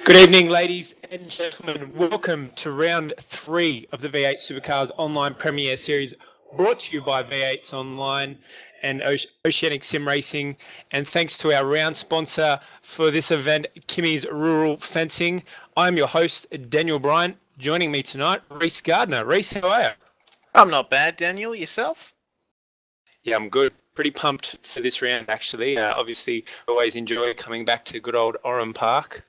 Good evening, ladies and gentlemen. Welcome to round 3 of the V8 Supercars Online Premier Series, brought to you by V8s Online and Oceanic Sim Racing. And thanks to our round sponsor for this event, Kimmy's Rural Fencing. I'm your host, Daniel Bryant. Joining me tonight, Reese Gardner. Reese, how are you? I'm not bad, Daniel. Yourself? Yeah, I'm good. Pretty pumped for this round, actually. Obviously, always enjoy coming back to good old Oran Park.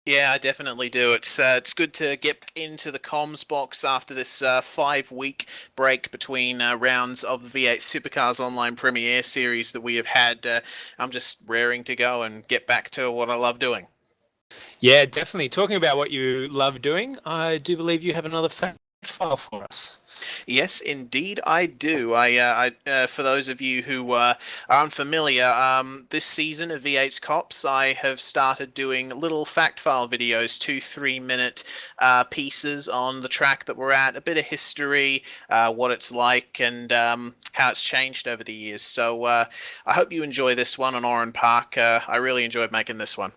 Yeah, I definitely do. It's good to get into the comms box after this 5-week break between rounds of the V8 Supercars Online Premier Series that we have had. I'm just raring to go and get back to what I love doing. Yeah, definitely. Talking about what you love doing, I do believe you have another fact file for us. Yes, indeed, I do. For those of you who are unfamiliar, this season of V8SCOPS, I have started doing little fact file videos, 2-3 minute pieces on the track that we're at, a bit of history, what it's like, and how it's changed over the years. So I hope you enjoy this one on Oran Park. I really enjoyed making this one.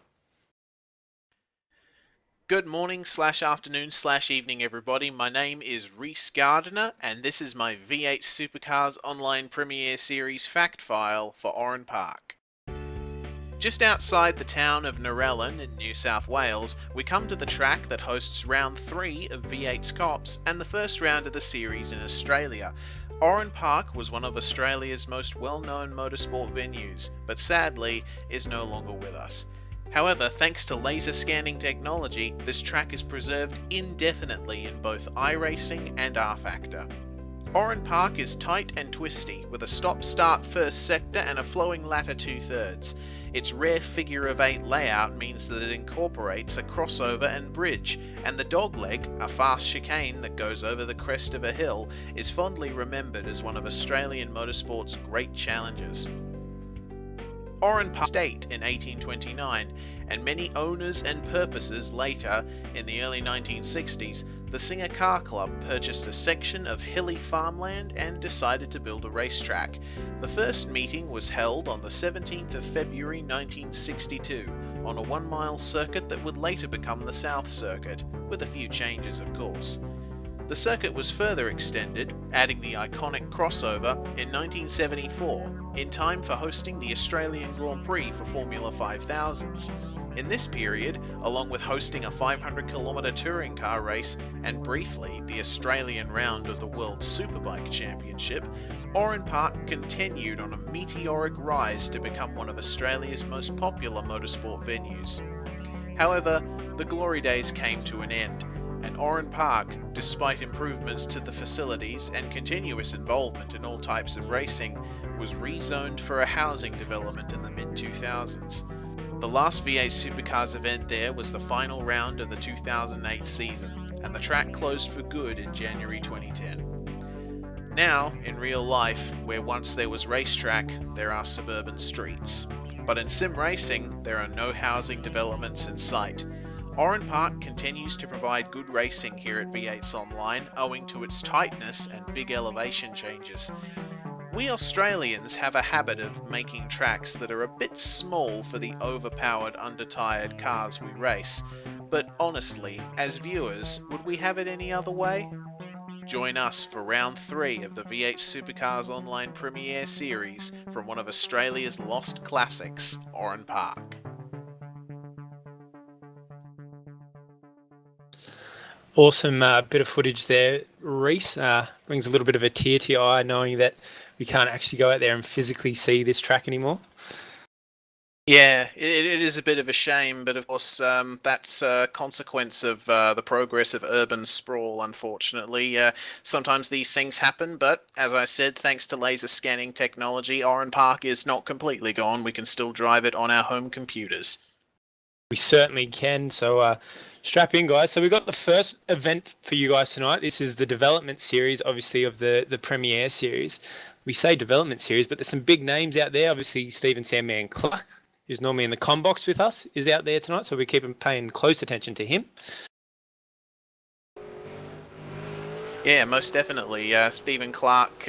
Good morning/afternoon/evening, everybody. My name is Reese Gardner, and this is my V8 Supercars Online Premier Series fact file for Oran Park. Just outside the town of Narellan in New South Wales, we come to the track that hosts round 3 of V8SCOPS and the first round of the series in Australia. Oran Park was one of Australia's most well-known motorsport venues, but sadly is no longer with us. However, thanks to laser scanning technology, this track is preserved indefinitely in both iRacing and R-Factor. Oren Park is tight and twisty, with a stop-start first sector and a flowing latter 2/3. Its rare figure-of-8 layout means that it incorporates a crossover and bridge, and the dogleg, a fast chicane that goes over the crest of a hill, is fondly remembered as one of Australian motorsport's great challenges. Oran Park State in 1829, and many owners and purposes later, in the early 1960s, the Singer Car Club purchased a section of hilly farmland and decided to build a racetrack. The first meeting was held on the 17th of February 1962, on a 1-mile circuit that would later become the South Circuit, with a few changes of course. The circuit was further extended, adding the iconic crossover, in 1974, in time for hosting the Australian Grand Prix for Formula 5000s. In this period, along with hosting a 500-kilometre touring car race and briefly the Australian round of the World Superbike Championship, Oran Park continued on a meteoric rise to become one of Australia's most popular motorsport venues. However, the glory days came to an end, and Oran Park, despite improvements to the facilities and continuous involvement in all types of racing, was rezoned for a housing development in the mid-2000s. The last V8 Supercars event there was the final round of the 2008 season, and the track closed for good in January 2010. Now, in real life, where once there was racetrack, there are suburban streets. But in sim racing, there are no housing developments in sight. Oran Park continues to provide good racing here at V8s Online, owing to its tightness and big elevation changes. We Australians have a habit of making tracks that are a bit small for the overpowered, undertired cars we race. But honestly, as viewers, would we have it any other way? Join us for round 3 of the V8 Supercars Online Premier Series from one of Australia's lost classics, Oran Park. Awesome bit of footage there, Reese. Brings a little bit of a tear to your eye knowing that we can't actually go out there and physically see this track anymore. Yeah, it is a bit of a shame, but of course that's a consequence of the progress of urban sprawl, unfortunately. Sometimes these things happen, but as I said, thanks to laser scanning technology, Oran Park is not completely gone. We can still drive it on our home computers. We certainly can, so strap in, guys. So we've got the first event for you guys tonight. This is the development series, obviously, of the Premiere series. We say development series, but there's some big names out there. Obviously, Stephen Sandman Clark, who's normally in the com box with us, is out there tonight, so we keep paying close attention to him. Yeah, most definitely. Stephen Clark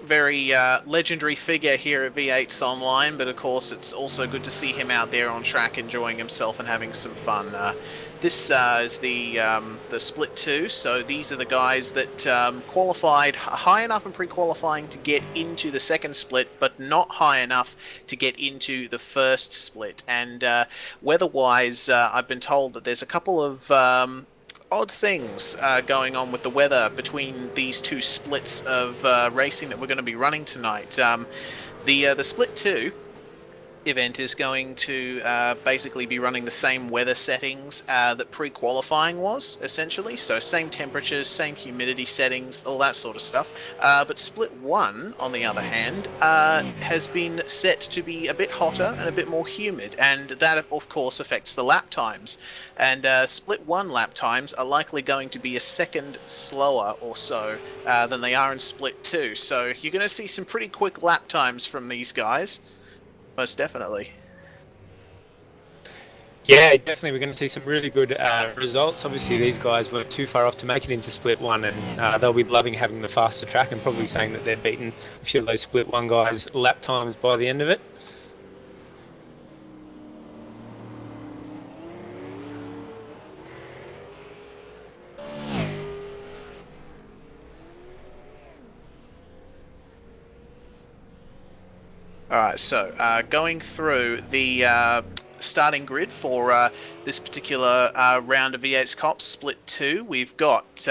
very legendary figure here at V8's Online, but of course it's also good to see him out there on track enjoying himself and having some fun. This is the Split 2, so these are the guys that qualified high enough in pre-qualifying to get into the second split, but not high enough to get into the first split. And weather-wise, I've been told that there's a couple of odd things going on with the weather between these two splits of racing that we're going to be running tonight. The Split 2 event is going to basically be running the same weather settings that pre-qualifying was, essentially. So same temperatures, same humidity settings, all that sort of stuff. But Split 1, on the other hand, has been set to be a bit hotter and a bit more humid, and that, of course, affects the lap times. And Split 1 lap times are likely going to be a second slower or so than they are in Split 2. So you're going to see some pretty quick lap times from these guys. Most definitely. Yeah, definitely. We're going to see some really good results. Obviously, these guys weren't too far off to make it into Split 1, and they'll be loving having the faster track and probably saying that they've beaten a few of those Split 1 guys' lap times by the end of it. Alright, so going through the starting grid for this particular round of V8SCOPS Split 2, we've got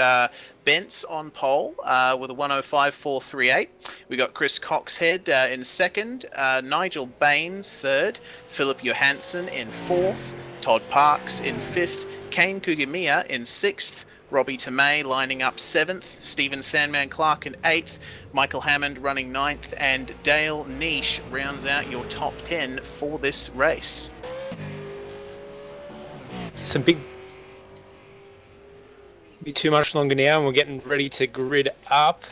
Bence on pole with a 105.438. We got Chris Coxhead in second, Nigel Baines third, Philip Johansson in fourth, Todd Parks in fifth, Kane Kugimiya in sixth, Robbie Tomei lining up 7th, Stephen Sandman Clark in 8th, Michael Hammond running 9th, and Dale Niche rounds out your top 10 for this race. Some big... Be too much longer now, and we're getting ready to grid up.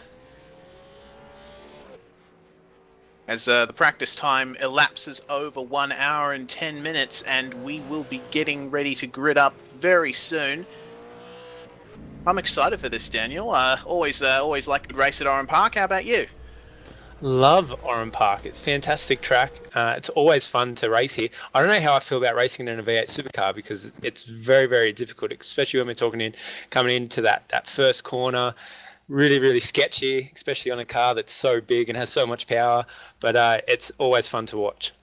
As the practice time elapses over 1 hour and 10 minutes, and we will be getting ready to grid up very soon. I'm excited for this, Daniel. Always like a race at Oran Park. How about you? Love Oran Park. It's a fantastic track. It's always fun to race here. I don't know how I feel about racing in a V8 Supercar because it's very, very difficult, especially when we're coming into that first corner. Really, really sketchy, especially on a car that's so big and has so much power. But it's always fun to watch.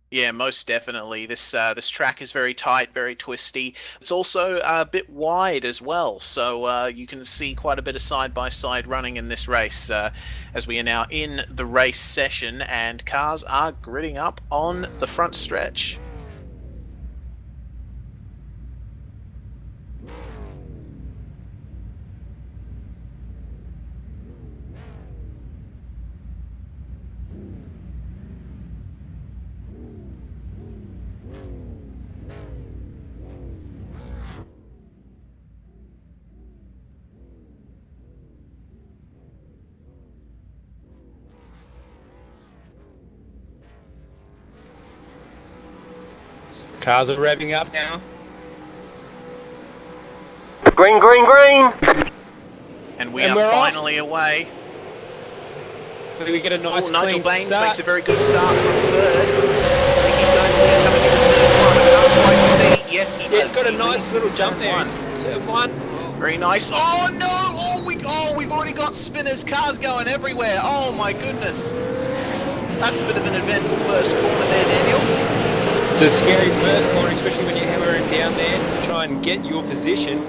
Yeah, most definitely. This track is very tight, very twisty. It's also a bit wide as well, so you can see quite a bit of side-by-side running in this race as we are now in the race session and cars are gridding up on the front stretch. Cars are revving up now. Green, green, green! And we are finally away. We get a nice Nigel clean Baines start. makes a very good start from third. I think he's going to be coming into turn one. I can't quite see. Yes, he does. He's got a He nice leads little into jump turn there. one. Turn one. Very nice. Oh no! We've already got spinners. Cars going everywhere. Oh my goodness. That's a bit of an eventful first corner there, Daniel. It's a scary first corner, especially when you're hammering down there to try and get your position.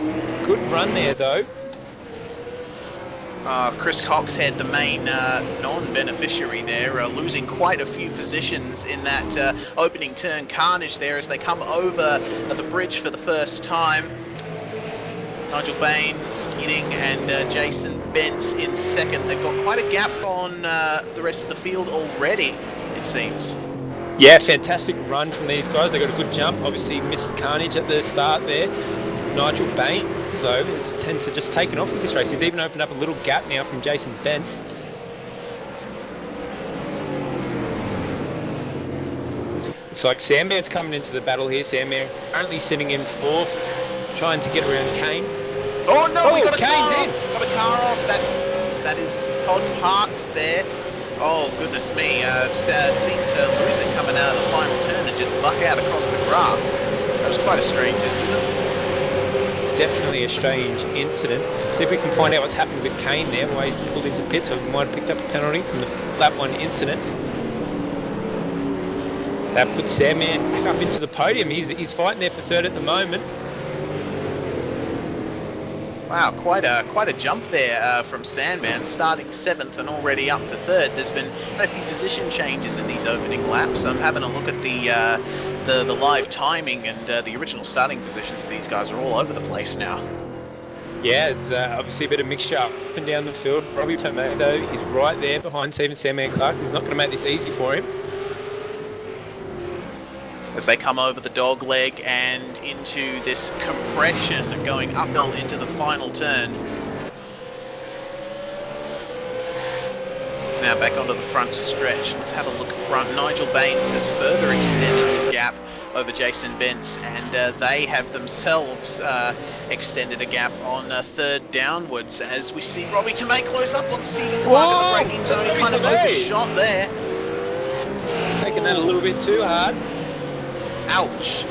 Good run there, though. Chris Coxhead, the main non-beneficiary there, losing quite a few positions in that opening turn carnage there as they come over the bridge for the first time. Nigel Baines skidding and Jason Bence in second. They've got quite a gap on the rest of the field already, it seems. Yeah, fantastic run from these guys. They got a good jump. Obviously missed carnage at the start there. Nigel Baines, so it's tends to just taken off with this race. He's even opened up a little gap now from Jason Bence. Looks like Sandman's coming into the battle here. Sandman currently sitting in fourth, trying to get around Kane. Oh no, we got a Kane's car in. off. Got a car off. That's That is Todd Parks there. Oh, goodness me. Seemed to lose it coming out of the final turn and just buck out across the grass. That was quite a strange incident. Definitely a strange incident. See if we can find out what's happened with Kane there, why he's pulled into pits, or he might have picked up a penalty from the lap 1 incident. That puts Sandman back up into the podium. He's fighting there for third at the moment. Wow, quite a jump there from Sandman, starting 7th and already up to 3rd. There's been quite a few position changes in these opening laps. I'm having a look at the live timing, and the original starting positions of these guys are all over the place now. Yeah, it's obviously a bit of mixture up and down the field. Robbie Tomei, though, is right there behind Stephen Sandman Clark. He's not going to make this easy for him. As they come over the dog leg and into this compression going uphill into the final turn. Now back onto the front stretch. Let's have a look at front. Nigel Baines has further extended his gap over Jason Bentz, and they have themselves extended a gap on 3rd downwards, as we see Robbie Tomei close up on Stephen Clark in the braking zone. He kind of overshot there. He's taking that a little bit too hard. Ouch.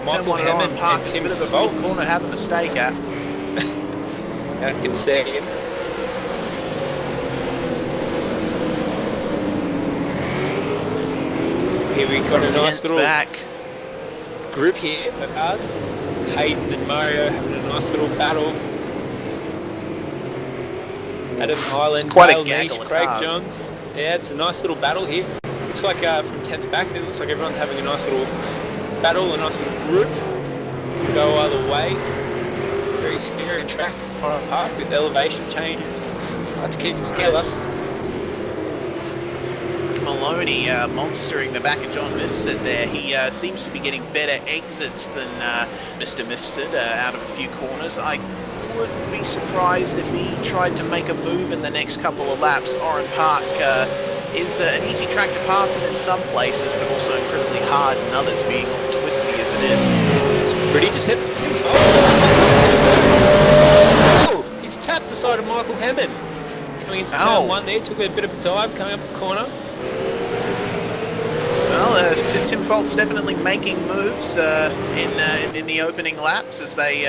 Michael Turn 1 at Oran Park is a Tim bit of a Fox. middle corner to have a mistake at. I can see him. Here we got a nice little back. group here of us. Hayden and Mario having a nice little battle. Adam Highland, Quite a Dale gaggle Niche, of Craig cars. Johns. Yeah, it's a nice little battle here. Looks like from 10th back, it looks like everyone's having a nice little battle, a nice little group. Could go either way. Very scary track, Oran Park, with elevation changes. Let's keep it together. Yes. Maloney monstering the back of John Mifsud there. He seems to be getting better exits than Mr. Mifsud out of a few corners. I wouldn't be surprised if he tried to make a move in the next couple of laps. Oran Park is an easy track to pass in some places, but also incredibly hard in others, being all twisty as it is. It's pretty deceptive. Oh, he's tapped the side of Michael Hammond. Coming into turn 1 there, took a bit of a dive coming up the corner. Well, Tim Folt's definitely making moves in the opening laps as they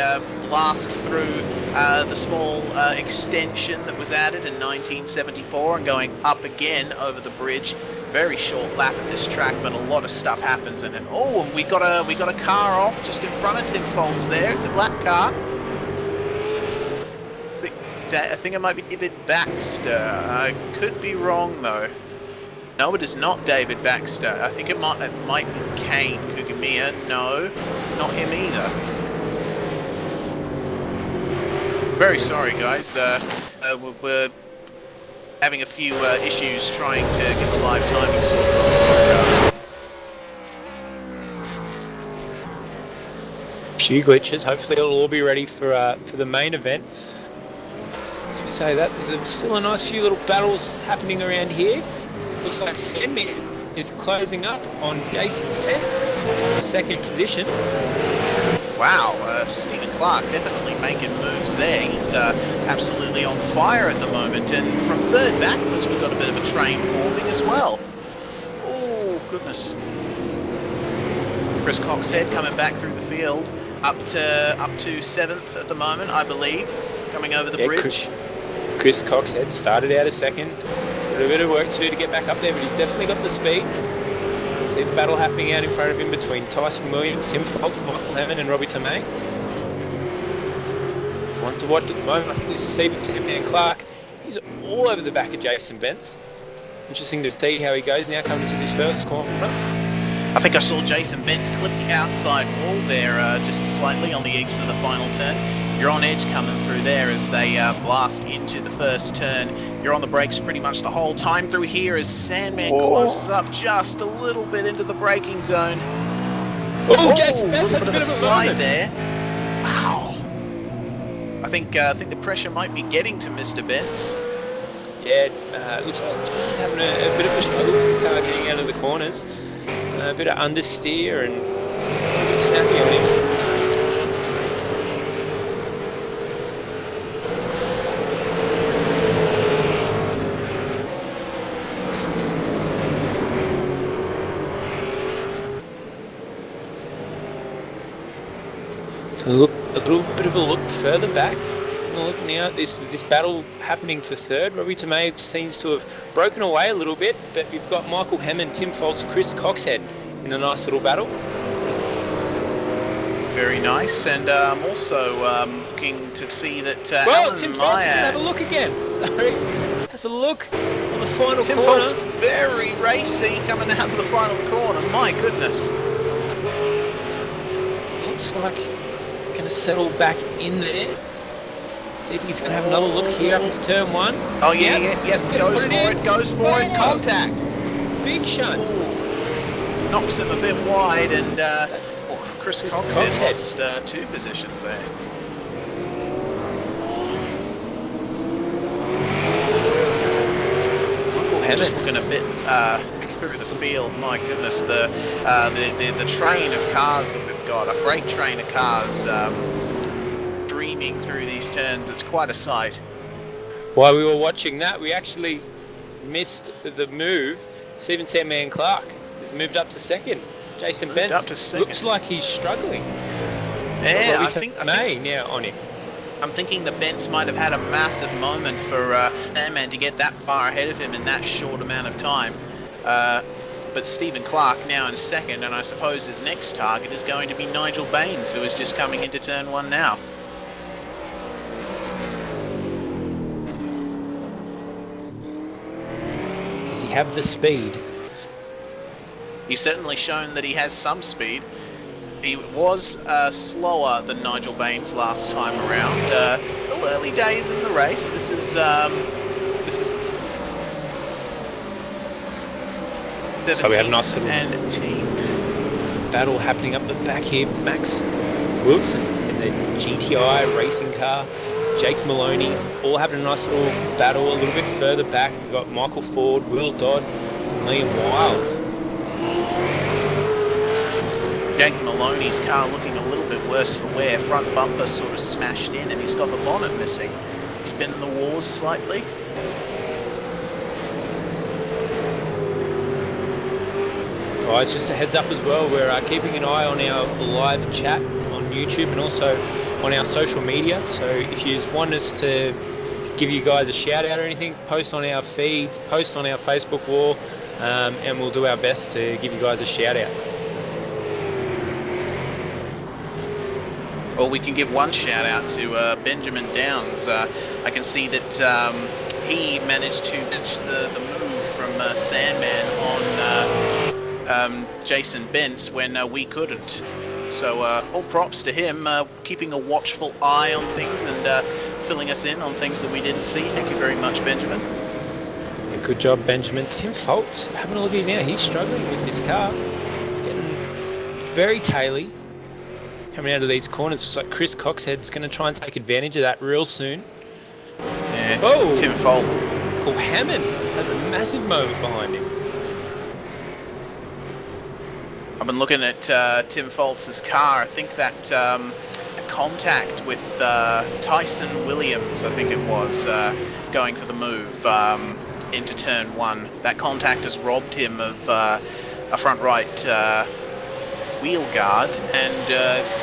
blast through the small extension that was added in 1974 and going up again over the bridge. Very short lap at this track, but a lot of stuff happens in it. Oh, and we got a car off just in front of Tim Folt's there. It's a black car. I think it might be David Baxter. I could be wrong though. No, it is not David Baxter. I think it might be Kane Kugamiya. No, not him either. Very sorry, guys. We're having a few issues trying to get the live timing sorted on the podcast. Few glitches. Hopefully it'll all be ready for the main event. As we say that, there's still a nice few little battles happening around here. Looks like Sandman is closing up on Jason Bentz, second position. Wow, Stephen Clark definitely making moves there. He's absolutely on fire at the moment. And from 3rd backwards, we've got a bit of a train forming as well. Oh, goodness. Chris Coxhead coming back through the field, up to 7th at the moment, I believe, coming over the bridge. Chris Coxhead started out a second. He's got a bit of work to do to get back up there, but he's definitely got the speed. See the battle happening out in front of him between Tyson Williams, Tim Folt, Michael Hammond and Robbie Tomei. One to watch at the moment, I think this is Stephen Sandman Clark. He's all over the back of Jason Bentz. Interesting to see how he goes now coming to this first corner. I think I saw Jason Bentz clip the outside wall there just slightly on the exit of the final turn. You're on edge coming through there as they blast into the first turn. You're on the brakes pretty much the whole time through here as Sandman closes up just a little bit into the braking zone. Oh, Jason Bentz a has bit of a slide there. Wow. I think the pressure might be getting to Mr. Bentz. Yeah, it looks like Jason's having a bit of a struggle with his car getting out of the corners. A bit of understeer and a bit snappy on him. Look, a little bit of a look further back. Look now, this battle happening for third. Robbie Tomei seems to have broken away a little bit, but you've got Michael Hammond, Tim Foltz, Chris Coxhead in a nice little battle. Very nice, and I'm also looking to see that well, Alan Tim Foltz Meyer... is going to have a look again. Sorry, has a look on the final Tim corner. Foltz very racy coming out of the final corner. My goodness. Looks like going to settle back in there. See if he's going to have another look here up into turn one. Oh yeah, yeah, goes for it, contact. Big shunt. Ooh. Knocks him a bit wide, and Chris Coxhead lost 2 positions there. We're just looking a bit through the field. My goodness, the train of cars that we've got, a freight train of cars. Streaming through these turns, it's quite a sight. While we were watching that, we actually missed the move. Stephen Sandman Clark has moved up to second. Jason Bent looks like he's struggling. Yeah, I think now on him. I'm thinking the Bents might have had a massive moment for Sandman to get that far ahead of him in that short amount of time. But Stephen Clark now in second, and I suppose his next target is going to be Nigel Baines, who is just coming into turn one now. Have the speed. He's certainly shown that he has some speed. He was slower than Nigel Baines last time around. Still early days in the race. This is 17th so we have a nice little and 10th battle happening up the back here. Max Wilson in the GTI racing car. Jake Maloney, all having a nice little battle a little bit further back. We've got Michael Ford, Will Dodd, Liam Wild. Jake Maloney's car looking a little bit worse for wear. Front bumper sort of smashed in, and he's got the bonnet missing. He's been in the wars slightly. Guys, just a heads up as well, we're keeping an eye on our live chat on YouTube and also on our social media, so if you want us to give you guys a shout out or anything, post on our feeds, post on our Facebook wall, and we'll do our best to give you guys a shout out. Or we can give one shout out to Benjamin Downs. I can see that he managed to catch the move from Sandman on Jason Bents when we couldn't. So all props to him, keeping a watchful eye on things and filling us in on things that we didn't see. Thank you very much, Benjamin. Yeah, good job, Benjamin. Tim Foltz, having a look at him now, he's struggling with this car. He's getting very taily. Coming out of these corners, looks like Chris Coxhead's going to try and take advantage of that real soon. Yeah, oh, Tim Foltz. Michael Hammond has a massive moment behind him. I've been looking at Tim Foltz's car. I think that contact with Tyson Williams, I think it was, going for the move into turn one. That contact has robbed him of a front right wheel guard and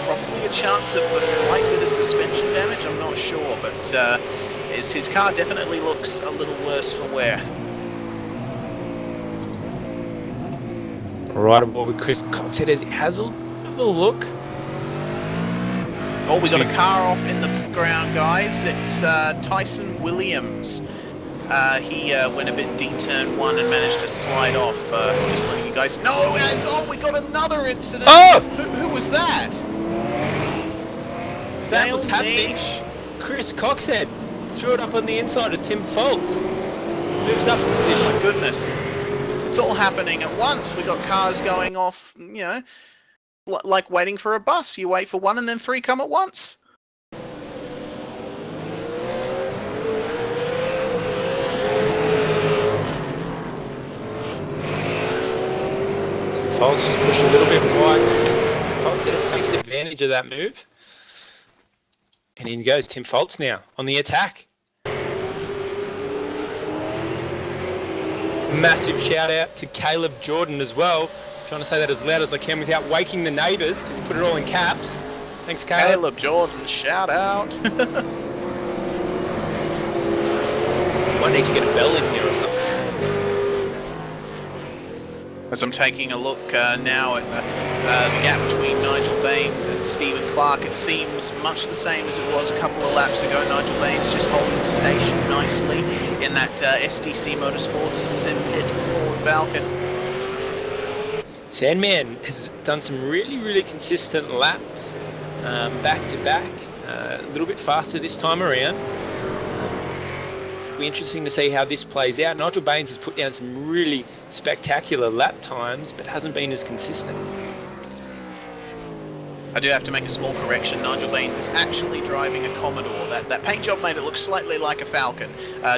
probably a chance of a slight bit of suspension damage. I'm not sure, but his car definitely looks a little worse for wear. Right aboard with Chris Coxhead as he has a look. Oh, we got a car off in the background, guys. It's Tyson Williams. He went a bit deep turn one and managed to slide off. Just letting you guys know. Oh, we got another incident. Oh! Who was that? That was happening. Chris Coxhead threw it up on the inside of Tim Foltz. Moves up in position. Oh my goodness. It's all happening at once. We got cars going off, you know, like waiting for a bus. You wait for one and then three come at once. Foltz just pushed a little bit wide. Coxhead takes advantage of that move. And in goes Tim Foltz now on the attack. Massive shout out to Caleb Jordan as well. I'm trying to say that as loud as I can without waking the neighbours because he put it all in caps. Thanks, Caleb. Caleb Jordan, shout out. Might need to get a bell in here or something. As I'm taking a look now at the gap between Nigel Baines and Stephen Clark, it seems much the same as it was a couple of laps ago. Nigel Baines just holding station nicely in that SDC Motorsports Sim Pit Ford Falcon. Sandman has done some really consistent laps, back to back, a little bit faster this time around. It'll be interesting to see how this plays out. Nigel Baines has put down some really spectacular lap times, but hasn't been as consistent. I do have to make a small correction. Nigel Baines is actually driving a Commodore. That paint job made it look slightly like a Falcon.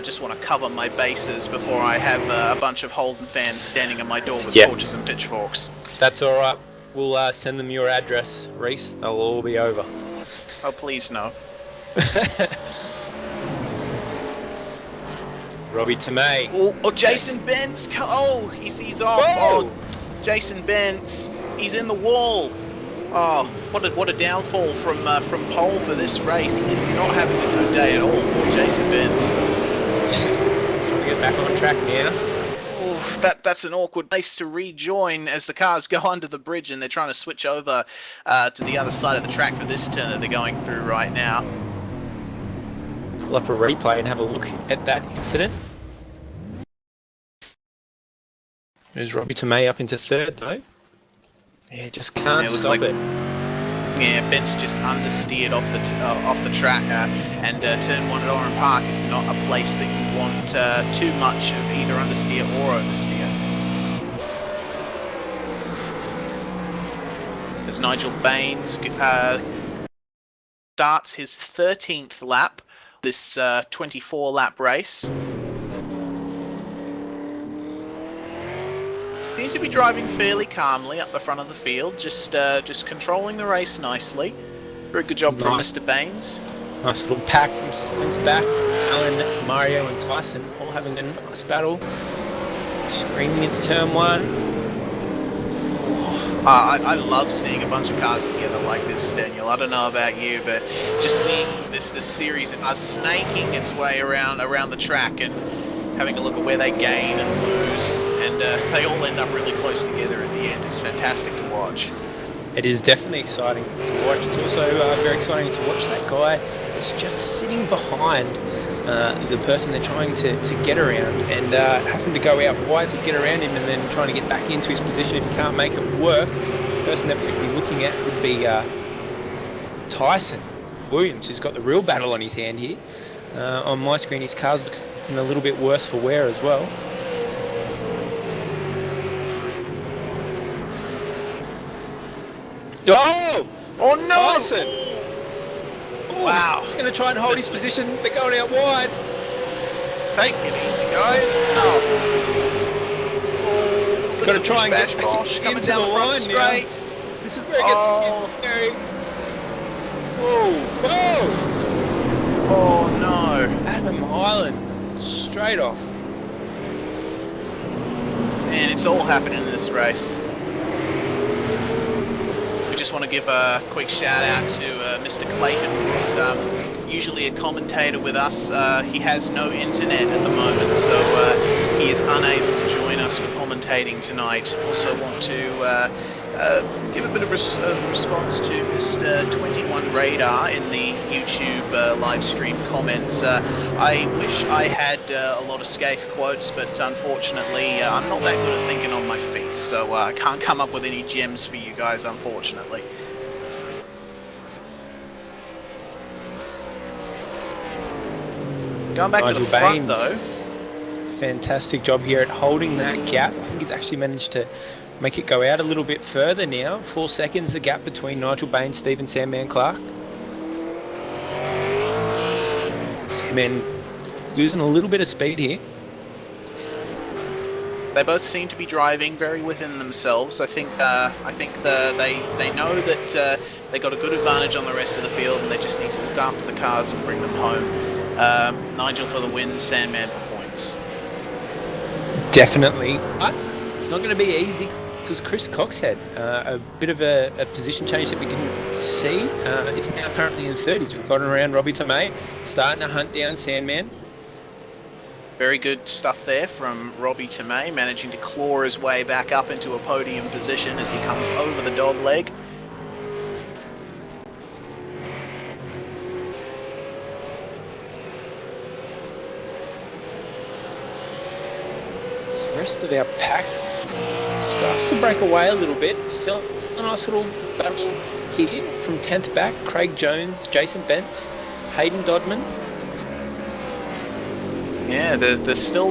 Just want to cover my bases before I have a bunch of Holden fans standing at my door with torches and pitchforks. That's all right. We'll send them your address, Reese. They'll all be over. Oh, please no. Robbie Tomei. Oh, Jason Bentz. Oh, he's off. Whoa! Oh, Jason Bentz. He's in the wall. Oh, what a downfall from pole for this race. He is not having a good day at all. Poor Jason Bentz. Just trying to get back on track now. Oof, that's an awkward place to rejoin as the cars go under the bridge and they're trying to switch over to the other side of the track for this turn that they're going through right now. Pull up a replay and have a look at that incident. There's Robbie Tomei up into third though. Yeah, just can't stop it. Yeah, Bent's just understeered off the track, and turn 1 at Oran Park is not a place that you want too much of either understeer or oversteer. As Nigel Baines starts his 13th lap, this 24-lap race. Seems to be driving fairly calmly up the front of the field, just controlling the race nicely. Very good job from Mr. Baines. Nice little pack from Simon's back. Alan, Mario and Tyson all having a nice battle. Screaming into turn 1. I love seeing a bunch of cars together like this, Daniel. I don't know about you, but just seeing this series of us snaking its way around the track and having a look at where they gain and lose, and they all end up really close together at the end. It's fantastic to watch. It is definitely exciting to watch. It's also very exciting to watch that guy that's just sitting behind the person they're trying to get around, and having to go out wide to get around him and then trying to get back into his position if he can't make it work. The person that we'd be looking at would be Tyson Williams, who's got the real battle on his hand here. On my screen, his car's looking a little bit worse for wear as well. Oh! Oh no! Tyson! Oh, wow. He's going to try and hold his position. They're going out wide. Take it easy, guys. Oh. He's got to try and get Bosch coming into down the the front line straight. now. This is where it gets scary. Whoa! Whoa! Oh no! Adam Highland, straight off. Man, it's all happening in this race. We just want to give a quick shout out to Mr. Clayton Woods, usually a commentator with us. He has no internet at the moment, so he is unable to join us for commentating tonight. Also want to give a bit of response to Mr. 21 Radar in the YouTube live stream comments. I wish I had a lot of Scaife quotes, but unfortunately I'm not that good at thinking on my feet, so I can't come up with any gems for you guys, unfortunately. Going back Nigel to the front Baines. though. Fantastic job here at holding that gap. I think he's actually managed to make it go out a little bit further now. 4 seconds the gap between Nigel Baines, Stephen Sandman Clark. Sandman losing a little bit of speed here. They both seem to be driving very within themselves. I think they know that they got a good advantage on the rest of the field, and they just need to look after the cars and bring them home. Nigel for the win, Sandman for points. Definitely, but it's not going to be easy. because Chris Cox had a bit of a position change that we didn't see. It's now currently in third. He's gotten around Robbie Tomei, starting to hunt down Sandman. Very good stuff there from Robbie Tomei, managing to claw his way back up into a podium position as he comes over the dog leg. The rest of our pack starts to break away a little bit. Still a nice little battle here from 10th back. Craig Jones, Jason Bentz, Hayden Dodman. Yeah, they're still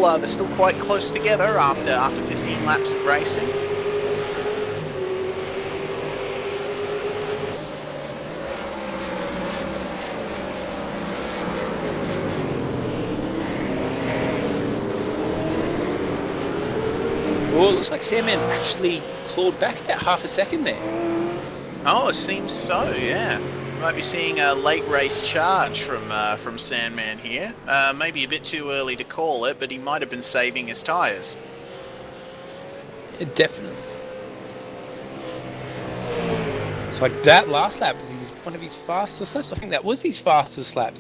quite close together after 15 laps of racing. Oh, it looks like Sandman's actually clawed back about half a second there. Oh, it seems so, yeah. Might be seeing a late race charge from Sandman here. Maybe a bit too early to call it, but he might have been saving his tyres. Yeah, definitely. It's like that last lap was one of his fastest laps. I think that was his fastest lap.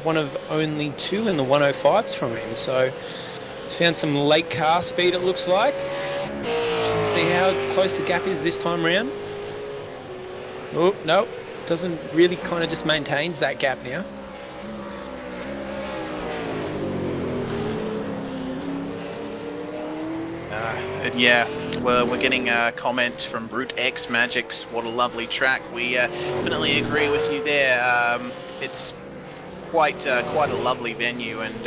One of only two in the 105s from him. So he's found some late car speed, it looks like. See how close the gap is this time round. Oh, no. Doesn't really, kind of just maintains that gap now. Yeah, we're getting a comment from Brute X Magics. What a lovely track. We definitely agree with you there. It's quite a lovely venue, and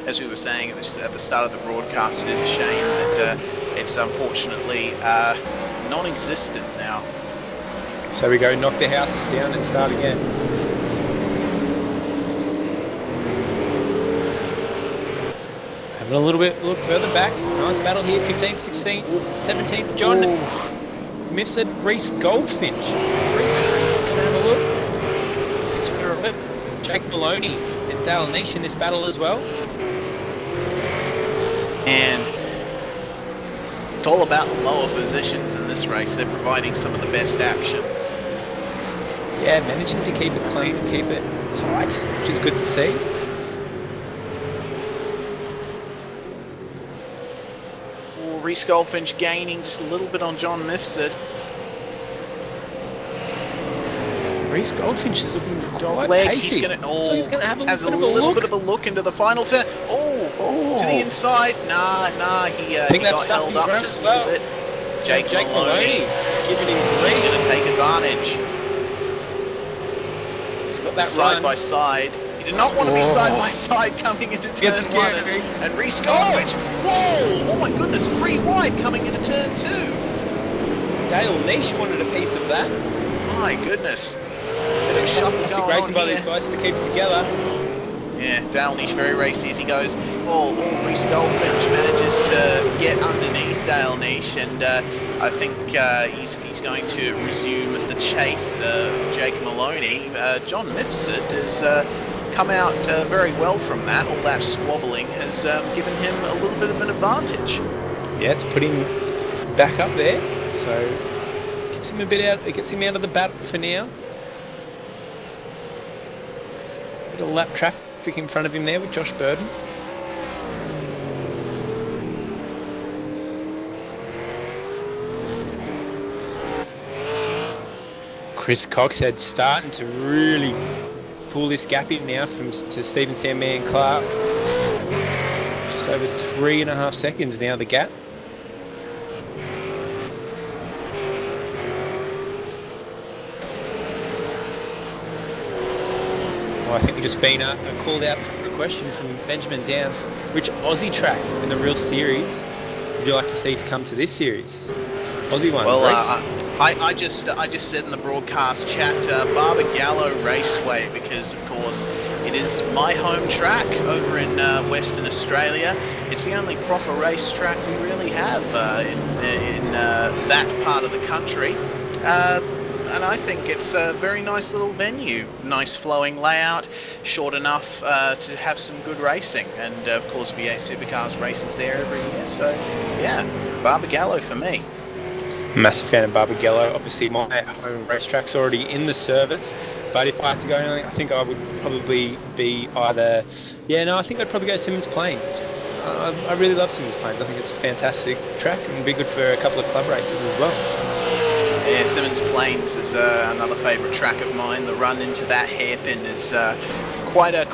as we were saying at the start of the broadcast, it is a shame that it's unfortunately non-existent now. So we go knock the houses down and start again. Having a look further back. Nice battle here, 15th, 16th, 17th. John Mifsud, Reese Goldfinch. Reese, can I have a look? It's for a flip. Jake Maloney and Dale Nish in this battle as well. And it's all about the lower positions in this race. They're providing some of the best action. Yeah, managing to keep it clean and keep it tight, which is good to see. Reese Goldfinch gaining just a little bit on John Mifsud. Reese Goldfinch is looking quite leg. pacey. He's gonna have a little bit of a look into the final turn. To the inside. Nah. He got held up just a little bit. Jake Maloney giving him he's going to take advantage. He's got that side by side. He did not want to be side by side coming into turn one. And Reese Goldfinch. Whoa! Oh my goodness, 3 wide coming into turn 2. Dale Nish wanted a piece of that. My goodness. Bit of shuffle going on by here. these guys to keep it together. Yeah, Dale Nish very racy as he goes. Reese Goldfinch manages to get underneath Dale Nish, and I think he's going to resume the chase of Jake Maloney. John Mifsud has come out very well from that. All that squabbling has given him a little bit of an advantage. Yeah, it's put him back up there, so gets him a bit out. It gets him out of the battle for now. Bit of lap traffic in front of him there with Josh Burden. Chris Coxhead starting to really pull this gap in now to Stephen Sandman Clark. Just over 3.5 seconds now, the gap. Well, I think we've just been called out for a question from Benjamin Downs. Which Aussie track in the real series would you like to see to come to this series? Aussie one. Well, I just said in the broadcast chat, Barber Gallo Raceway, because of course it is my home track over in Western Australia. It's the only proper racetrack we really have in that part of the country. And I think it's a very nice little venue, nice flowing layout, short enough to have some good racing, and of course V8 Supercars races there every year, so yeah, Barber Gallo for me. Massive fan of Barbagallo. Obviously, my home racetrack's already in the service. But if I had to go anywhere, I think I would probably be either... Yeah, no, I think I'd probably go Simmons Plains. I really love Simmons Plains. I think it's a fantastic track and would be good for a couple of club races as well. Yeah, Simmons Plains is another favourite track of mine. The run into that hairpin is quite a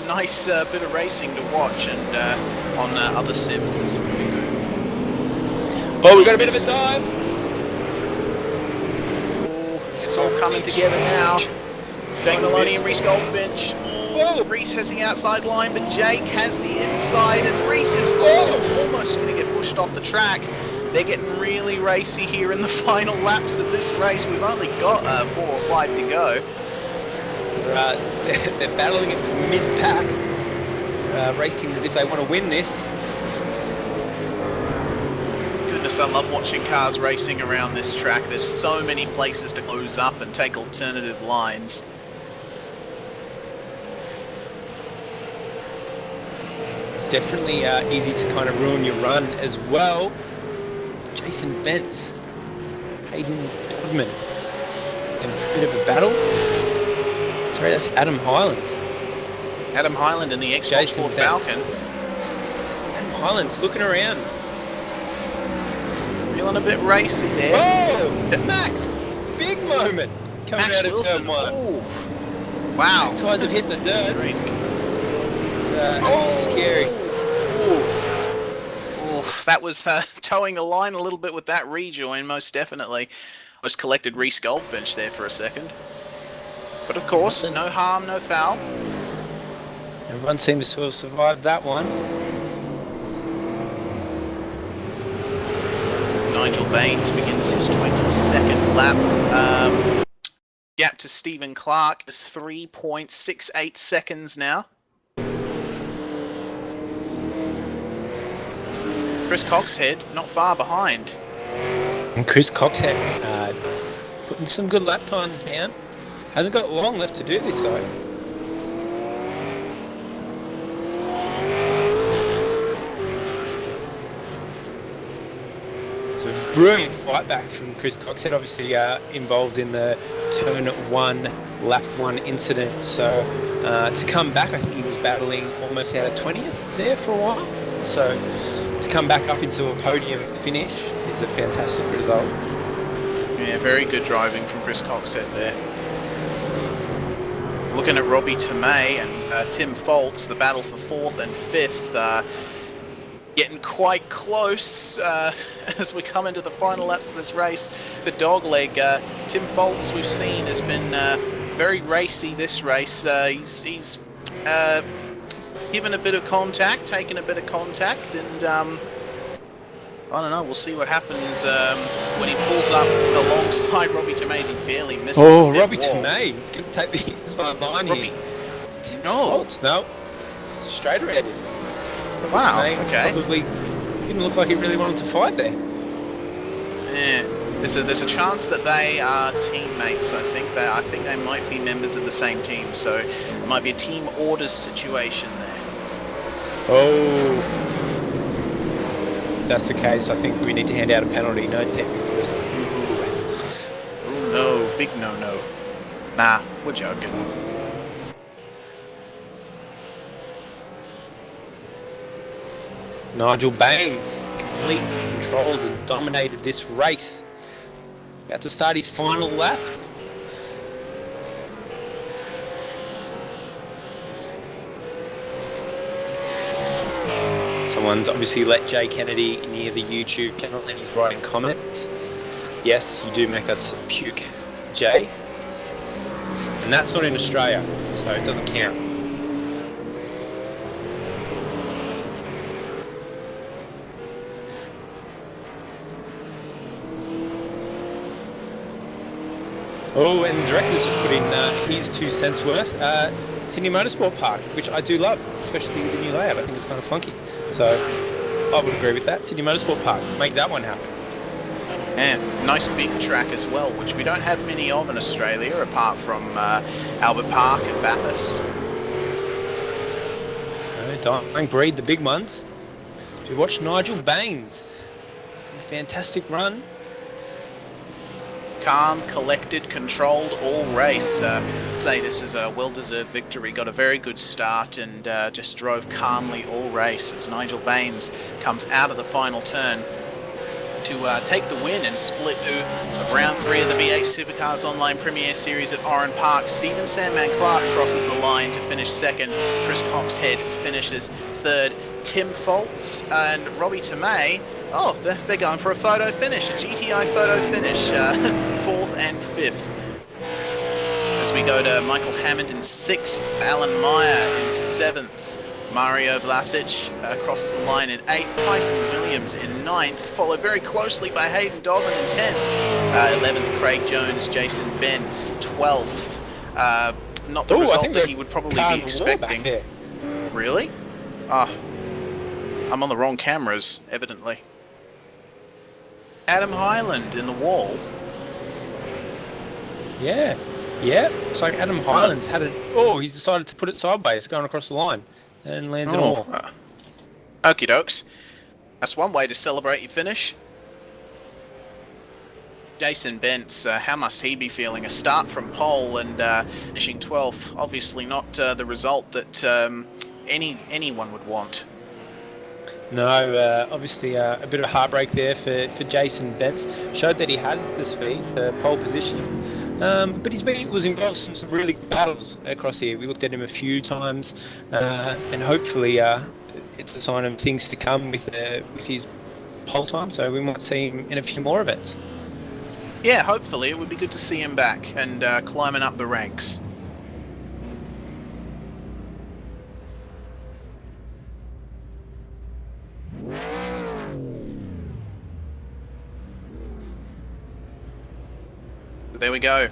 nice bit of racing to watch, and on other sims it's pretty good. Oh, we've got a bit of a dive. It's all coming together now. Jake Maloney and Reese Goldfinch. Oh, Reese has the outside line, but Jake has the inside, and Reese is almost going to get pushed off the track. They're getting really racy here in the final laps of this race. We've only got 4 or 5 to go. They're battling it from mid-pack, racing as if they want to win this. Goodness, I love watching cars racing around this track. There's so many places to close up and take alternative lines. Definitely easy to kind of ruin your run as well. Jason Bentz, Hayden Dodman, a bit of a battle. Sorry, that's Adam Hyland. Adam Hyland in the Xbox Ford Falcon. Adam Hyland's looking around. Feeling a bit racy there. Oh, Max, big moment coming Max out of Wilson. turn 1. Ooh. Wow. Tires have hit the dirt. Oh, scary. Oof, that was towing the line a little bit with that rejoin, most definitely. Almost collected Reese Goldfinch there for a second. But of course, no harm, no foul. Everyone seems to have survived that one. Nigel Baines begins his 22nd lap. Gap to Stephen Clark is 3.68 seconds now. Chris Coxhead not far behind. And Chris Coxhead putting some good lap times down. Hasn't got long left to do this though. It's a brilliant fight back from Chris Coxhead, obviously involved in the turn 1, lap 1 incident. So to come back, I think he was battling almost out of 20th there for a while. So to come back up into a podium finish is a fantastic result. Yeah, very good driving from Chris Coxhead there. Looking at Robbie Tomei and Tim Foltz, the battle for 4th and 5th, getting quite close as we come into the final laps of this race. The dogleg, Tim Foltz, we've seen, has been very racy this race. He's given a bit of contact, taken a bit of contact, and I don't know, we'll see what happens when he pulls up alongside Robbie Tomei. He barely misses the pit Robbie wall. Tomei, he's going to take the inside line Robbie. here. No. No, straight ahead. Wow, Tomei okay. Probably didn't look like he really wanted to fight there. Yeah. There's a chance that they are teammates. I think they might be members of the same team, so it might be a team orders situation there. Oh, if that's the case, I think we need to hand out a penalty. No technical. Oh no, big no. Nah, we're joking. Nigel Baines completely controlled and dominated this race. About to start his final lap. Someone's obviously let Jay Kennedy near the YouTube channel and he's writing comments. Yes, you do make us puke, Jay. And that's not in Australia, so it doesn't count. Oh, and the director's just put in his 2 cents worth. Sydney Motorsport Park, which I do love, especially the new layout. I think it's kind of funky. So I would agree with that. Sydney Motorsport Park, make that one happen. And nice big track as well, which we don't have many of in Australia, apart from Albert Park and Bathurst. Don't breed the big ones. We watch Nigel Baines. Fantastic run. calm, collected, controlled all race. Say this is a well-deserved victory. Got a very good start and just drove calmly all race as Nigel Baines comes out of the final turn to take the win and split of round 3 of the V8 Supercars Online Premier Series at Oran Park. Stephen Sandman Clark crosses the line to finish second. Chris Coxhead finishes third. Tim Foltz and Robbie Tomei, they're going for a photo finish, a GTI photo finish, 4th and 5th. As we go to Michael Hammond in 6th, Alan Meyer in 7th. Mario Vlasic crosses the line in 8th, Tyson Williams in 9th, followed very closely by Hayden Dobbin in 10th, 11th Craig Jones, Jason Bentz 12th. Not the result that he would probably be expecting. Really? I'm on the wrong cameras, evidently. Adam Hyland in the wall. Yeah. It's like Adam Hyland's had it. He's decided to put it sideways, going across the line, and lands in a wall. Okie dokes. That's one way to celebrate your finish. Jason Bentz, how must he be feeling? A start from pole and finishing 12th. Obviously not the result that anyone would want. No, obviously a bit of a heartbreak there for Jason Bentz. Showed that he had the speed, the pole position, but was involved in some really good battles across here. We looked at him a few times, and hopefully it's a sign of things to come with his pole time. So we might see him in a few more events. Yeah, hopefully it would be good to see him back and climbing up the ranks. There we go.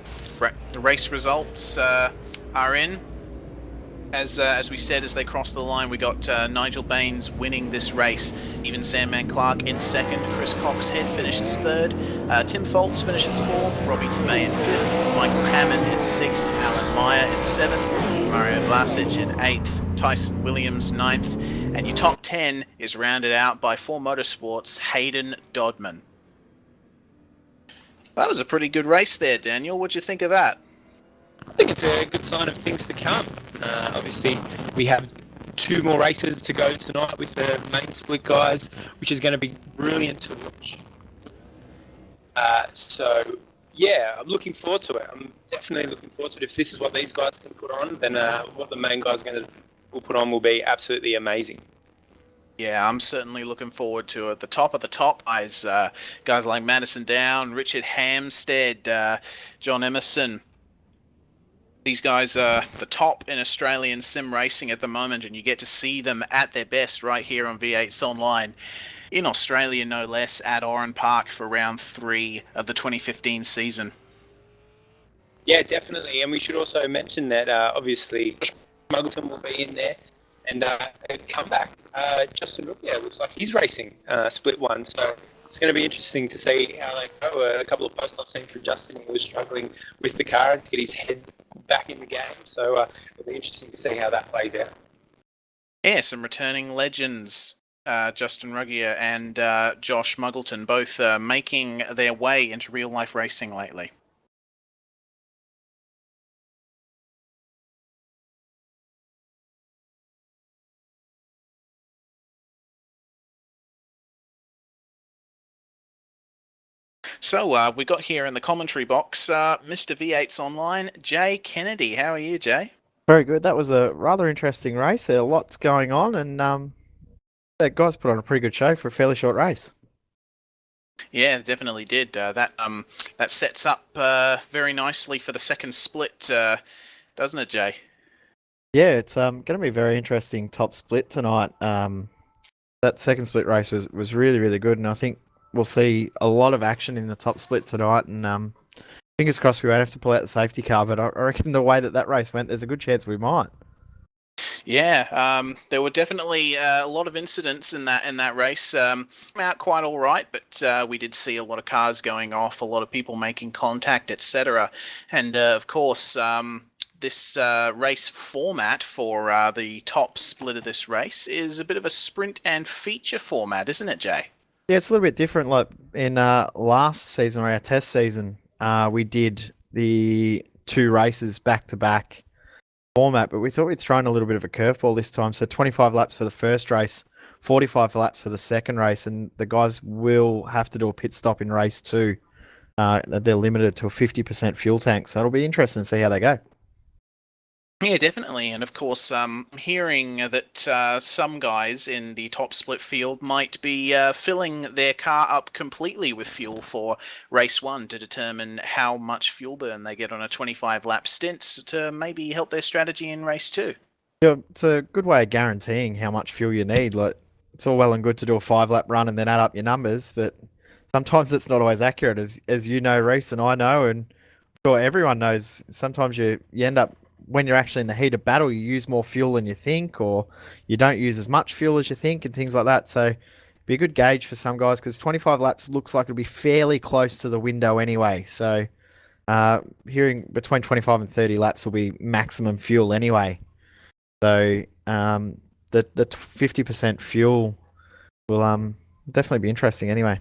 The race results are in. As we said, as they crossed the line, we got Nigel Baines winning this race. Even Sandman Clark in second. Chris Coxhead finishes third. Tim Foltz finishes fourth. Robbie Tomei in fifth. Michael Hammond in sixth. Alan Meyer in seventh. Mario Vlasic in eighth. Tyson Williams ninth. And your top 10 is rounded out by Four Motorsports' Hayden Dodman. That was a pretty good race there, Daniel. What'd you think of that? I think it's a good sign of things to come. Obviously, we have 2 more races to go tonight with the main split guys, which is going to be brilliant to watch. So, yeah, I'm looking forward to it. I'm definitely looking forward to it. If this is what these guys can put on, then what the main guys will put on will be absolutely amazing. Yeah, I'm certainly looking forward to it. The top of the top guys, guys like Madison Down, Richard Hamstead, John Emerson. These guys are the top in Australian sim racing at the moment, and you get to see them at their best right here on V8's Online. In Australia, no less, at Oran Park for round 3 of the 2015 season. Yeah, definitely. And we should also mention that, obviously, Muggleton will be in there. And come back. Justin Rookia looks like he's racing split 1, so it's going to be interesting to see how they go. A couple of posts I've seen from Justin, he was struggling with the car to get his head back in the game, so it'll be interesting to see how that plays out. Yeah, some returning legends, Justin Ruggier and Josh Muggleton, both making their way into real-life racing lately. So we got here in the commentary box Mr. V8's Online, Jay Kennedy. How are you, Jay? Very good. That was a rather interesting race. There are lots going on, and that guys put on a pretty good show for a fairly short race. Yeah, definitely did. That sets up very nicely for the second split, doesn't it, Jay? Yeah, it's going to be a very interesting top split tonight. That second split race was really, really good, and I think we'll see a lot of action in the top split tonight, and fingers crossed we won't have to pull out the safety car, but I reckon the way that race went, there's a good chance we might. Yeah, there were definitely a lot of incidents in that race. Came out quite all right, but we did see a lot of cars going off, a lot of people making contact, etc. And of course, this race format for the top split of this race is a bit of a sprint and feature format, isn't it, Jay? Yeah, it's a little bit different. Like in last season or our test season, we did the 2 races back to back format, but we thought we'd throw in a little bit of a curveball this time. So 25 laps for the first race, 45 laps for the second race, and the guys will have to do a pit stop in race 2. They're limited to a 50% fuel tank, so it'll be interesting to see how they go. Yeah, definitely. And of course, hearing that some guys in the top split field might be filling their car up completely with fuel for race 1 to determine how much fuel burn they get on a 25 lap stint to maybe help their strategy in race 2. Yeah, it's a good way of guaranteeing how much fuel you need. Like, it's all well and good to do a 5 lap run and then add up your numbers, but sometimes it's not always accurate, as you know, Reese, and I know, and sure everyone knows. Sometimes you end up, when you're actually in the heat of battle, you use more fuel than you think, or you don't use as much fuel as you think, and things like that. So, be a good gauge for some guys, because 25 laps looks like it'll be fairly close to the window anyway. So, hearing between 25 and 30 laps will be maximum fuel anyway. So, the 50% fuel will definitely be interesting anyway.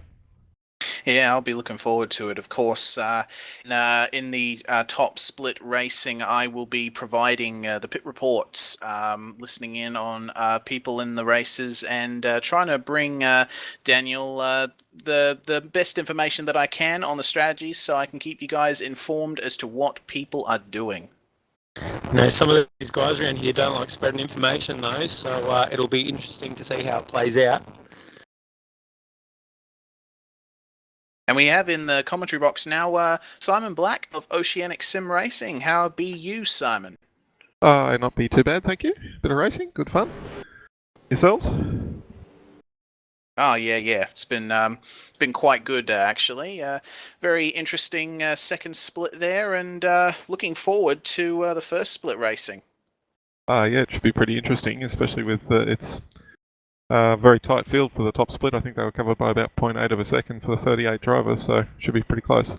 Yeah, I'll be looking forward to it. Of course, in the top split racing, I will be providing the pit reports, listening in on people in the races, and trying to bring Daniel the best information that I can on the strategies, so I can keep you guys informed as to what people are doing. Some of these guys around here don't like spreading information, though, so it'll be interesting to see how it plays out. And we have in the commentary box now Simon Black of Oceanic Sim Racing. How be you, Simon? Not be too bad, thank you. Bit of racing, good fun. Yourselves? Oh yeah. It's been quite good actually. Very interesting second split there, and looking forward to the first split racing. Yeah, it should be pretty interesting, especially with its very tight field for the top split. I think they were covered by about 0.8 of a second for the 38 drivers, so should be pretty close.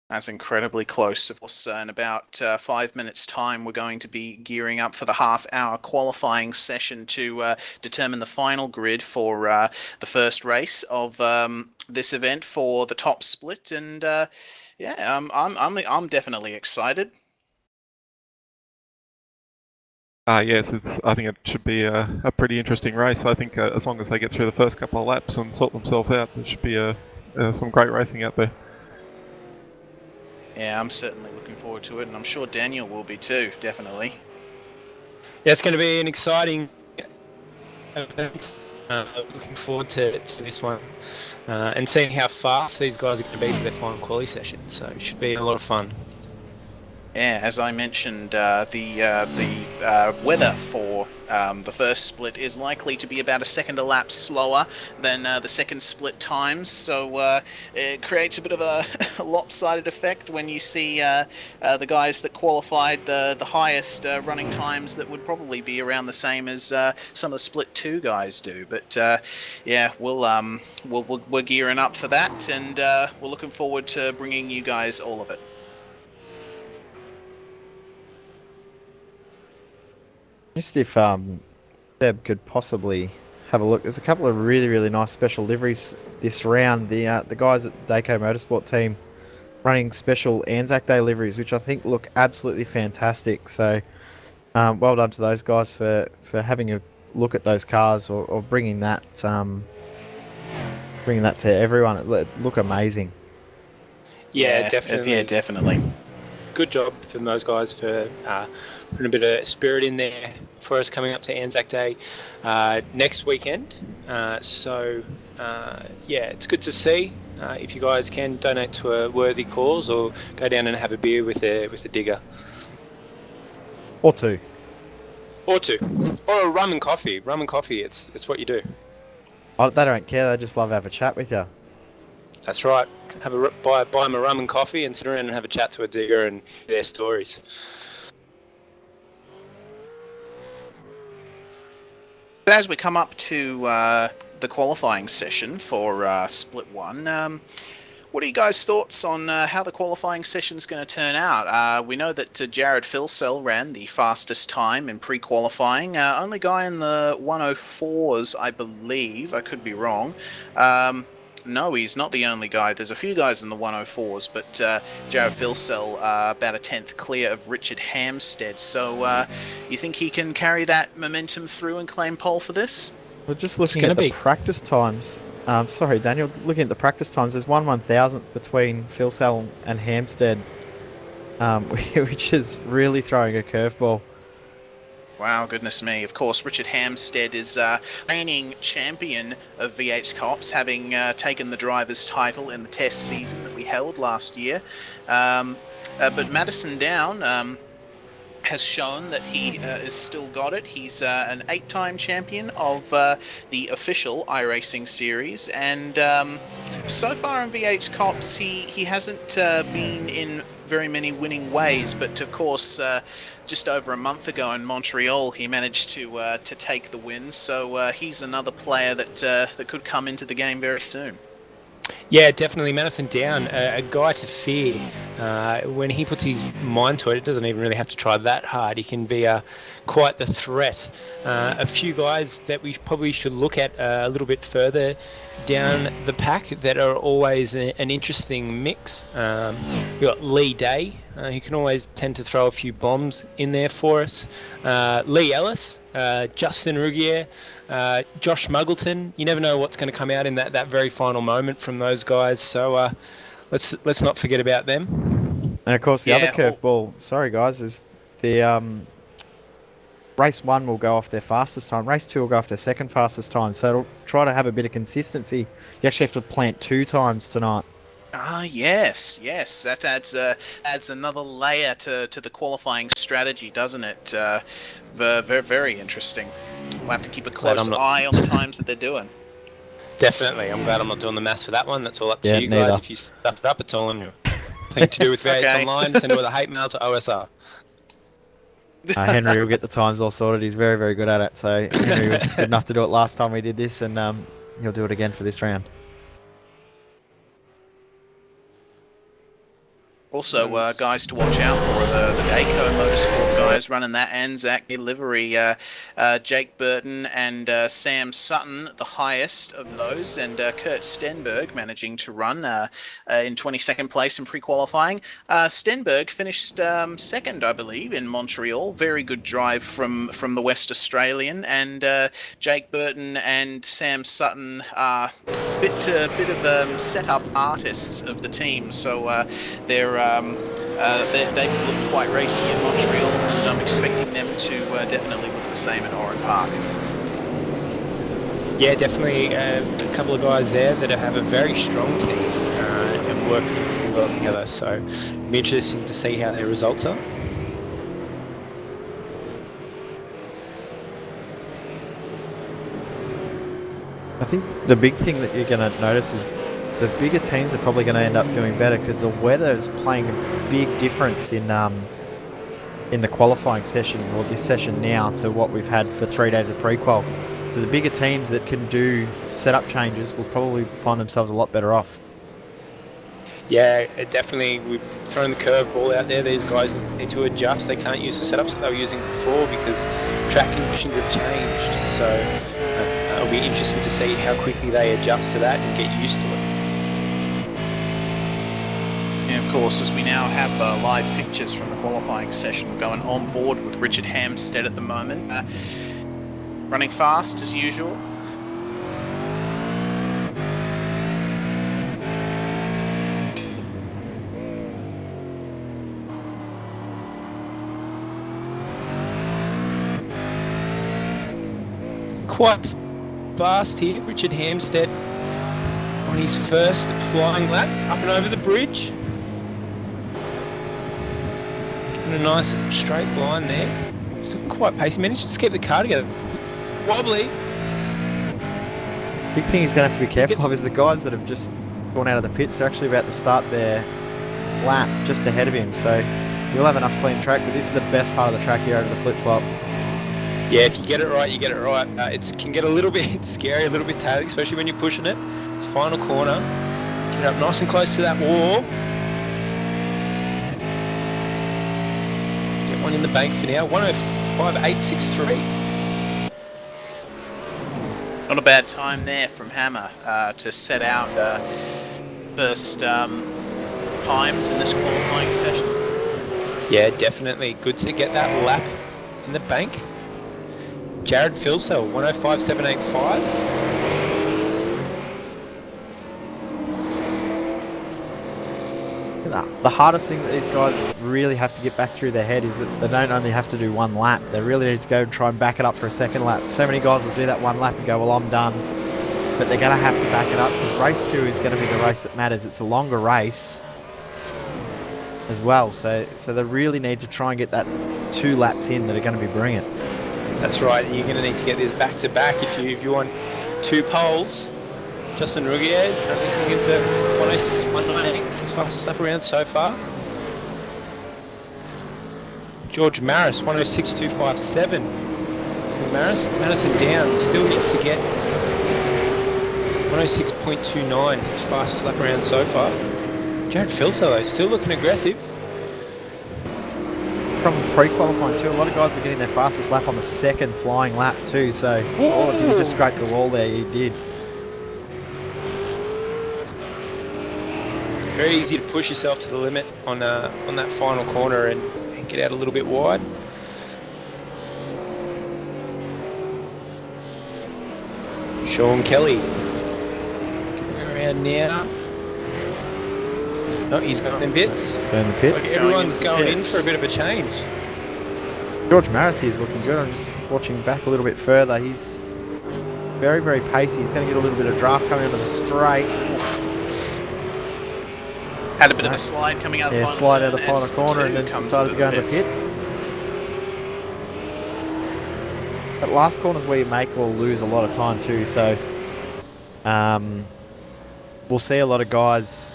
That's incredibly close. Of course, in about 5 minutes' time, we're going to be gearing up for the half-hour qualifying session to determine the final grid for the first race of this event for the top split. And I'm definitely excited. Yes, I think it should be a pretty interesting race. I think as long as they get through the first couple of laps and sort themselves out, there should be some great racing out there. Yeah, I'm certainly looking forward to it, and I'm sure Daniel will be too, definitely. Yeah, it's going to be an exciting event. Looking forward to this one and seeing how fast these guys are going to be for their final quali session. So it should be a lot of fun. Yeah, as I mentioned, the weather for the first split is likely to be about a second a lap slower than the second split times, so it creates a bit of a lopsided effect when you see the guys that qualified the highest running times that would probably be around the same as some of the split 2 guys do. But yeah, we're gearing up for that, and we're looking forward to bringing you guys all of it. Just if Seb could possibly have a look, there's a couple of really nice special liveries this round. The guys at the Daco Motorsport team running special Anzac Day liveries, which I think look absolutely fantastic. So well done to those guys for having a look at those cars, or bringing that to everyone. It look amazing. Yeah, definitely. Yeah, definitely. Good job from those guys for putting a bit of spirit in there for us coming up to Anzac Day next weekend. Yeah, it's good to see. If you guys can donate to a worthy cause, or go down and have a beer with the digger. Or two. Or a rum and coffee. Rum and coffee, it's what you do. Oh, they don't care, they just love to have a chat with you. That's right. Buy them a rum and coffee and sit around and have a chat to a digger and hear their stories. As we come up to the qualifying session for Split 1, what are you guys' thoughts on how the qualifying session is going to turn out? We know that Jared Filsell ran the fastest time in pre-qualifying. Only guy in the 104s, I believe. I could be wrong. No, he's not the only guy. There's a few guys in the 104s, but Jared Filsell about a tenth clear of Richard Hampstead. So you think he can carry that momentum through and claim pole for this? We're just looking gonna at the be. practice times. Sorry, Daniel. Looking at the practice times, there's 1/1000th between Filsell and Hampstead, which is really throwing a curveball. Wow, goodness me. Of course, Richard Hampstead is reigning champion of V8SCOPS, having taken the driver's title in the test season that we held last year. But Madison Down has shown that he has still got it. He's an 8-time champion of the official iRacing series, and so far in V8SCOPS he hasn't been in very many winning ways, but of course just over a month ago in Montreal he managed to take the win, so he's another player that could come into the game very soon. Yeah, definitely. Madison Down, a guy to fear. When he puts his mind to it, it doesn't even really have to try that hard. He can be quite the threat. A few guys that we probably should look at a little bit further down the pack that are always an interesting mix. We've got Lee Day, who can always tend to throw a few bombs in there for us. Lee Ellis, Justin Rugier, Josh Muggleton. You never know what's going to come out in that very final moment from those guys. So let's not forget about them. And of course, the other curveball. Sorry, guys, is the race 1 will go off their fastest time. Race 2 will go off their second fastest time. So it'll try to have a bit of consistency. You actually have to plant 2 times tonight. Ah, yes. That adds another layer to the qualifying strategy, doesn't it? Very, very interesting. We'll have to keep a close eye on the times that they're doing. Definitely. I'm glad I'm not doing the maths for that one. That's all up to you neither. guys. If you stuff it up, it's all on you. Nothing to do with V8 Okay. Online. Send with a hate mail to OSR. Henry will get the times all sorted. He's very, very good at it. So Henry was good enough to do it last time we did this, and he'll do it again for this round. Also, guys to watch out for the Dayco Motorsport guys running that Anzac livery. Jake Burton and Sam Sutton, the highest of those, and Kurt Stenberg managing to run in 22nd place in pre-qualifying. Stenberg finished second, I believe, in Montreal. Very good drive from the West Australian, and Jake Burton and Sam Sutton are a bit of setup artists of the team, so they look quite racy in Montreal, and I'm expecting them to definitely look the same at Oran Park. Yeah, definitely a couple of guys there that have a very strong team and work really well together. So it'll be interesting to see how their results are. I think the big thing that you're going to notice is the bigger teams are probably going to end up doing better because the weather is playing a big difference in the qualifying session, or this session now, to what we've had for 3 days of pre-qual. So the bigger teams that can do setup changes will probably find themselves a lot better off. Yeah, definitely. We've thrown the curveball out there. These guys need to adjust. They can't use the setups that they were using before because track conditions have changed. So it'll be interesting to see how quickly they adjust to that and get used to it. And of course, as we now have live pictures from the qualifying session, we're going on board with Richard Hampstead at the moment. Running fast as usual. Quite fast here, Richard Hampstead on his first flying lap up and over the bridge. Giving a nice straight line there. Still quite pacey. Managed to keep the car together. Wobbly. Big thing he's going to have to be careful of is the guys that have just gone out of the pits are actually about to start their lap just ahead of him. So you'll have enough clean track, but this is the best part of the track here over the flip-flop. Yeah, if you get it right, you get it right. It can get a little bit scary, a little bit taily, especially when you're pushing it. It's final corner. Get up nice and close to that wall. Let's get one in the bank for now. 105.863. Not a bad time there from Hammer to set out first times in this qualifying session. Yeah, definitely. Good to get that lap in the bank. Jared Filsell, 105.785. The hardest thing that these guys really have to get back through their head is that they don't only have to do one lap, they really need to go and try and back it up for a second lap. So many guys will do that one lap and go, well, I'm done. But they're going to have to back it up because race 2 is going to be the race that matters. It's a longer race as well. So they really need to try and get that 2 laps in that are going to be brilliant. That's right. You're going to need to get this back to back if you want 2 poles. Justin Rugier currently sitting into 106.198, his fastest lap around so far. George Maris, 106.257. Madison Downs still yet to get 106.29, his fastest lap around so far. Jared Filsell though, still looking aggressive. From pre-qualifying too, a lot of guys were getting their fastest lap on the second flying lap too, so oh, did he just scrape the wall there? He did. Very easy to push yourself to the limit on that final corner and get out a little bit wide. Sean Kelly coming around now. No, he's going in bits. Going the pits. Like everyone's going in for a bit of a change. George Maris is looking good. I'm just watching back a little bit further. He's very, very pacey. He's going to get a little bit of draft coming into the straight. Had a bit of a slide coming out of the final slide out turn of the final corner and then decided to go into the pits. But last corners where you make or lose a lot of time too, so we'll see a lot of guys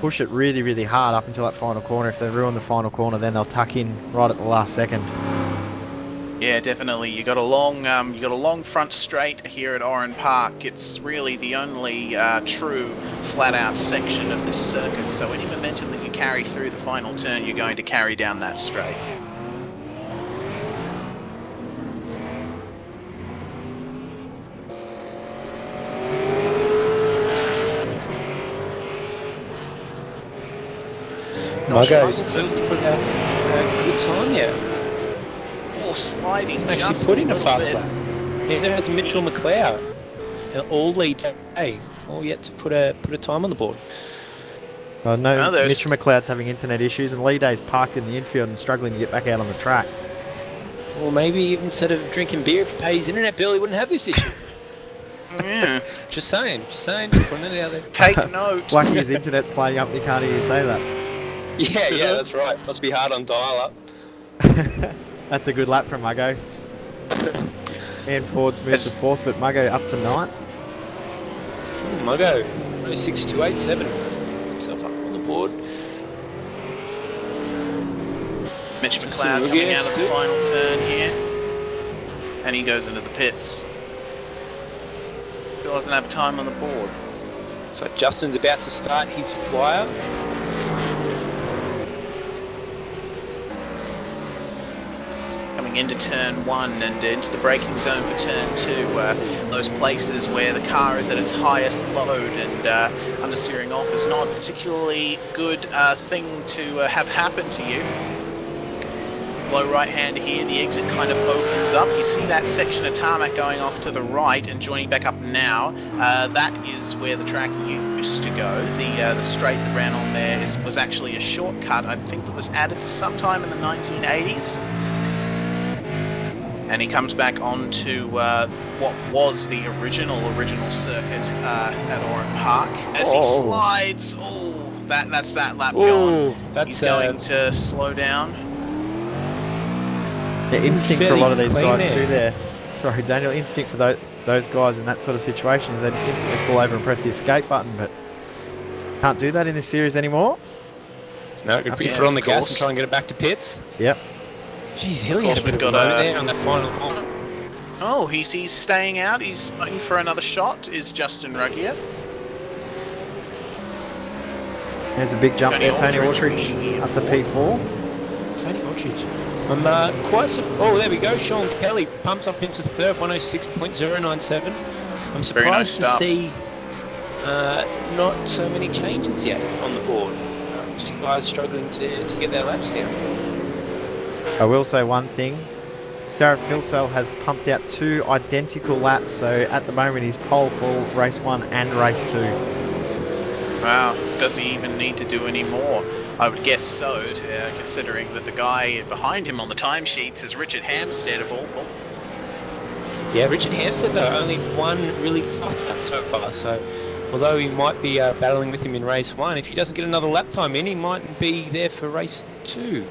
push it really, really hard up until that final corner. If they ruin the final corner, then they'll tuck in right at the last second. Yeah, definitely. You got a long front straight here at Oran Park. It's really the only true flat-out section of this circuit. So any momentum that you carry through the final turn, you're going to carry down that straight. Muggo still put out a good time yet. Sliding He's actually just put in a little fast bit. lap. Yeah, there has Mitchell McLeod, all lead day, all yet to put a Time on the board. I know Mitchell McLeod's having internet issues and Lee Day's parked in the infield and struggling to get back out on the track. Or maybe instead of drinking beer, if he pays his internet bill, he wouldn't have this issue. Yeah. Just saying, just putting it out there. Take note. Lucky his internet's playing up and you can't hear you say that. Yeah, that's right. Must be hard on dial-up. That's a good lap from Muggo. And Ford's moved to 4th, but Muggo up to 9th. Muggo, 106.287. Puts himself up on the board. Mitch McLeod coming out of the final turn here. And he goes into the pits. Still doesn't have time on the board. So Justin's about to start his flyer. Coming into turn 1 and into the braking zone for turn 2, those places where the car is at its highest load and understeering off is not a particularly good thing to have happen to you. Low right hand here, the exit kind of opens up. You see that section of tarmac going off to the right and joining back up now. That is where the track used to go. The straight that ran on there was actually a shortcut. I think that was added sometime in the 1980s. And he comes back onto what was the original circuit at Oran Park as he slides. Oh, that's that lap gone. He's going to slow down. The instinct for a lot of these guys too there. Sorry, Daniel, instinct for those guys in that sort of situation is they'd instantly pull over and press the escape button, but can't do that in this series anymore. No, could put your foot on the gas and try and get it back to pits. Yep. Jeez, Hilly had a bit of a moment there on that final corner. Oh, he's staying out. He's looking for another shot. Is Justin Ruggier? There's a big jump there, Tony Aldridge up to P4. Tony Aldridge. I'm oh, there we go. Sean Kelly pumps up into third, 106.097. I'm Very nice surprised to stuff. see not so many changes yet on the board. Just guys struggling to get their laps down. I will say one thing. Jared Filsell has pumped out 2 identical laps, so at the moment he's pole for race 1 and race 2. Wow, does he even need to do any more? I would guess so, considering that the guy behind him on the timesheets is Richard Hampstead of all. Yeah, Richard Hampstead though only one really fast lap so far, so although he might be battling with him in race 1, if he doesn't get another lap time in, he mightn't be there for race 2.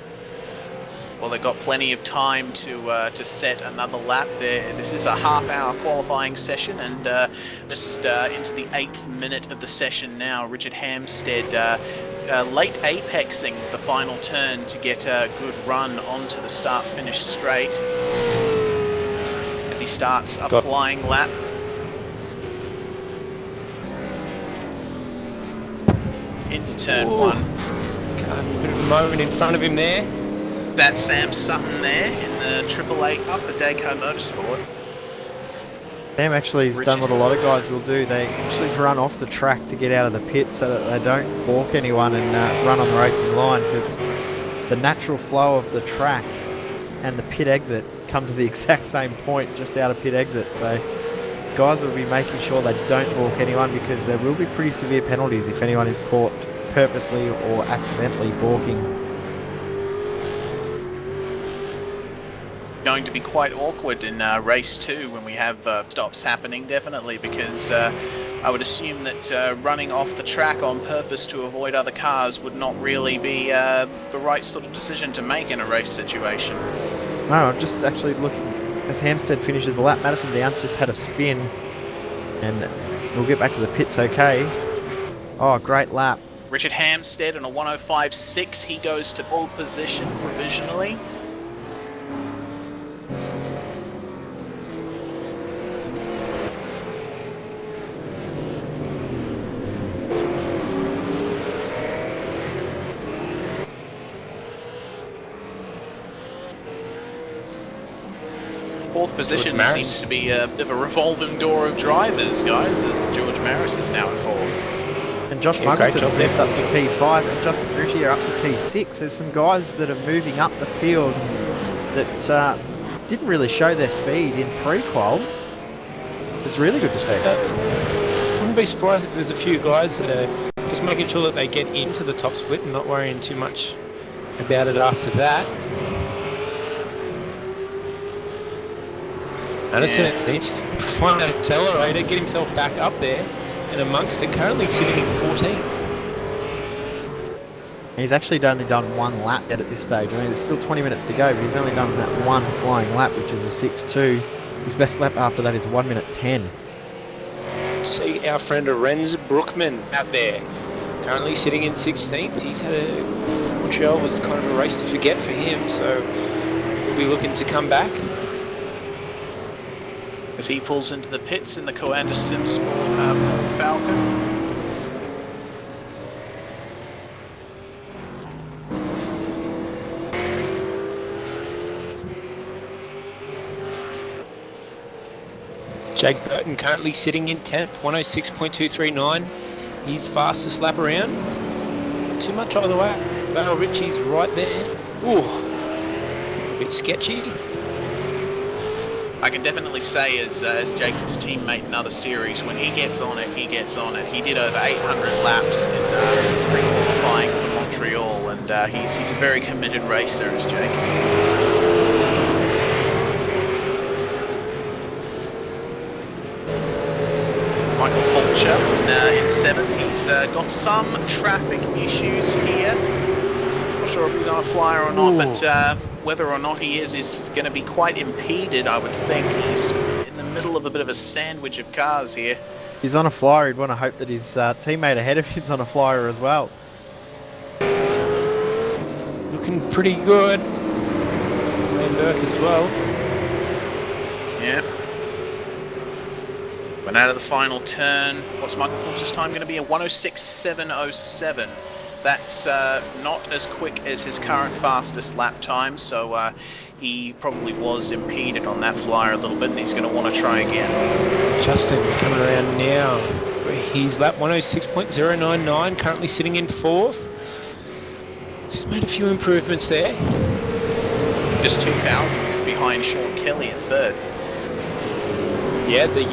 Well, they've got plenty of time to set another lap there. This is a half-hour qualifying session, and just into the 8th minute of the session now. Richard Hampstead late apexing the final turn to get a good run onto the start-finish straight as he starts a flying lap. Into turn 1. A bit of a moment in front of him there. That's Sam Sutton there in the AAA car for Dayco Motorsport. Sam actually has done what a lot of guys will do. They actually run off the track to get out of the pit so that they don't balk anyone and run on the racing line, because the natural flow of the track and the pit exit come to the exact same point just out of pit exit. So guys will be making sure they don't balk anyone, because there will be pretty severe penalties if anyone is caught purposely or accidentally balking. Going to be quite awkward in race 2 when we have stops happening, definitely, because I would assume that running off the track on purpose to avoid other cars would not really be the right sort of decision to make in a race situation. No, I'm just actually looking as Hampstead finishes the lap. Madison Downs just had a spin, and we'll get back to the pits okay. Oh, great lap. Richard Hampstead on a 105.6, he goes to pole position provisionally. Fourth position seems to be a bit of a revolving door of drivers, guys, as George Maris is now in 4th. And Josh Muggleton left up to P5 and Justin Bruggier up to P6. There's some guys that are moving up the field that didn't really show their speed in pre-qual. It's really good to see. Wouldn't be surprised if there's a few guys that are just making sure that they get into the top split and not worrying too much about it after that. Madison needs to find that accelerator, get himself back up there, and amongst it, currently sitting in 14. He's actually only done 1 lap yet at this stage. I mean, there's still 20 minutes to go, but he's only done that 1 flying lap, which is a 6.2. His best lap after that is 1 minute 10. See our friend Lorenz Brookman out there, currently sitting in 16th. He's had Montreal was kind of a race to forget for him, so we'll be looking to come back. As he pulls into the pits in the Coanda Sport Ford Falcon. Jake Burton currently sitting in 10th, 106.239. His fastest lap around. Not too much either way. Val Ritchie's right there. Ooh, a bit sketchy. I can definitely say, as Jake's teammate in other series, when he gets on it, he gets on it. He did over 800 laps in pre-qualifying for Montreal, and he's a very committed racer, is Jake. Michael Fulcher in 7th. He's got some traffic issues here. Not sure if he's on a flyer or not, but whether or not he is going to be quite impeded, I would think. He's in the middle of a bit of a sandwich of cars here. He's on a flyer. He'd want to hope that his teammate ahead of him's on a flyer as well. Looking pretty good. Van Burke as well. Yeah. Went out of the final turn. What's Michael Fulcher's time going to be? A 106.707. That's not as quick as his current fastest lap time, so he probably was impeded on that flyer a little bit, and he's going to want to try again. Justin coming around now. He's lap 106.099, currently sitting in 4th. He's made a few improvements there. Just 2,000ths behind Sean Kelly in 3rd. Yeah, the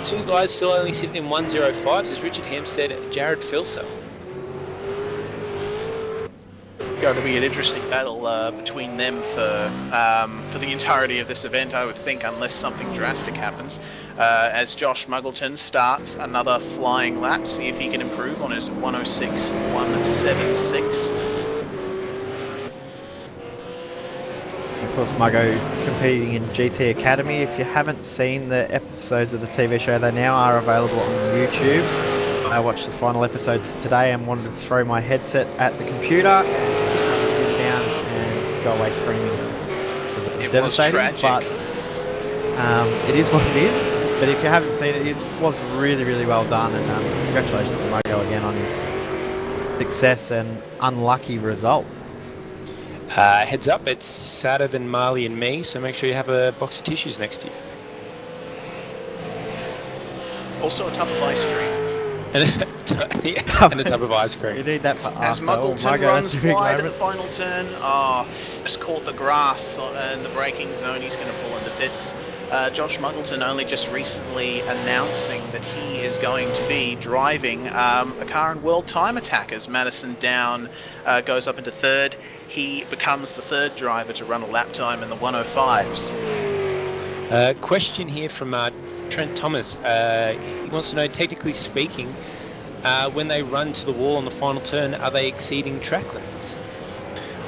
two guys still only sitting in 105s is Richard Hampstead and Jared Filser. Going to be an interesting battle between them for the entirety of this event, I would think, unless something drastic happens. As Josh Muggleton starts another flying lap, see if he can improve on his 106.176. Of course, Muggo competing in GT Academy. If you haven't seen the episodes of the TV show, they now are available on YouTube. I watched the final episode today and wanted to throw my headset at the computer and get down and go away screaming. It was devastating, tragic. but it is what it is. But if you haven't seen it, it was really, really well done. And congratulations to Muggo again on his success and unlucky result. Heads up, it's sadder than Marley and me, so make sure you have a box of tissues next to you. Also a tub of ice cream. And a tub of ice You cream. need that for As after. Muggleton Muggo, runs that's a big wide at the moment. final turn, just caught the grass in the braking zone, he's going to pull into pits. Josh Muggleton only just recently announcing that he is going to be driving a car in World Time Attack as Madison Down goes up into 3rd. He becomes the 3rd driver to run a lap time in the 105s. Question here from Trent Thomas. He wants to know, technically speaking, when they run to the wall on the final turn, are they exceeding track limits?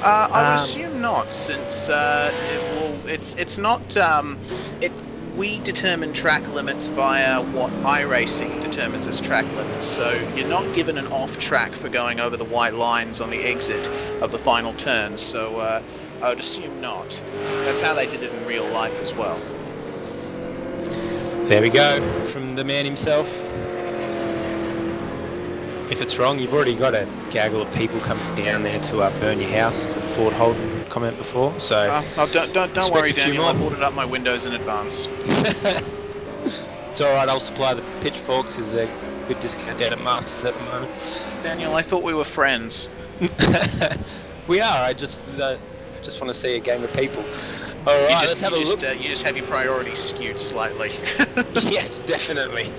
I would assume not, since it's not. We determine track limits via what iRacing determines as track limits. So you're not given an off track for going over the white lines on the exit of the final turn. So I would assume not. That's how they did it in real life as well. There we go, from the man himself. If it's wrong, you've already got a gaggle of people coming down there to burn your house for the Ford Holden comment before. So don't worry, a few Daniel. I more. boarded up my windows in advance. It's all right. I'll supply the pitchforks. There's a good discount down at Masters at the moment. Daniel, I thought we were friends. We are. I just want to see a gang of people. All right, let's have a look. You just have your priorities skewed slightly. Yes, definitely.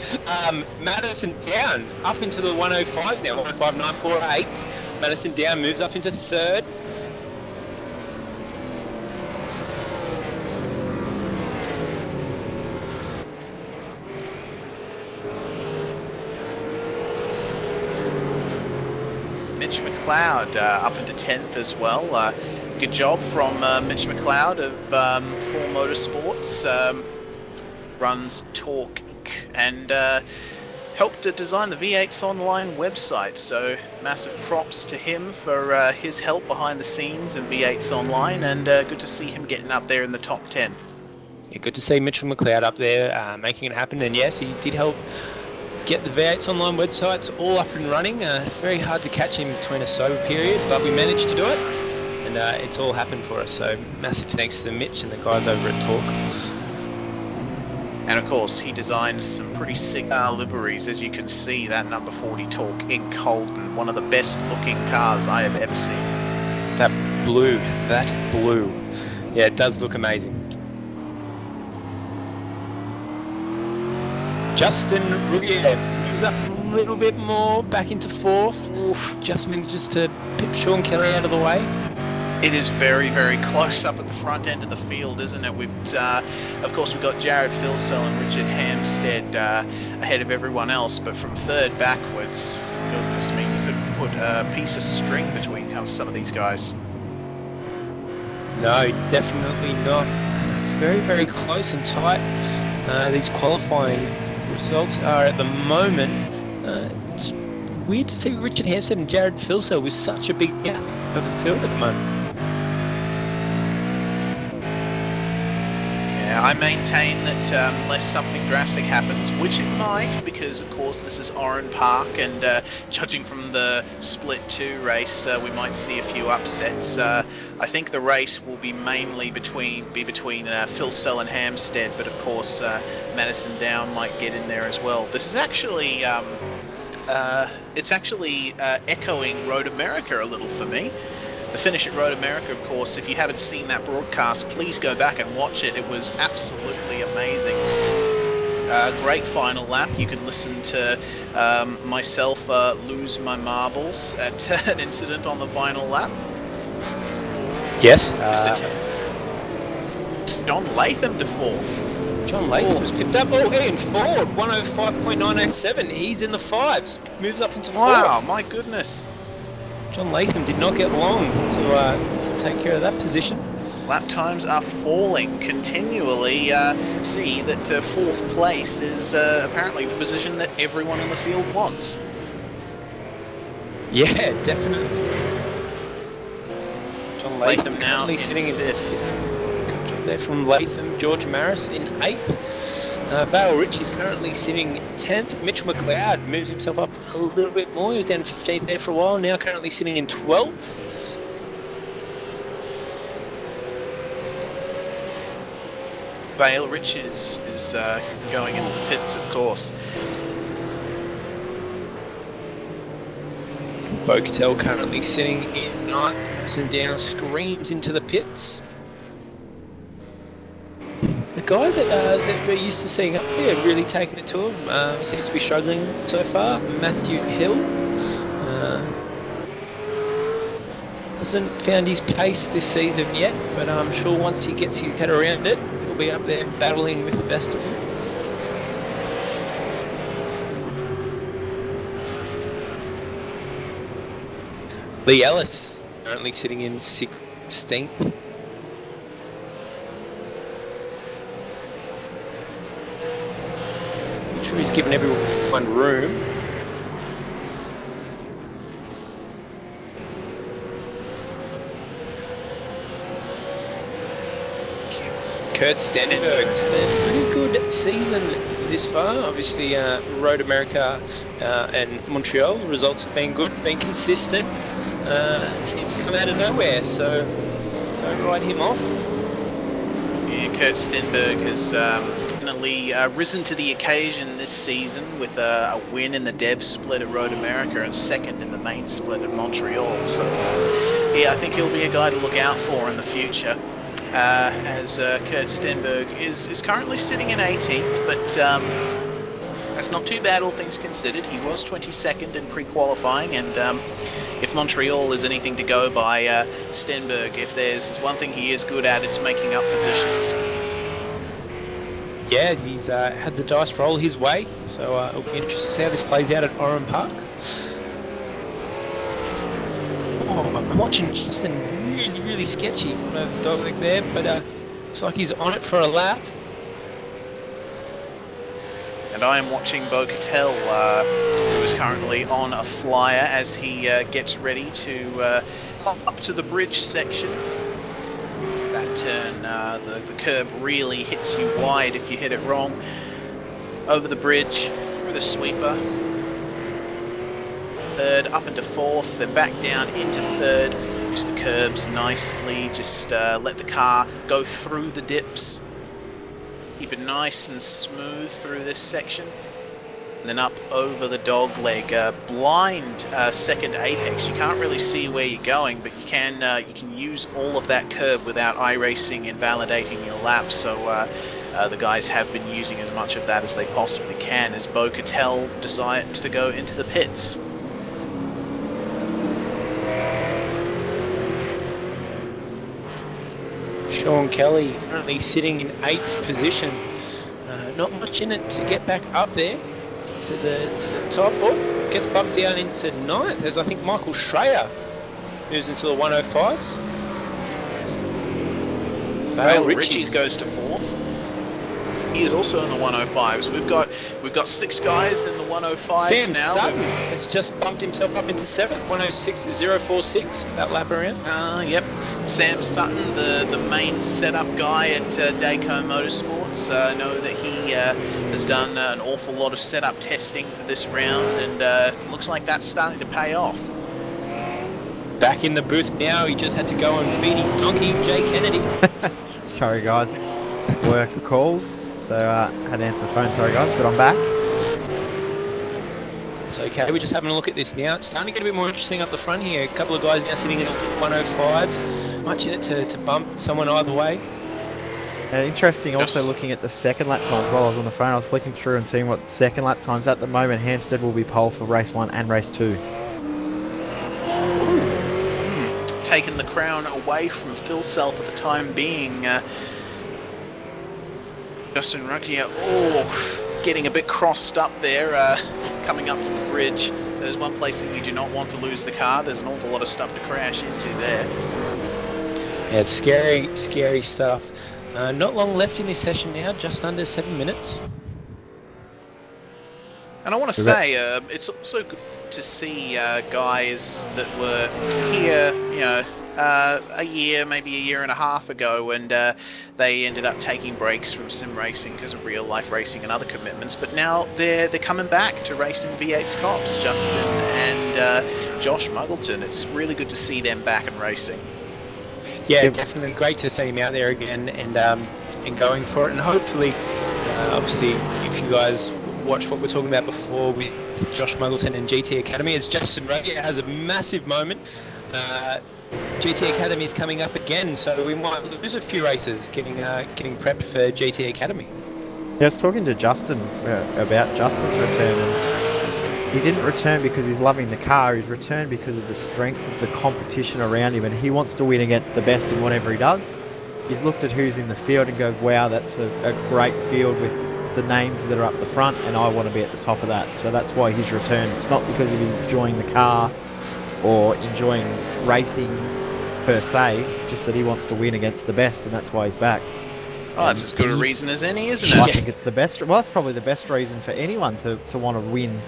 Madison Down up into the 105s now. 105.948. Madison Down moves up into 3rd. Mitch McLeod up into 10th as well. Good job from Mitch McLeod of Four Motorsports. Runs Torque Inc. and helped to design the V8's online website. So massive props to him for his help behind the scenes in V8's online, and good to see him getting up there in the top 10. Yeah, good to see Mitchell McLeod up there making it happen. And yes, he did help get the V8's online websites all up and running. Very hard to catch him between a sober period, but we managed to do it. And it's all happened for us. So massive thanks to Mitch and the guys over at Torque. And of course, he designs some pretty sick liveries, as you can see, that number 40 Torque Inc. Holden, one of the best looking cars I have ever seen. That blue. Yeah, it does look amazing. Justin Roulier moves up a little bit more, back into 4th. Oof, just manages to pip Sean Kelly out of the way. It is very, very close up at the front end of the field, isn't it? Of course, we've got Jared Filsell and Richard Hampstead ahead of everyone else, but from 3rd backwards, goodness me, you could put a piece of string between some of these guys. No, definitely not. Very, very close and tight. These qualifying results are at the moment. It's weird to see Richard Hampstead and Jared Filsell with such a big gap over the field at the moment. Yeah, Yeah, I maintain that unless something drastic happens, which it might, because of course this is Oran Park, and judging from the Split 2 race, we might see a few upsets. I think the race will be mainly between Phil Sell and Hampstead, but of course Madison Down might get in there as well. This is actually echoing Road America a little for me. The finish at Road America, of course, if you haven't seen that broadcast, please go back and watch it. It was absolutely amazing. Great final lap. You can listen to myself lose my marbles at an incident on the final lap. Yes. John Latham to fourth. John Latham was picked up. Oh, Ian Ford, 105.987. He's in the fives. Moves up into fourth. Wow, my goodness. John Latham did not get long to take care of that position. Lap times are falling continually. See that fourth place is apparently the position that everyone in the field wants. Yeah, definitely. John Latham now currently sitting in fifth. Good job there from Latham. George Maris in eighth. Vale Rich is currently sitting 10th. Mitchell McLeod moves himself up a little bit more. He was down 15th there for a while. Now currently sitting in 12th. Vale Rich is going into the pits, of course. Bocatel currently sitting in 9th. And down screams into the pits. The guy that we're used to seeing up there really taking it to him seems to be struggling so far. Matthew Hill hasn't found his pace this season yet, but I'm sure once he gets his head around it, he'll be up there battling with the best of them. Lee Ellis currently sitting in 16th. He's given everyone room. Kurt Stendenberg's had a pretty good season this far. Obviously, Road America and Montreal, the results have been good, been consistent. It seems to come out of nowhere, so don't write him off. Yeah, Kurt Stenberg has definitely risen to the occasion this season with a win in the Dev split at Road America and second in the main split at Montreal. So, yeah, I think he'll be a guy to look out for in the future. As Kurt Stenberg is currently sitting in 18th, but that's not too bad, all things considered. He was 22nd in pre-qualifying, and if Montreal is anything to go by, Stenberg, if there's one thing he is good at, it's making up positions. Yeah, he's had the dice roll his way, so it'll be interesting to see how this plays out at Oran Park. Oh, I'm watching Justin really sketchy over the dog leg there, but looks like he's on it for a lap. And I am watching Bocatel, who is currently on a flyer as he gets ready to hop up to the bridge section. That turn, the curb really hits you wide if you hit it wrong. Over the bridge, through the sweeper. Third, up into fourth, then back down into third. Use the curbs nicely, just let the car go through the dips. Keep it nice and smooth through this section. And then up over the dog leg. Blind second apex. You can't really see where you're going, but you can use all of that curb without iRacing invalidating your lap. So the guys have been using as much of that as they possibly can as Bocatel decides to go into the pits. Sean Kelly currently sitting in 8th position. Not much in it to get back up there to the top. Oh, gets bumped down into 9th as I think Michael Schreier moves into the 105s. Vale Richies goes to 4th. He is also in the 105s. We've got 6 guys in the 105s Sam now. Sutton has just bumped himself up into 7th, 106.046, that lap around. Yep. Sam Sutton, the main setup guy at Dayco Motorsports. I know that he has done an awful lot of setup testing for this round, and looks like that's starting to pay off. Back in the booth now, he just had to go and feed his donkey, Jay Kennedy. Sorry guys, work calls, so had to answer the phone. Sorry guys, but I'm back. It's okay, we're just having a look at this now. It's starting to get a bit more interesting up the front here. A couple of guys now sitting in 105s. Much in it to bump someone either way. Interesting also looking at the second lap times while I was on the phone. I was flicking through and seeing what second lap times. At the moment, Hampstead will be pole for race 1 and race 2. Taking the crown away from Phil Self at the time being. Justin Ruggier, getting a bit crossed up there, coming up to the bridge. There's one place that you do not want to lose the car. There's an awful lot of stuff to crash into there. Yeah, it's scary, scary stuff. Not long left in this session now, just under 7 minutes. And I want to say, it's also good to see guys that were here, a year, maybe a year and a half ago, and they ended up taking breaks from sim racing because of real life racing and other commitments. But now they're coming back to racing V8SCOPS. Justin and Josh Muggleton. It's really good to see them back and racing. Yeah, definitely great to see him out there again and going for it. And hopefully, obviously, if you guys watch what we're talking about before with Josh Muggleton and GT Academy, as Justin Ruggier has a massive moment. GT Academy is coming up again, so we might lose a few races getting prepped for GT Academy. Yeah, I was talking to Justin about Justin's return, and he didn't return because he's loving the car. He's returned because of the strength of the competition around him, and he wants to win against the best in whatever he does. He's looked at who's in the field and go, wow, that's a great field with the names that are up the front, and I want to be at the top of that. So that's why he's returned. It's not because of enjoying the car or enjoying racing per se. It's just that he wants to win against the best, and that's why he's back. Oh, that's as good a reason as any, isn't it? I think it's the best. Well, that's probably the best reason for anyone to want to win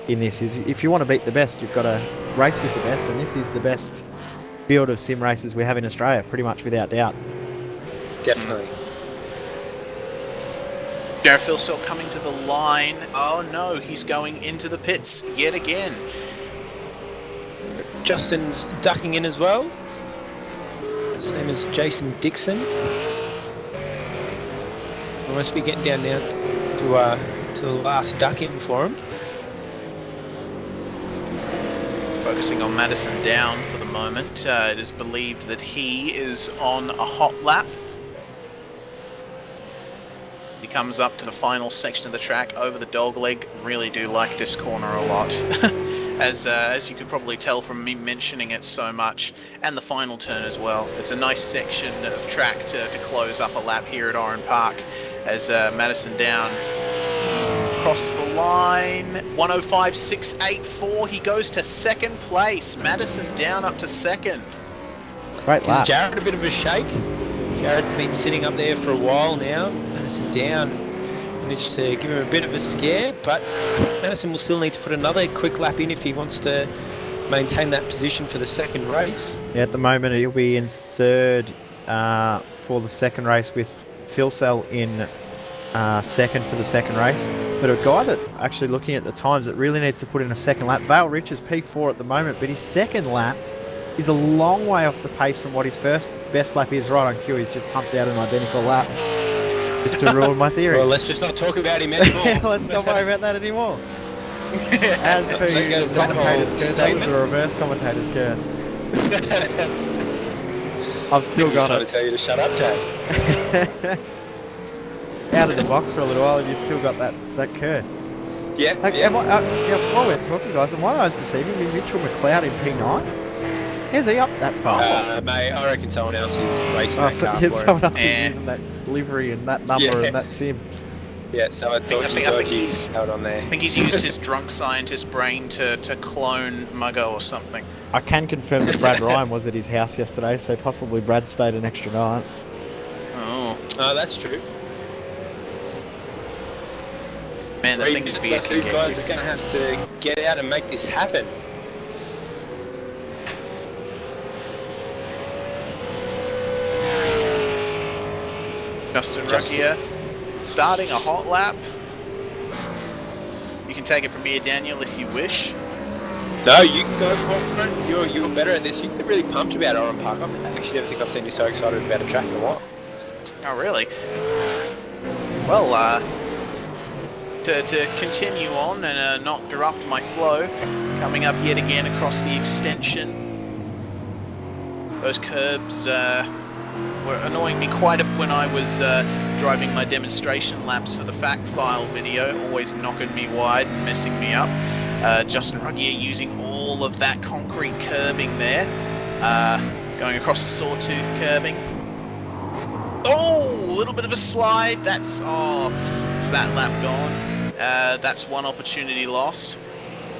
in this. Is if you want to beat the best, you've got to race with the best, and this is the best field of sim races we have in Australia, pretty much without doubt. Definitely. Jared Philsell coming to the line. Oh no, he's going into the pits yet again. Justin's ducking in as well. Same as Jason Dixon. We must be getting down now to the last duck in for him. Focusing on Madison Down for the moment. It is believed that he is on a hot lap. He comes up to the final section of the track over the dogleg. Really do like this corner a lot. As you could probably tell from me mentioning it so much, and the final turn as well. It's a nice section of track to close up a lap here at Oran Park as Madison Down crosses the line. 105.684. He goes to second place. Madison Down up to second. Great Gives lap. Jared a bit of a shake. Jared's been sitting up there for a while now. Madison Down managed to give him a bit of a scare, but Madison will still need to put another quick lap in if he wants to maintain that position for the second race. Yeah, at the moment he'll be in third for the second race, with Philsell in second for the second race. But a guy that, actually looking at the times, that really needs to put in a second lap, Vale Rich is P4 at the moment, but his second lap is a long way off the pace from what his first best lap is. Right on cue, he's just pumped out an identical lap. Just to ruin my theory. Well, let's just not talk about him anymore. Let's not worry about that anymore. As per That goes the commentator's that whole curse, that was statement. a reverse commentator's curse. I've still got trying it. to tell you to shut up, Jay. Out of the box for a little while, and you've still got that curse. Yeah, Like, while we're talking, guys, am I eyes deceiving me? Mitchell McLeod in P9? How's he up that far? Mate, I reckon someone else is racing Oh, that so car here's for him. someone else Yeah. who's using that livery and that number Yeah. and that sim. Yeah, so I think he's out on there. I think he's used his drunk scientist brain to clone Muggo or something. I can confirm that Brad Ryan was at his house yesterday, so possibly Brad stayed an extra night. Oh. Oh, that's true. Man, the thing is beer can These get guys you. are going to have to get out and make this happen. Justin Ruckier starting a hot lap. You can take it from here, Daniel, if you wish. No, you can go for it. You're better at this. You get really pumped about Oran Park. I actually never think I've seen you so excited about a track in a while. Oh, really? Well, to continue on and not interrupt my flow, coming up yet again across the extension. Those curbs were annoying me quite a bit when I was driving my demonstration laps for the fact file video, always knocking me wide and messing me up. Justin Ruggier using all of that concrete curbing there, going across the sawtooth curbing. Oh, a little bit of a slide. It's that lap gone. That's one opportunity lost.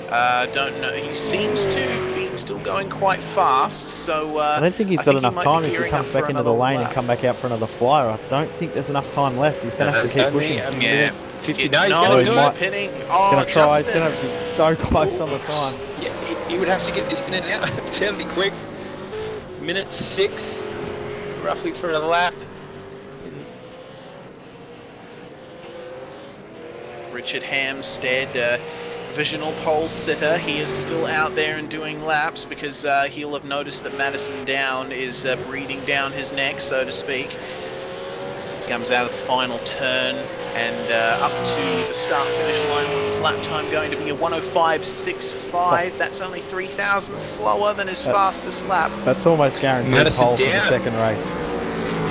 Don't know. He seems to be still going quite fast, so I don't think he's got enough time if he gearing comes up for back into the another lane lap. and come back out for another flyer. I don't think there's enough time left. He's going to have to keep pushing. Yeah. 50. No, No, he's he's might- pinning. He's Oh, going to try. He's Justin. going to be so close on the time. Yeah, he would have to get this in and out fairly quick. Minute 6, roughly for a lap. Richard Hamstead, visional pole sitter. He is still out there and doing laps because he'll have noticed that Madison Down is breathing down his neck, so to speak. Comes out of the final turn and up to the start-finish line. What's his lap time going to be? A 1:05.65. That's only 3,000 slower than his fastest lap. That's almost guaranteed Madison pole for the down. second race.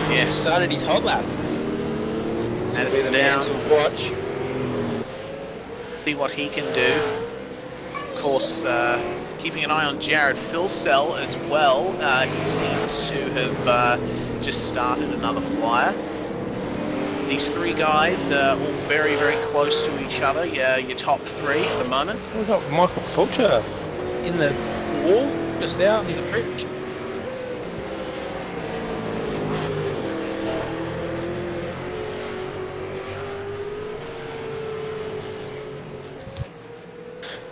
Yes, Started his hot lap. Madison Be the man Down. to watch. See what he can do. Of course, keeping an eye on Jared Filsell as well. He seems to have just started another flyer. These three guys all very, very close to each other. Your top three at the moment. We've got Michael Fulcher in the wall, just out near the bridge.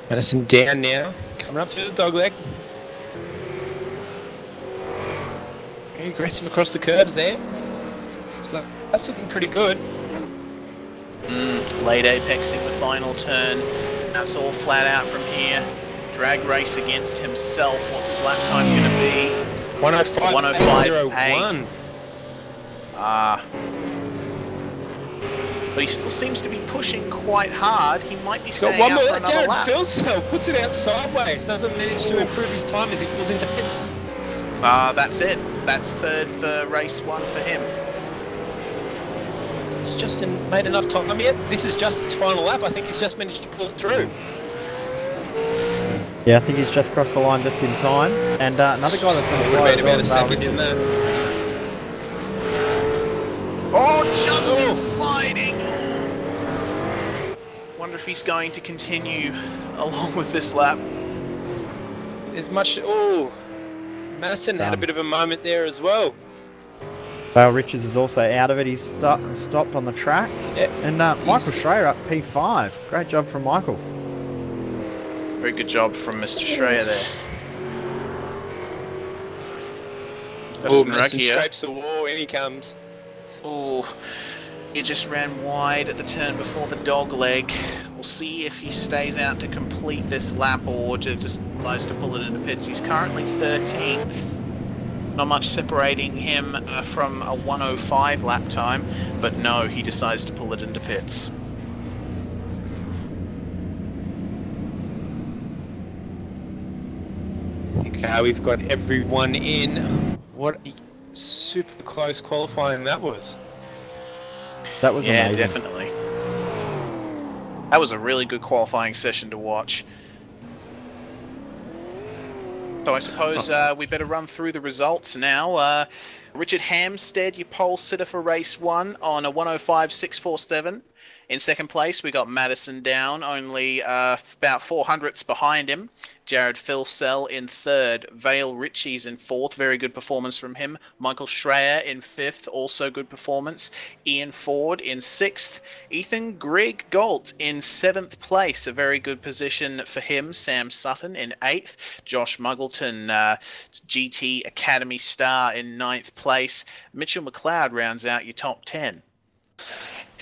Madison down now, coming up to the dog leg. Very aggressive across the curbs there. That's looking pretty good. Late apexing the final turn. That's all flat out from here. Drag race against himself. What's his lap time going to be? 105.01. But he still seems to be pushing quite hard. He might be Got staying one out more. for another Jared lap. Filsell puts it out sideways. Doesn't manage to improve his time as he pulls into pits. That's it. That's third for race one for him. Has Justin made enough time yet? This is Justin's final lap. I think he's just managed to pull it through. Yeah, I think he's just crossed the line just in time. And another guy that's on the flyer as well is in Richards. there. Oh, Justin sliding. Wonder if he's going to continue along with this lap. There's much. Oh, Madison had a bit of a moment there as well. Dale Richards is also out of it. He's stopped on the track. Yeah. And Michael Schreier up P5. Great job from Michael. Very good job from Mr. Schreier there. Oh, Justin Madison Ruggier. scrapes the wall. In he comes. Oh, he just ran wide at the turn before the dog leg. We'll see if he stays out to complete this lap or just decides to pull it into pits. He's currently 13th. Not much separating him from a 1:05 lap time, but no, he decides to pull it into pits. Okay, we've got everyone in. What a super close qualifying that was. That was Yeah, amazing. definitely. That was a really good qualifying session to watch. So I suppose we better run through the results now. Richard Hamstead, your pole sitter for race one on a 1:05.647. In second place, we got Madison Down, only about 400ths behind him. Jared Philsell in third. Vale Ritchie's in fourth. Very good performance from him. Michael Schreier in fifth. Also good performance. Ian Ford in sixth. Ethan Grigg Galt in seventh place. A very good position for him. Sam Sutton in eighth. Josh Muggleton, GT Academy star, in ninth place. Mitchell McLeod rounds out your top 10.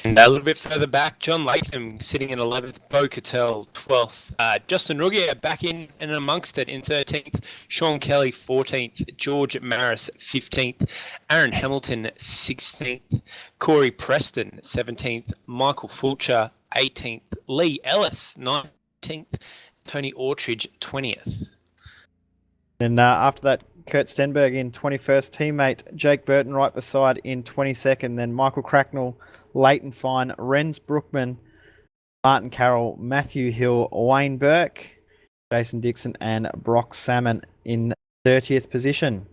And a little bit further back, John Latham sitting in 11th, Bo Cattell 12th, Justin Rugier back in and amongst it in 13th, Sean Kelly 14th, George Maris 15th, Aaron Hamilton 16th, Corey Preston 17th, Michael Fulcher 18th, Lee Ellis 19th, Tony Ortridge 20th. And after that, Kurt Stenberg in 21st, teammate Jake Burton right beside in 22nd, then Michael Cracknell, Leighton Fine, Renz Brookman, Martin Carroll, Matthew Hill, Wayne Burke, Jason Dixon and Brock Salmon in 30th position.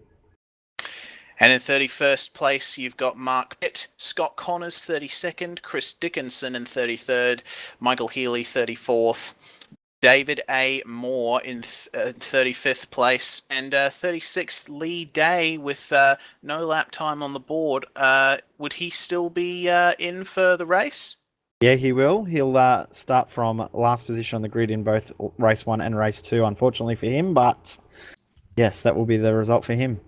And in 31st place, you've got Mark Pitt, Scott Connors 32nd, Chris Dickinson in 33rd, Michael Healy 34th, David A. Moore in 35th place, and 36th Lee Day with no lap time on the board. Would he still be in for the race? Yeah, he will. He'll start from last position on the grid in both race 1 and race 2, unfortunately for him, but yes, that will be the result for him.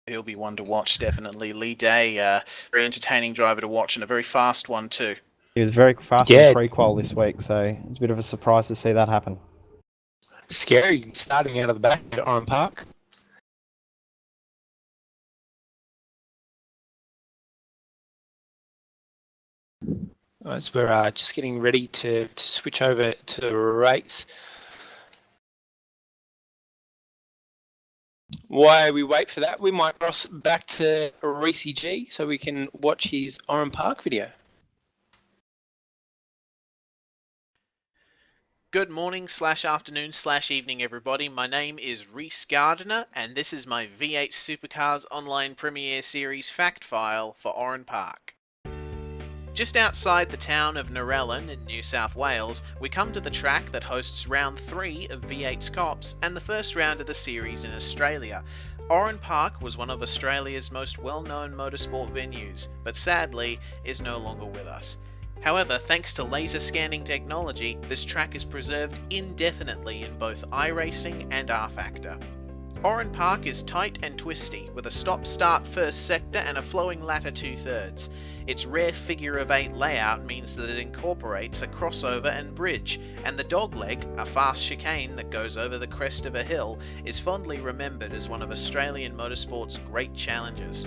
He'll be one to watch, definitely. Lee Day, very entertaining driver to watch, and a very fast one too. He was very fast in pre-qual this week, so it's a bit of a surprise to see that happen. Scary, starting out of the back at Oran Park. As we're just getting ready to switch over to the race. While we wait for that, we might cross back to Reese G so we can watch his Oran Park video. Good morning / afternoon / evening, everybody. My name is Reese Gardner, and this is my V8 Supercars Online Premiere Series fact file for Oran Park. Just outside the town of Narellan in New South Wales, we come to the track that hosts round 3 of V8SCOPS and the first round of the series in Australia. Oran Park was one of Australia's most well-known motorsport venues, but sadly is no longer with us. However, thanks to laser scanning technology, this track is preserved indefinitely in both iRacing and R-Factor. Oren Park is tight and twisty, with a stop-start first sector and a flowing latter two-thirds. Its rare figure-of-8 layout means that it incorporates a crossover and bridge, and the dogleg, a fast chicane that goes over the crest of a hill, is fondly remembered as one of Australian motorsport's great challenges.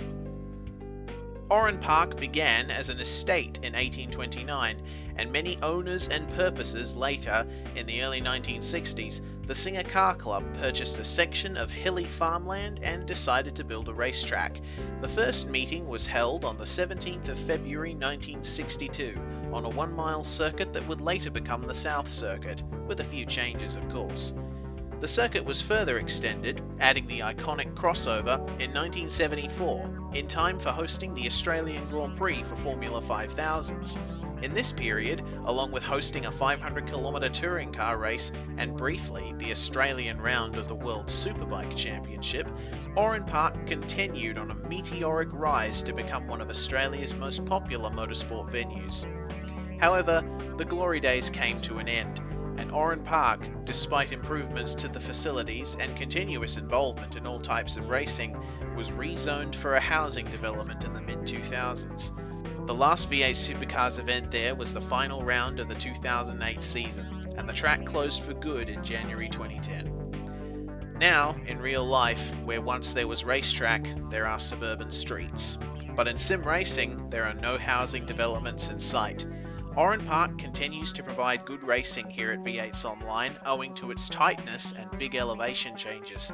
Oran Park began as an estate in 1829, and many owners and purposes later, in the early 1960s, the Singer Car Club purchased a section of hilly farmland and decided to build a racetrack. The first meeting was held on the 17th of February 1962, on a 1-mile circuit that would later become the South Circuit, with a few changes of course. The circuit was further extended, adding the iconic crossover, in 1974, in time for hosting the Australian Grand Prix for Formula 5000s. In this period, along with hosting a 500km touring car race and briefly the Australian round of the World Superbike Championship, Oran Park continued on a meteoric rise to become one of Australia's most popular motorsport venues. However, the glory days came to an end, and Oran Park, despite improvements to the facilities and continuous involvement in all types of racing, was rezoned for a housing development in the mid-2000s. The last V8 Supercars event there was the final round of the 2008 season, and the track closed for good in January 2010. Now, in real life, where once there was racetrack, there are suburban streets. But in sim racing, there are no housing developments in sight. Oran Park continues to provide good racing here at V8s Online, owing to its tightness and big elevation changes.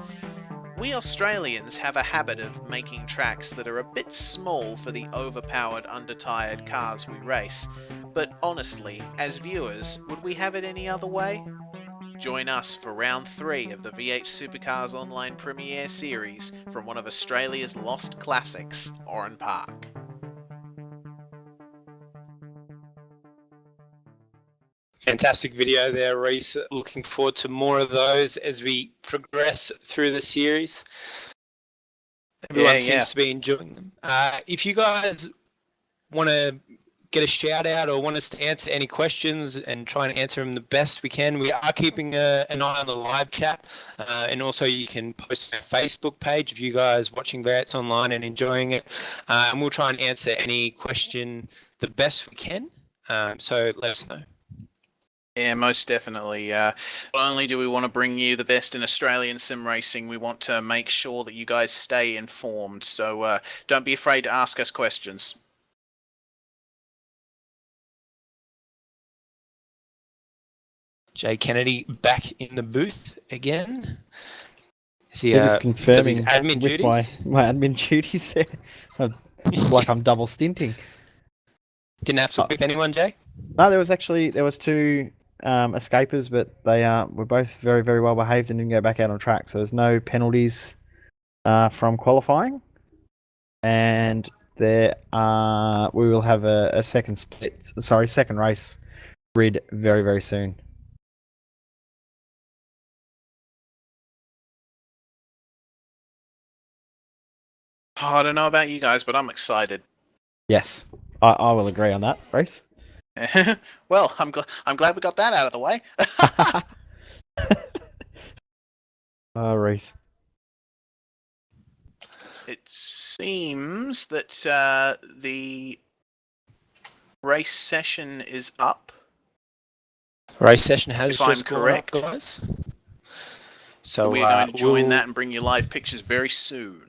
We Australians have a habit of making tracks that are a bit small for the overpowered, undertired cars we race, but honestly, as viewers, would we have it any other way? Join us for round 3 of the V8 Supercars Online Premiere Series from one of Australia's lost classics, Oran Park. Fantastic video there, Reese. Looking forward to more of those as we progress through the series. Everyone seems to be enjoying them. If you guys want to get a shout out or want us to answer any questions and try and answer them the best we can, we are keeping an eye on the live chat. And also you can post on our Facebook page if you guys watching V8s online and enjoying it. And we'll try and answer any question the best we can. So let us know. Yeah, most definitely. Not only do we want to bring you the best in Australian sim racing, we want to make sure that you guys stay informed. So don't be afraid to ask us questions. Jay Kennedy back in the booth again. Is he Just confirming does his admin with duties? my admin duties there. Like I'm double stinting. Didn't have to whip anyone, Jay? No, there was two escapers, but they were both very, very well behaved and didn't go back out on track. So there's no penalties from qualifying, and we will have a second race grid very, very soon. Oh, I don't know about you guys, but I'm excited. Yes, I will agree on that, Reese. Well, I'm glad we got that out of the way. Oh, Reese. It seems that the race session is up. Race session has If just I'm gone correct. up, guys. So we are going to join we'll- that and bring you live pictures very soon.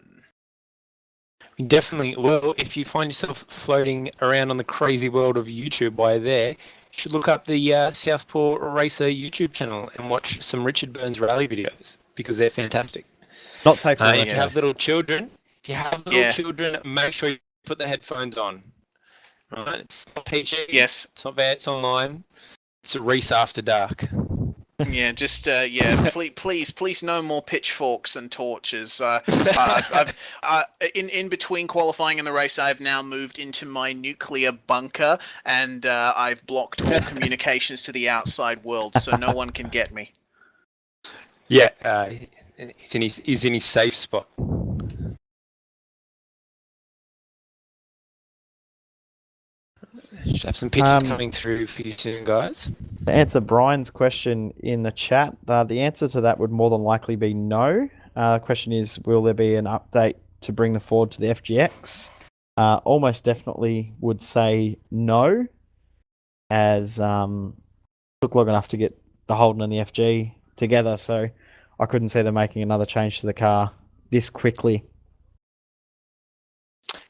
You definitely will. If you find yourself floating around on the crazy world of YouTube while you're there, you should look up the Southpaw Racer YouTube channel and watch some Richard Burns rally videos because they're fantastic. Not safe for If you have little children, make sure you put the headphones on. Right? It's not PG. Yes. It's not bad. It's online. It's a Reese After Dark. Yeah, just please, no more pitchforks and torches. In between qualifying and the race, I've now moved into my nuclear bunker, and I've blocked all communications to the outside world, so no one can get me. Yeah, he's in his safe spot. Should have some pictures coming through for you soon, guys. To answer Brian's question in the chat, the answer to that would more than likely be no. The question is, will there be an update to bring the Ford to the FGX? Almost definitely would say no, as took long enough to get the Holden and the FG together, so I couldn't see them making another change to the car this quickly.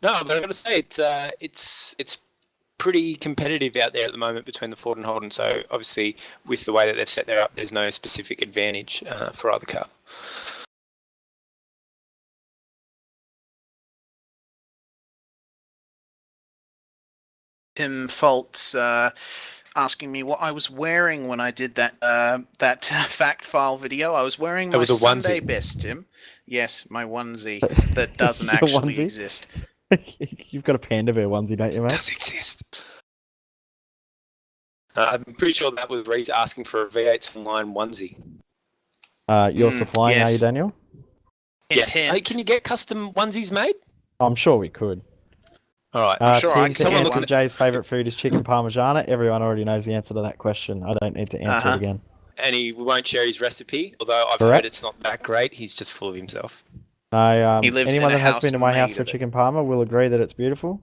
No, but I've got to say it's pretty competitive out there at the moment between the Ford and Holden. So obviously, with the way that they've set that up, there's no specific advantage for either car. Tim Foltz asking me what I was wearing when I did that fact file video. I was wearing my Sunday best, Tim. Yes, my onesie that doesn't actually exist. You've got a Panda Bear onesie, don't you, mate? Does exist. I'm pretty sure that was Reese asking for a V8s Online onesie. You're supplying, are you, Daniel? Yes. Hey, can you get custom onesies made? I'm sure we could. All right. I'm sure I to answer Jay's favourite food is chicken parmigiana. Everyone already knows the answer to that question. I don't need to answer it again. And he won't share his recipe, although I've heard it's not that great. He's just full of himself. Anyone that has been to my house for chicken parma will agree that it's beautiful.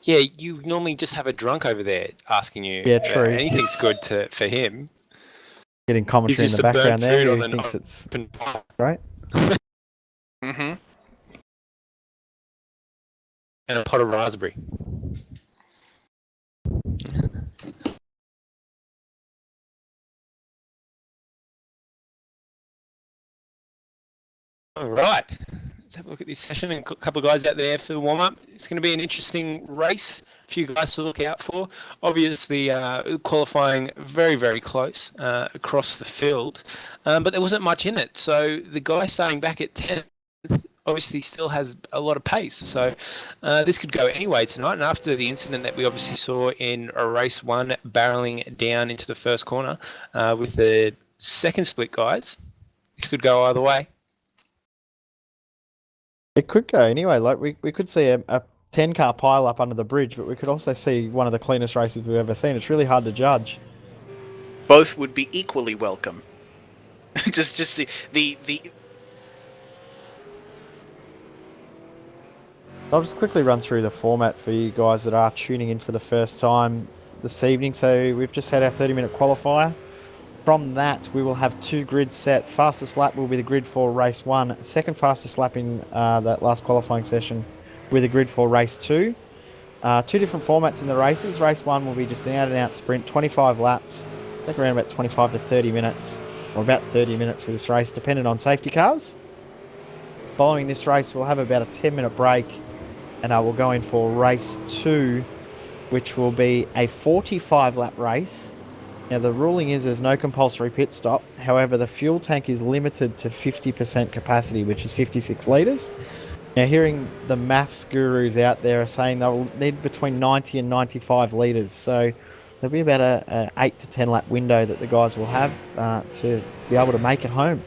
Yeah, you normally just have a drunk over there asking you. Yeah, true. Anything's good for him. Getting commentary in the background there. He thinks it's great. Mm-hmm. And a pot of raspberry. All right. Let's have a look at this session and a couple of guys out there for the warm-up. It's going to be an interesting race. A few guys to look out for. Obviously, qualifying very, very close across the field. But there wasn't much in it. So the guy starting back at 10th obviously still has a lot of pace. So this could go any way tonight. And after the incident that we obviously saw in race 1, barreling down into the first corner with the second split guys, this could go either way. It could go anyway. Like we could see a 10-car pile up under the bridge, but we could also see one of the cleanest races we've ever seen. It's really hard to judge. Both would be equally welcome. just the I'll just quickly run through the format for you guys that are tuning in for the first time this evening. So we've just had our 30-minute qualifier. From that, we will have 2 grids set. Fastest lap will be the grid for race 1. Second fastest lap in that last qualifying session with a grid for race 2. 2 different formats in the races. Race 1 will be just an out-and-out sprint, 25 laps. I think around about 25 to 30 minutes, or about 30 minutes for this race, depending on safety cars. Following this race, we'll have about a 10-minute break, and we'll go in for race 2, which will be a 45-lap race. Now, the ruling is there's no compulsory pit stop. However, the fuel tank is limited to 50% capacity, which is 56 litres. Now, hearing the maths gurus out there are saying they'll need between 90 and 95 litres. So there'll be about a 8 to 10 lap window that the guys will have to be able to make it home.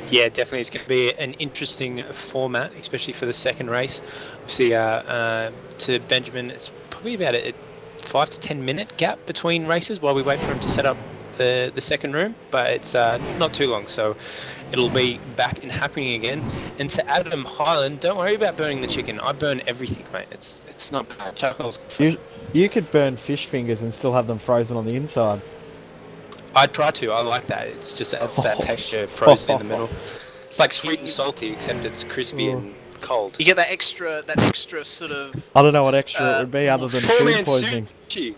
Yeah, definitely. It's going to be an interesting format, especially for the second race. Obviously, to Benjamin, it's probably about a 5 to 10 minute gap between races while we wait for him to set up the second room, but it's not too long, so it'll be back and happening again. And to Adam Highland, don't worry about burning the chicken. I burn everything, mate. It's not bad. Charcoal's You could burn fish fingers and still have them frozen on the inside. I try to. I like that. It's just it's that texture frozen in the middle. It's like sweet and salty, except it's crispy and cold. you get that extra sort of. I don't know what extra it would be other than Poor food man's poisoning. sushi.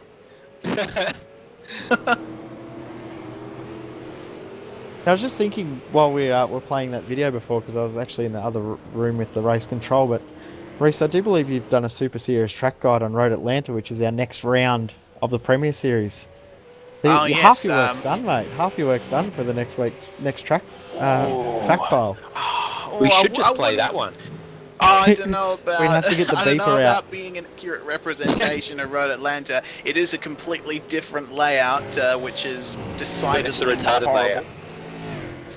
I was just thinking while we were playing that video before, because I was actually in the other room with the race control, but Reece, I do believe you've done a Super Series track guide on Road Atlanta, which is our next round of the Premier Series. Yes, half your work's done, mate. Half your work's done for the next week's track fact file. We should just play that one. I don't know about. We have to get the I don't know beeper out. about being an accurate representation of Road Atlanta. It is a completely different layout, which is decidedly It's a retarded horrible. layout.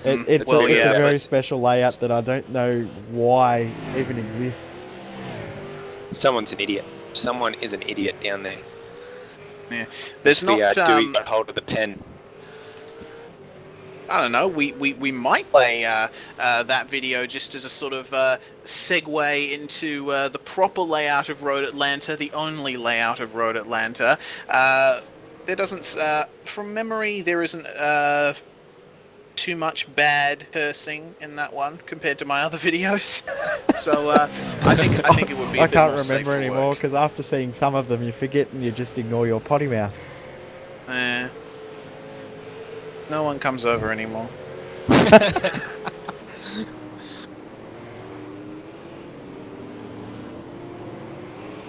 It's Well, a yeah, very but- special layout that I don't know why even exists. Someone's an idiot. Someone is an idiot down there. Yeah. There's not. Doing that hold of the pen. I don't know. We might play that video just as a sort of segue into the proper layout of Road Atlanta, the only layout of Road Atlanta. There doesn't, from memory, there isn't too much bad cursing in that one compared to my other videos. So I think it would be. I can't remember anymore because after seeing some of them, you forget and you just ignore your potty mouth. No one comes over anymore. Now,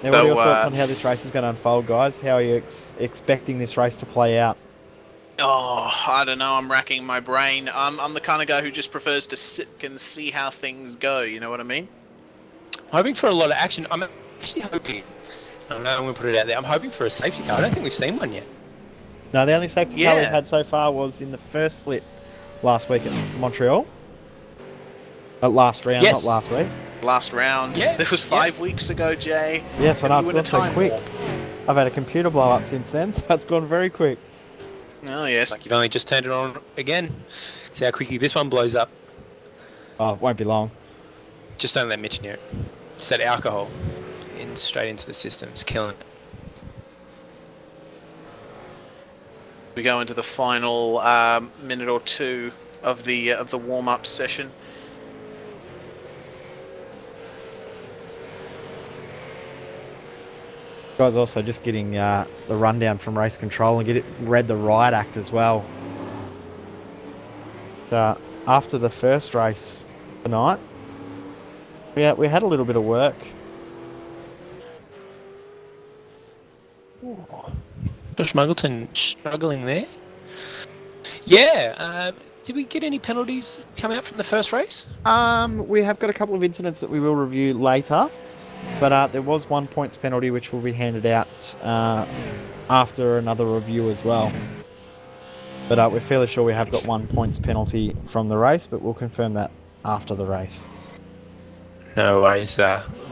what are your thoughts on how this race is going to unfold, guys? How are you expecting this race to play out? Oh, I don't know. I'm racking my brain. I'm the kind of guy who just prefers to sit and see how things go. You know what I mean? Hoping for a lot of action. I'm actually hoping. I don't know. I'm going to put it out there. I'm hoping for a safety car. I don't think we've seen one yet. No, the only safety car we've had so far was in the first split last week at Montreal. Last round, not last week. Last round. Yeah. It was 5 weeks ago, Jay. Yes, I know, it's You were in gone a so time quick. warp. I've had a computer blow up since then, so it's gone very quick. Oh, yes. Like you've only just turned it on again. See how quickly this one blows up. Oh, it won't be long. Just don't let Mitch near it. It's that alcohol straight into the system. It's killing it. We go into the final minute or two of the warm-up session. Guys, also just getting the rundown from race control and read the riot act as well. After the first race tonight, we had a little bit of work. Josh Muggleton struggling there. Yeah, Did we get any penalties come out from the first race? We have got a couple of incidents that we will review later, but there was 1 points penalty which will be handed out after another review as well. But we're fairly sure we have got 1 points penalty from the race, but we'll confirm that after the race. No worries.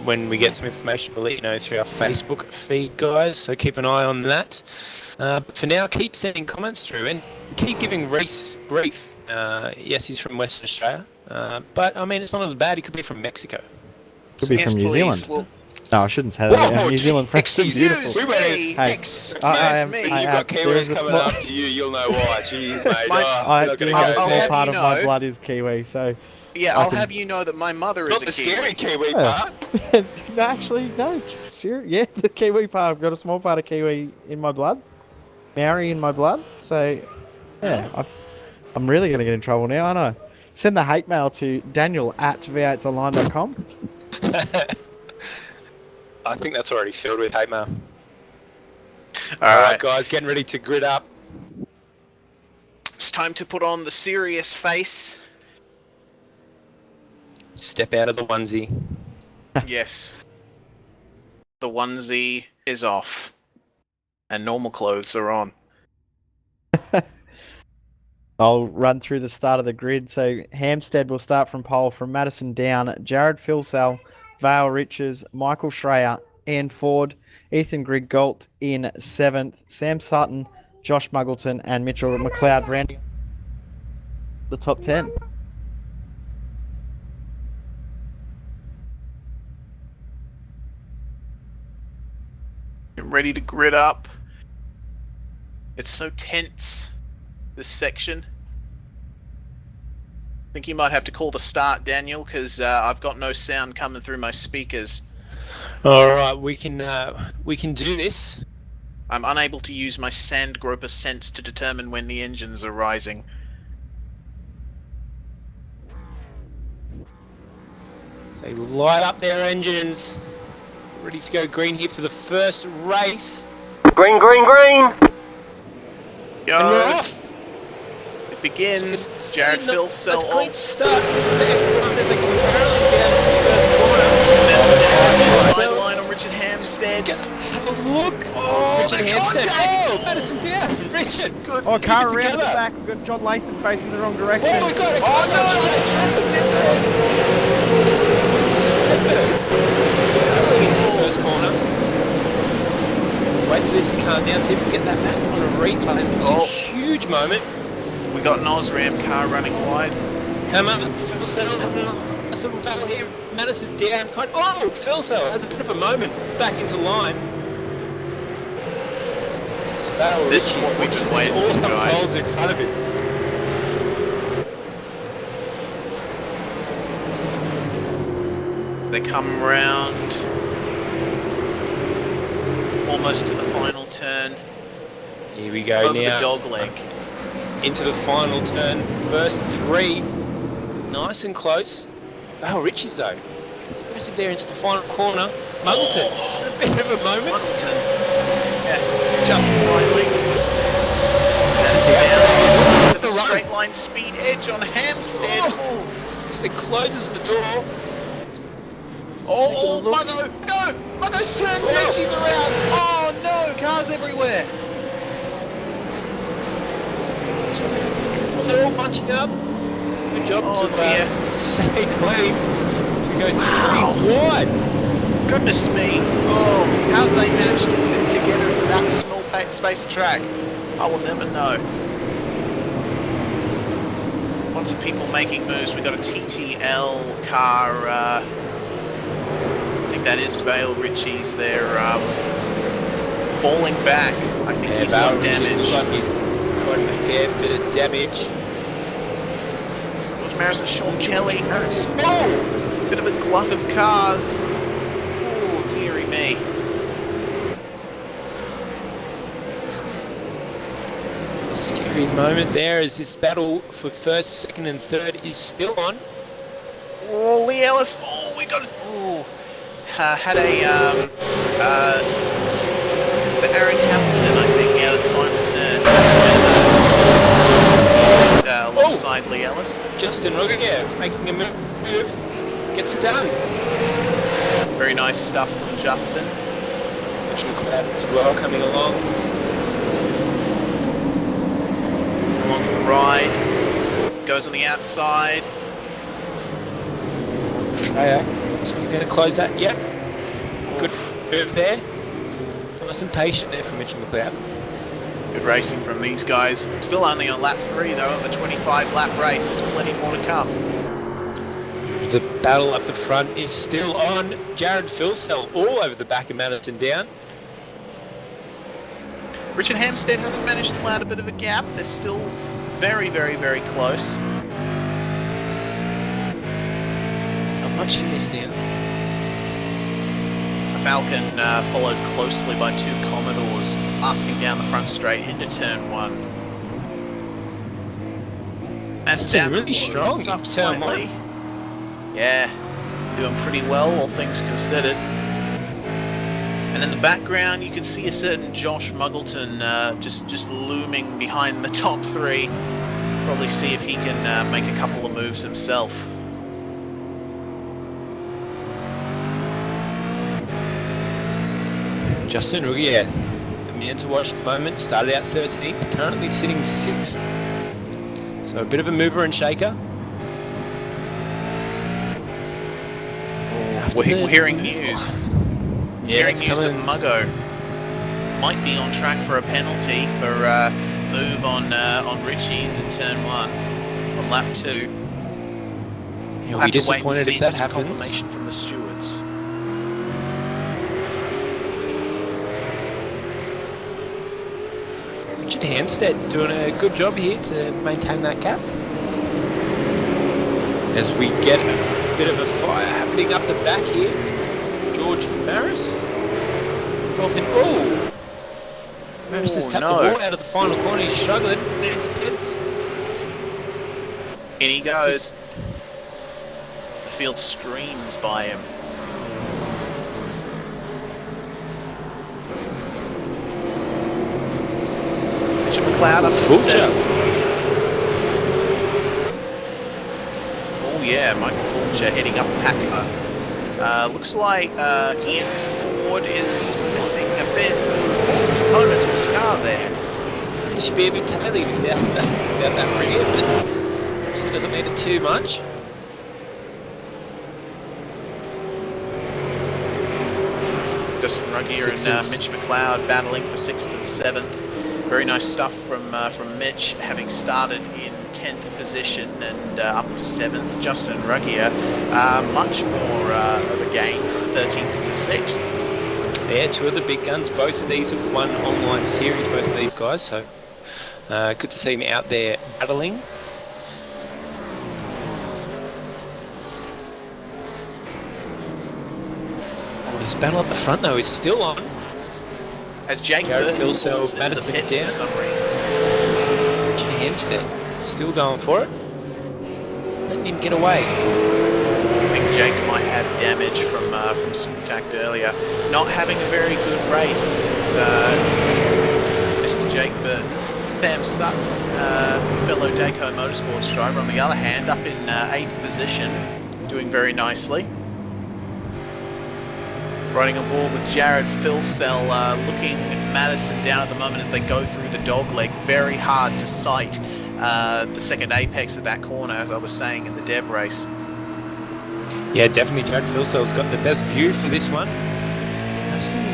When we get some information, we'll let you know through our Facebook feed, guys. So keep an eye on that. But for now, keep sending comments through and keep giving Reese grief. Yes, he's from Western Australia, but I mean, it's not as bad. He could be from Mexico. Could be from New Zealand. Well, No, I shouldn't say that. Whoa, New Zealand friends are beautiful. excuse me. Hey, Excuse me. You've I got there is Kiwis a coming small- after you. You'll know why. Jeez, mate. My- We're not I do gonna have a go I'll small there. have part you of my know- blood is Kiwi, so Yeah, I I'll can- have you know that my mother is Not a the Kiwi. scary Kiwi Yeah. part. no, actually, no. Serious. Yeah, the Kiwi part. I've got a small part of Kiwi in my blood, Maori in my blood. So, yeah, I'm really going to get in trouble now, aren't I? Send the hate mail to daniel@v8online.com. I think that's already filled with hate mail. All All right, right, guys, getting ready to grid up. it's time to put on the serious face. Step out of the onesie. Yes. The onesie is off. And normal clothes are on. I'll run through the start of the grid. So Hampstead will start from pole from Madison down. Jared Filsell, Vale Riches, Michael Schreier, Ian Ford, Ethan Griggolt in 7th, Sam Sutton, Josh Muggleton, and Mitchell McLeod rounding the top 10. Get ready to grid up. It's so tense, this section. I think you might have to call the start, Daniel, because I've got no sound coming through my speakers. All right, we can do this. I'm unable to use my sand groper sense to determine when the engines are rising. So light up their engines. Ready to go green here for the first race. Green, green, green. And we're Go! off. It begins. Jared Filsell Let's clean on. start. There's a barreling down to the first corner. There's an active sideline on Richard Hampstead. Have a look. Oh, Richard the Hampstead. contact! Oh, Madison down. Richard. Good. Oh, car Keep it around at the together. back. We've got John Latham facing the wrong direction. Oh my God. it's Oh no, into the first corner. Wait for this to calm down. See if we can get that back on a replay. It's Oh. a huge moment. we got an Osram car running wide. Come on, Phil Sell having a little battle here. Madison down. Oh, Phil Sell has a bit of a moment back into line. This is what we've been waiting for, guys. In front of him. They come round almost to the final turn. Here we go Over now. the dog leg. Into the final turn. First three. Nice and close. Oh, Richie's though. Aggressive there into the final corner. Muggleton. A bit of a moment. Muddleton. Yeah, just slightly. That's Bounce to the the run. straight line speed edge on Hampstead. Oh. As it closes the door. Oh, Look. Muggo! No! Muggo's turned Oh. Richie's around! Oh no! Cars everywhere! They're all bunching up. Good job Oh, to dear. stay clean. To go three wide. Goodness me! Oh, how did they manage to fit together into that small space of track? I will never know. Lots of people making moves. We got a TTL car. I think that is Vale Ritchie's. They're falling back. I think he's got Looks damage. like he's got a fair bit of damage. George Maris and Sean Kelly. Oh! Bit of a glut of cars. Oh, dearie me. Scary moment there as this battle for first, second and third is still on. Oh, Lee Ellis. Oh, we got. Oh, had a was it Aaron Hamilton? I think out of the final turn. alongside Lee Ellis. Justin Ruger, making a move, gets it done. Very nice stuff from Justin. Mitchell Cloud as well coming along. Along for the ride. Goes on the outside. Schreier, so he's going to close that. Yep. Good move there. Nice and patient there from Mitchell McLeod. Good racing from these guys. Still only on lap 3 though of a 25 lap race. There's plenty more to come. The battle up the front is still on. Jared Philsell all over the back of Madison down. Richard Hampstead hasn't managed to add a bit of a gap. They're still very, very, very close. Not much in this now. Falcon followed closely by 2 Commodores, blasting down the front straight into turn 1. As That's really strong up turn slightly. 1. Yeah, doing pretty well, all things considered. And in the background, you can see a certain Josh Muggleton just looming behind the top 3. Probably see if he can make a couple of moves himself. Justin Rugier, the man to watch at the moment, started out 13th, currently sitting 6th. So a bit of a mover and shaker. We're hearing news. Yeah, Hearing it's news that coming. Muggo might be on track for a penalty for move on Richie's in turn 1 on lap 2. He'll We'll be have to wait and disappointed see if for that some happens. confirmation from the stewards. Richard Hampstead doing a good job here to maintain that gap. As we get a bit of a fire happening up the back here. George Maris involved in. Oh! Maris has tapped the ball out of the final corner. He's struggling. Nancy Pitts. In he goes. The field streams by him. Richard McLeod up in seventh. Oh yeah, Michael Fulcher heading up the pack past. Looks like Ian Ford is missing a fifth component of his car there. He should be a bit tailing without that rear, but so doesn't need it too much. Justin Ruggier and Mitch McLeod battling for 6th and 7th. Very nice stuff from Mitch, having started in 10th position and up to 7th. Justin Ruggier, much more of a gain from 13th to 6th. Yeah, 2 of the big guns. Both of these have won online series, both of these guys, so good to see him out there battling. Oh, this battle up the front though is still on. As Jake Jared Burton Philsell, pulls into the Madison pits down. for some reason. Richard Hampstead still going for it. Letting him get away. I think Jake might have damage from some contact earlier. Not having a very good race is Mr. Jake Burton. Sam Sutton, fellow Dayco Motorsports driver, on the other hand, up in 8th position, doing very nicely. Riding aboard with Jared Philsell, looking Madison down at the moment as they go through the dogleg. Very hard to sight the second apex of that corner, as I was saying in the dev race. Yeah, definitely Jared Philsell's got the best view for this one. Madison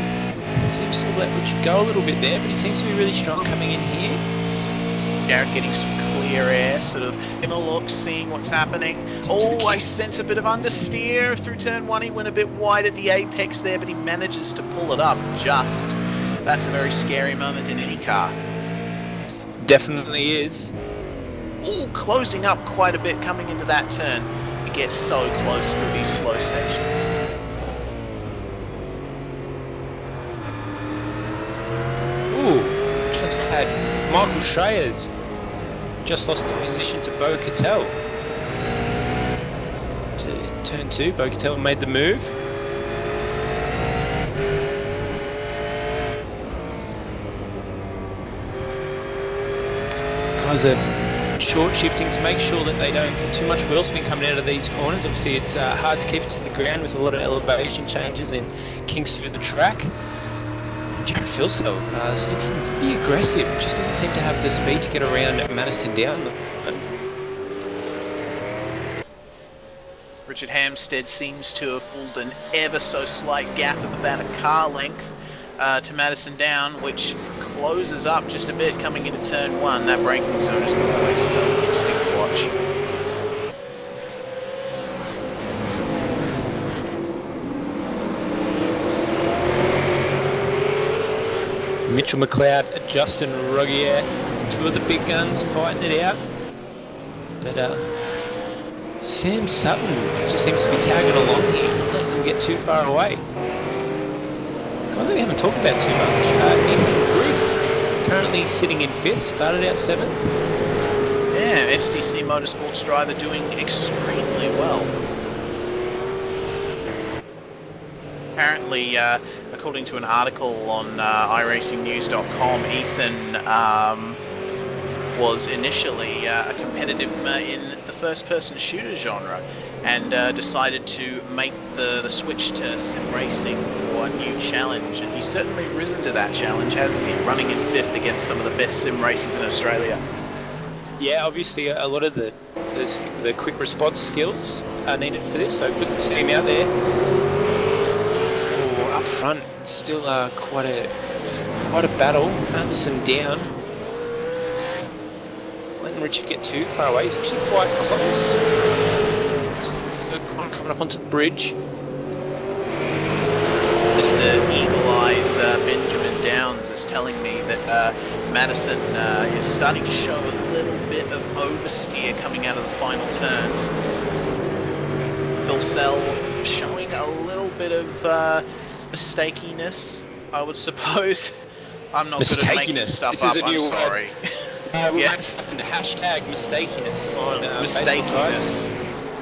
seems to let Richard go a little bit there, but he seems to be really strong coming in here. Jared getting some clear air, sort of in a look, seeing what's happening. Oh, I sense a bit of understeer through turn 1. He went a bit wide at the apex there, but he manages to pull it up just. That's a very scary moment in any car. Definitely is. Ooh, closing up quite a bit coming into that turn. It gets so close through these slow sections. Ooh, just had Michael Schreiers just lost the position to Bo Cattell. To turn 2, Bo Cattell made the move. Guys are short shifting to make sure that they don't get too much wheel spin coming out of these corners. Obviously it's hard to keep it to the ground with a lot of elevation changes and kinks through the track. Jared Filsell is looking pretty aggressive, just doesn't seem to have the speed to get around Madison down. Richard Hampstead seems to have pulled an ever so slight gap of about a car length to Madison down, which closes up just a bit coming into turn 1. That braking zone is always so interesting to watch. Mitchell McLeod, Justin Rogier, two of the big guns fighting it out. But Sam Sutton just seems to be tagging along here. Doesn't get too far away. Guys that we haven't talked about too much. Ethan Group, currently sitting in 5th, started out 7th. Yeah, STC Motorsports driver doing extremely well. Apparently, according to an article on iRacingNews.com, Ethan was initially a competitive in the first-person shooter genre and decided to make the switch to sim racing for a new challenge, and he's certainly risen to that challenge, hasn't he? Running in 5th against some of the best sim racers in Australia. Yeah, obviously a lot of the quick response skills are needed for this, so good to see him out there. Up front, still quite a battle. Anderson down. Letting Richard get too far away. He's actually quite close. Third corner coming up onto the bridge. Mr. Eagle Eyes Benjamin Downs is telling me that Madison is starting to show a little bit of oversteer coming out of the final turn. Bilsell showing a little bit of mistakiness, I would suppose. I'm not good at making stuff up, I'm sorry. Yes. Hashtag mistakiness on mistakiness.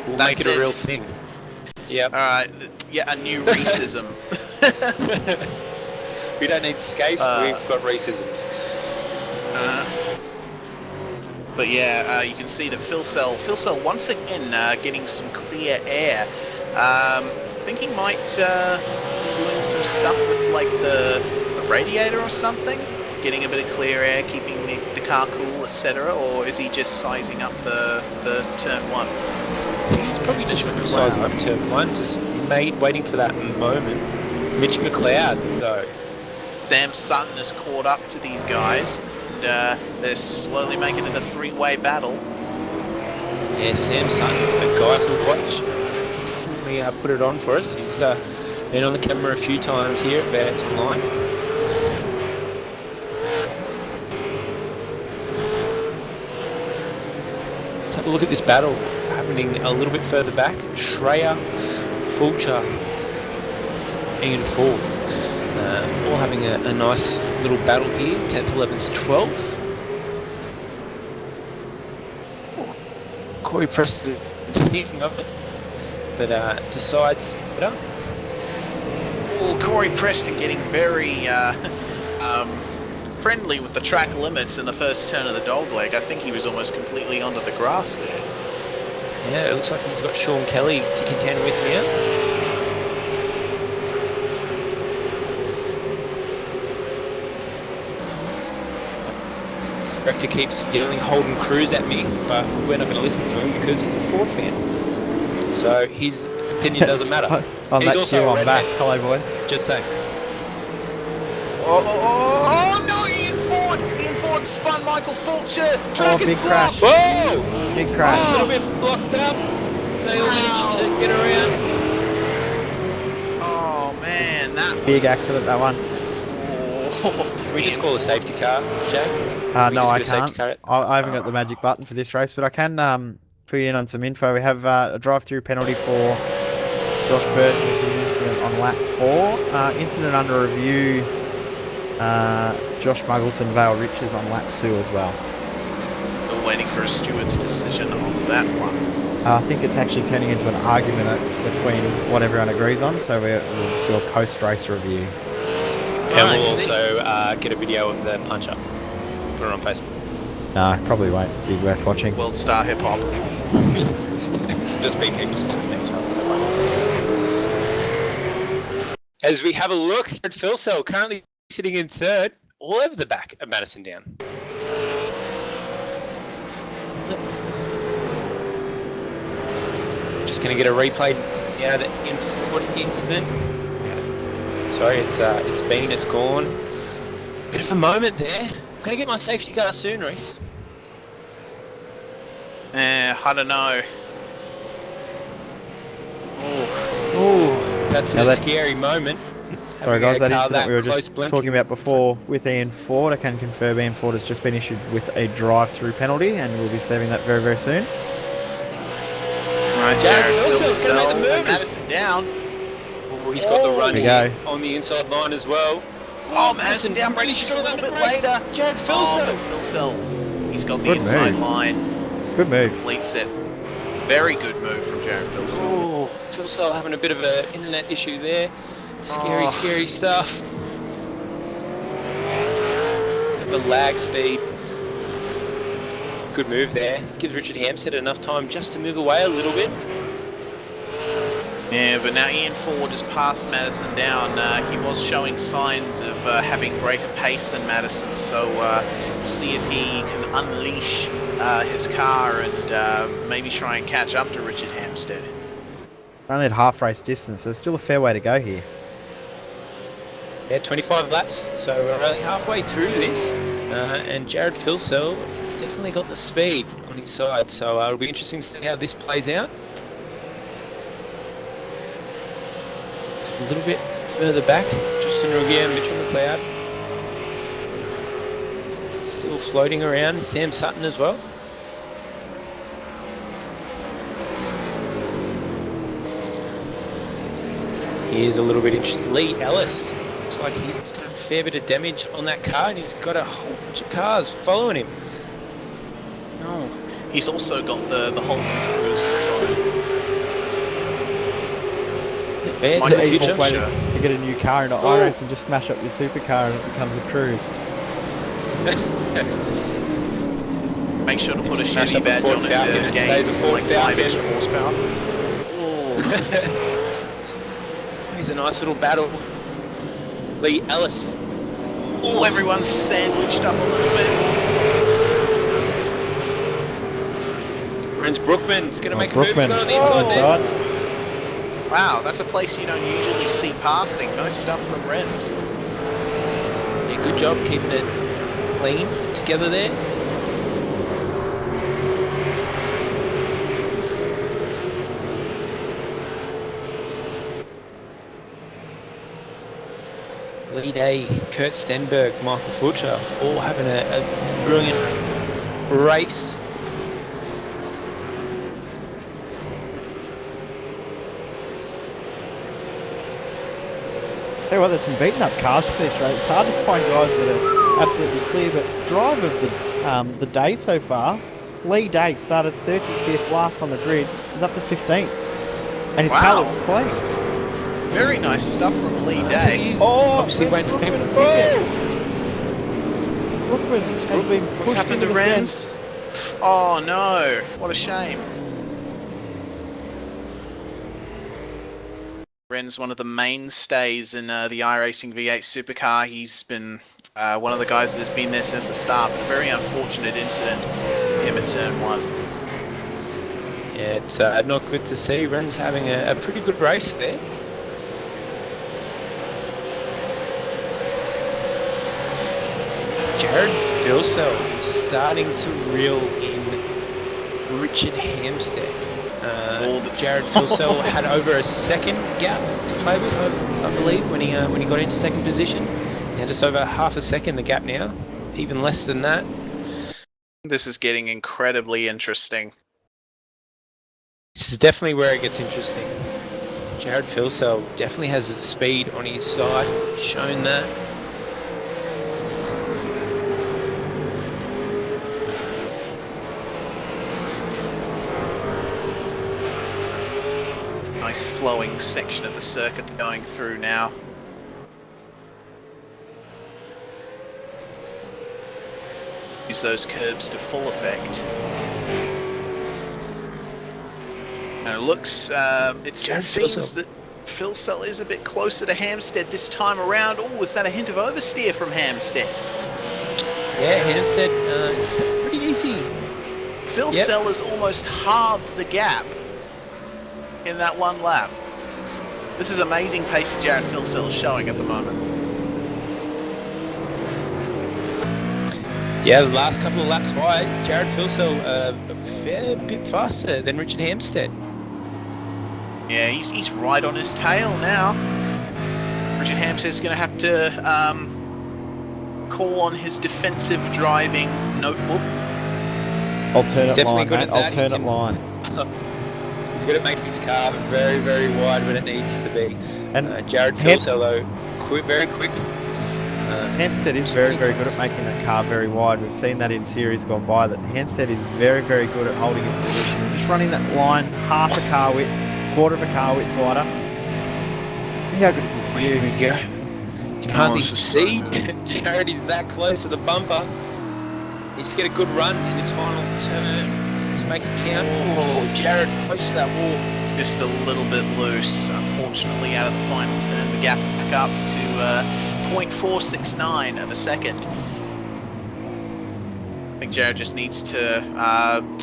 We'll make it a real thing. Yep. Alright, yeah, a new racism. We don't need scape, we've got racisms. But yeah, you can see that Filsell once again getting some clear air. I think he might be doing some stuff with like the radiator or something, getting a bit of clear air, keeping the car cool, etc. Or is he just sizing up the turn 1? I think he's probably just sizing up turn 1, just waiting for that moment. Mitch McLeod, though. Sam Sutton has caught up to these guys, and they're slowly making it a 3-way battle. Yeah, Sam Sutton, a guy to watch. He put it on for us. He's been on the camera a few times here at V8 Online. Let's have a look at this battle happening a little bit further back. Schreier, Fulcher, Ian Ford, all having a nice little battle here. 10th, 11th, 12th. Corey Preston thinking of it, but decides better. Oh, Corey Preston getting very friendly with the track limits in the first turn of the dogleg. I think he was almost completely onto the grass there. Yeah, it looks like he's got Sean Kelly to contend with now. Director keeps yelling Holden Cruz at me, but we're not going to listen to him because he's a Ford fan. So his opinion doesn't matter. On He's that also cue, a I'm red back. man. Hello, boys. Just saying. Oh no, Ian Ford! Ian Ford spun Michael Fulcher! Track is big blocked! crash. Whoa! Big crash. A little bit blocked up. They'll manage to get around. Oh man, that was... Big accident, that one. Oh, Can we just call a safety car, Jack? No, I just get a safety can't. car? I haven't got the magic button for this race, but I can fill you in on some info. We have a drive-through penalty for Josh Burton with his incident on lap 4. Incident under review, Josh Muggleton, Vale Riches on lap 2 as well. We're waiting for a steward's decision on that one. I think it's actually turning into an argument between what everyone agrees on, so we'll do a post-race review. And we'll also get a video of the punch-up. Put it on Facebook. Nah, probably won't be worth watching. World Star Hip Hop. Just be people standing next to each other. As we have a look at Phil Cell, currently sitting in third, all over the back of Madison Down. Just going to get a replay now the in-Ford incident. Sorry, it's gone. Bit of a moment there. I'm going to get my safety car soon, Reese. I don't know. Ooh, that's Now a that- scary moment. Sorry guys, that Having a car incident we were close just blinking. talking about before with Ian Ford, I can confirm Ian Ford has just been issued with a drive-through penalty and we'll be serving that very, very soon. Right, Jared Jared Philsell's gonna make the Philsell move. and Madison down. Oh, he's got the run There we here on the inside line as well. Oh, Madison down breaks just a little bit later. Jared Oh, Philsell. but Philsell, he's got the Good inside move. line. Good move. Completes it. Very good move from Jared Philsell. Oh, Philsell having a bit of an internet issue there. Scary, Oh. scary stuff. Sort of a lag speed. Good move there. Gives Richard Hampstead enough time just to move away a little bit. Yeah, but now Ian Ford has passed Madison down. He was showing signs of having greater pace than Madison, so we'll see if he can unleash his car and maybe try and catch up to Richard Hampstead. Only at half race distance, so there's still a fair way to go here. Yeah, 25 laps, so we're only halfway through this. And Jared Philsell has definitely got the speed on his side, so it'll be interesting to see how this plays out. A little bit further back, Justin Rogier and Mitchell McLeod. Still floating around, Sam Sutton as well. Here's a little bit interesting. Lee Ellis. Looks like he's done a fair bit of damage on that car and he's got a whole bunch of cars following him. No, he's also got the Holden Cruise on it. Yeah, It's it's Michael the easiest future. way Future. to get a new car into iRace and just smash up your supercar and it becomes a cruise. Make sure to put a Smash Chevy up a badge Ford on it Falcon, to it stays a gain Ford like 5 Falcon. extra horsepower. Oh. Here's a nice little battle. Lee Ellis. Oh, everyone's sandwiched up a little bit. Renz Brookman's going to make a Brookman move. He's got on the inside there. inside. Wow, that's a place you don't usually see passing. Nice stuff from Renz. Yeah, good job keeping it clean together there. Lead A, Kurt Stenberg, Michael Futcher, all having a brilliant race. Tell you what, there's some beaten up cars in this race. It's hard to find guys that are absolutely clear, but drive of the day so far, Lee Day started 35th last on the grid, is up to 15th. And his car Wow. looks clean. Very nice stuff from Lee Day. Oh, Obviously waiting for people to pick Brookman has been pushed What's happened into to the Renz? fence. Oh no, what a shame. Ren's one of the mainstays in the iRacing V8 Supercar. He's been one of the guys that has been there since the start, but a very unfortunate incident for him at turn 1. Yeah, it's not good to see. Ren's having a pretty good race there. Jared Philsell is starting to reel in Richard Hampstead. Jared Philsell had over a second gap to play with, I believe, when he got into second position. Now just over half a second the gap now, even less than that. This is getting incredibly interesting. This is definitely where it gets interesting. Jared Philsell definitely has the speed on his side, shown that. Nice flowing section of the circuit going through now. use those curbs to full effect. And it looks, it seems that Philsell is a bit closer to Hampstead this time around. Oh, is that a hint of oversteer from Hampstead? Yeah, Hampstead, it's pretty easy. Philsell has almost halved the gap in that one lap. This is amazing pace that Jared Philsell is showing at the moment. Yeah, the last couple of laps wide, Jared Philsell a fair bit faster than Richard Hampstead. Yeah, he's right on his tail now. Richard Hampstead's going to have to call on his defensive driving notebook. Alternate line, mate. Alternate line. He's going to make his car very, very wide when it needs to be. And Jared Philsell, though, very quick. Hampstead is very, very good at making that car very wide. We've seen that in series gone by, that Hampstead is very, very good at holding his position and just running that line half a car width, quarter of a car width wider. How good is this for you? Here we go. You can hardly see Jared is that close to the bumper. He's to get a good run in this final turn to make it count. Oh, Jared close to that wall. Just a little bit loose, unfortunately, out of the final turn. The gap is back up to 0.469 of a second. I think Jared just needs to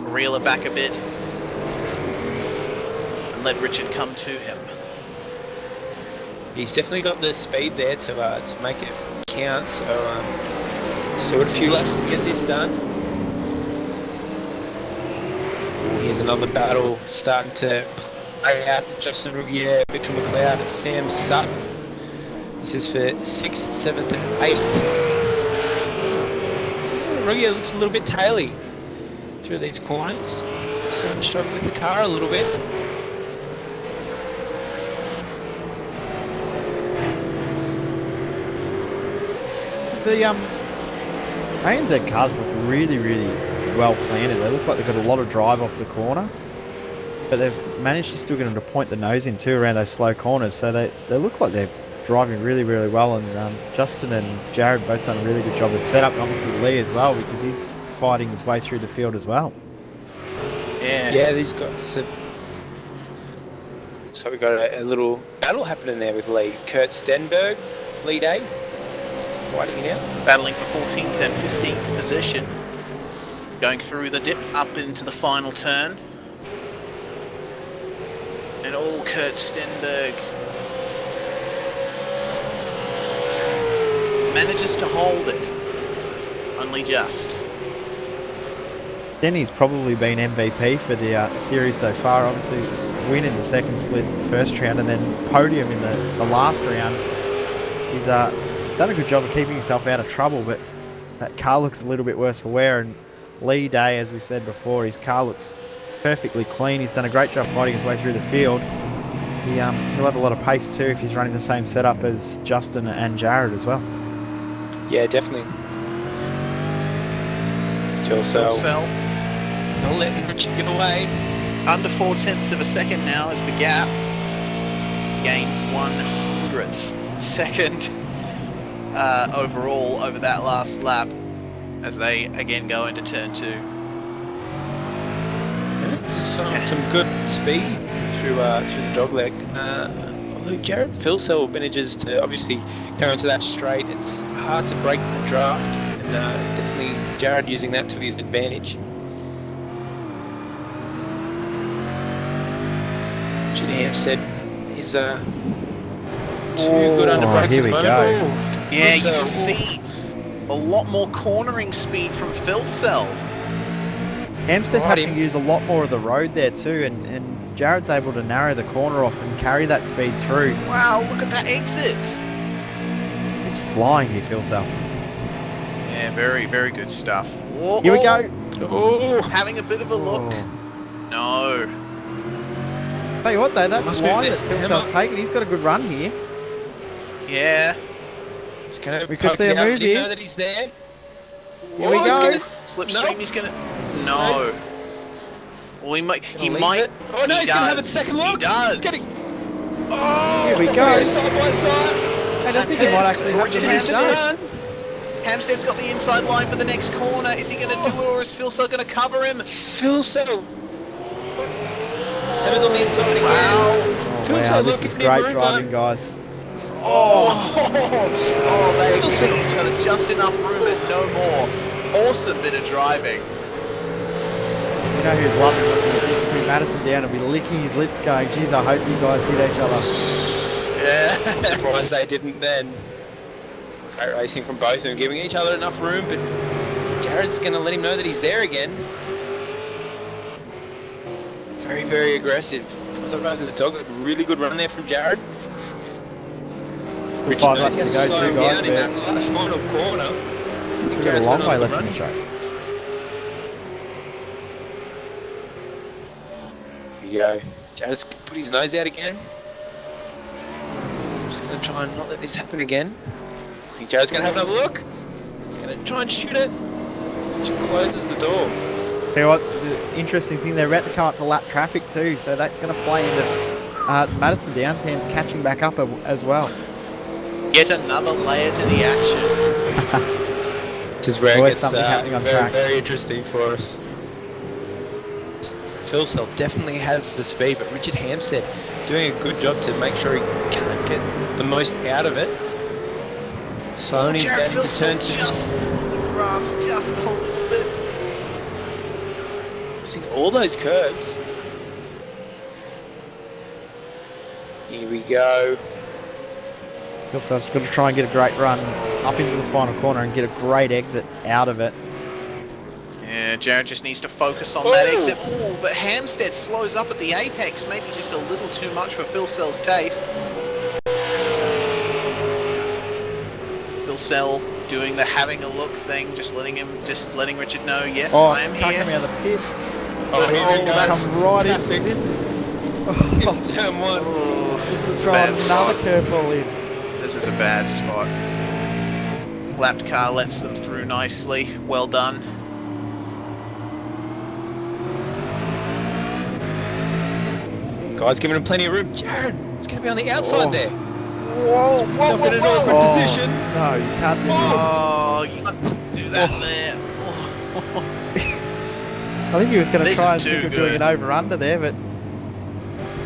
reel it back a bit and let Richard come to him. He's definitely got the speed there to make it count. So still got a few laps to get this done. Here's another battle starting to play out. Justin Rugier, Victor McLeod, and Sam Sutton. This is for 6th, 7th, and 8th. Rugier looks a little bit taily through these corners. Starting to struggle with the car a little bit. The ANZ cars look really, really well planted. They look like they've got a lot of drive off the corner, but they've managed to still get them to point the nose in too around those slow corners. So they look like they're driving really, really well. And Justin and Jared both done a really good job with setup, and obviously Lee as well, because he's fighting his way through the field as well. Yeah, these guys. So we got a little battle happening there with Lee. Kurt Stenberg, lead A. Fighting it out. battling for 14th and 15th position. Going through the dip up into the final turn. And Kurt Stenberg manages to hold it. Only just. Denny's probably been MVP for the series so far. Obviously, win in the second split, first round, and then podium in the last round. He's done a good job of keeping himself out of trouble, but that car looks a little bit worse for wear. And Lee Day, as we said before, his car looks perfectly clean. He's done a great job fighting his way through the field. He'll have a lot of pace too if he's running the same setup as Justin and Jared as well. Yeah, definitely. Philsell. Don't let Richard get away. Under 0.4 of a second now is the gap. Gain 100th second overall over that last lap as they again go into turn 2. Some good speed through the dogleg. Although Jared Philsell manages to obviously go into that straight, it's hard to break the draft, and definitely Jared using that to his advantage. Hampstead is too good under brakes. Here we go. Yeah, you can see a lot more cornering speed from Philsell. Hampstead having to use a lot more of the road there too, and Jared's able to narrow the corner off and carry that speed through. Wow, look at that exit. He's flying here, Philsell. Yeah, very, very good stuff. Here we go. Oh, having a bit of a look. No. Tell you what though, that line that Philsell's taken, he's got a good run here. Yeah. We could see a move here. Know that he's there. Here we go. Slipstream, he's gonna. No. Well, he might. Oh no, he's gonna have a second look. He does. Here we go. Side by side. And I think he might actually have the Richard race done. Hampstead's got the inside line for the next corner. Is he going to do it, or is Phil Cell going to cover him? Phil Cell. Hammers on the inside again. Wow. Phil Wow, Cell this is great driving, guys. Oh, they give each other just enough room and no more. Awesome bit of driving. You know who's loving looking at this too? Madison Down will be licking his lips going, geez, I hope you guys hit each other. Yeah. Surprised they didn't then. Great racing from both of them, giving each other enough room, but Jared's going to let him know that he's there again. Very, very aggressive. Was up over the dog. A really good run there from Jared. Richard 5 knows laps he to has go slow too, him guys. down in that last final corner. We've got a long way left in this race. Here you go. Jared's put his nose out again. Just going to try and not let this happen again. I think Jared's going to have another look. He's going to try and shoot it. She closes the door. Hey, what the interesting thing, they're about to come up to lap traffic too, so that's going to play into Madison Down's hands catching back up as well. Yet another layer to the action. This is where it Always gets something happening on very, track. very interesting for us. Phil Cell definitely has the speed, but Richard Hampstead doing a good job to make sure he can't get the most out of it. Slowing him Jared down Phil to Cell turn two. just on the grass, just a little bit. Using all those curves. Here we go. So it's going to try and get a great run up into the final corner and get a great exit out of it. Yeah, Jared just needs to focus on that exit. Oh, but Hampstead slows up at the apex, maybe just a little too much for Phil Cell's taste. Phil Cell doing the having a look thing, just letting Richard know, yes, I am can't here. come out of the pits. But, that's Come right in. This is... Oh, Turn one. this is a bad throwing another spot. curveball in. This is a bad spot. Lapped car lets them through nicely. Well done. Guys giving him plenty of room. Jared, it's going to be on the outside there. Whoa, whoa, Not in an whoa, awkward whoa. position. No, you can't do this. Oh, you can't do that there. I think he was going to This try and is think too of doing good. an over-under there, but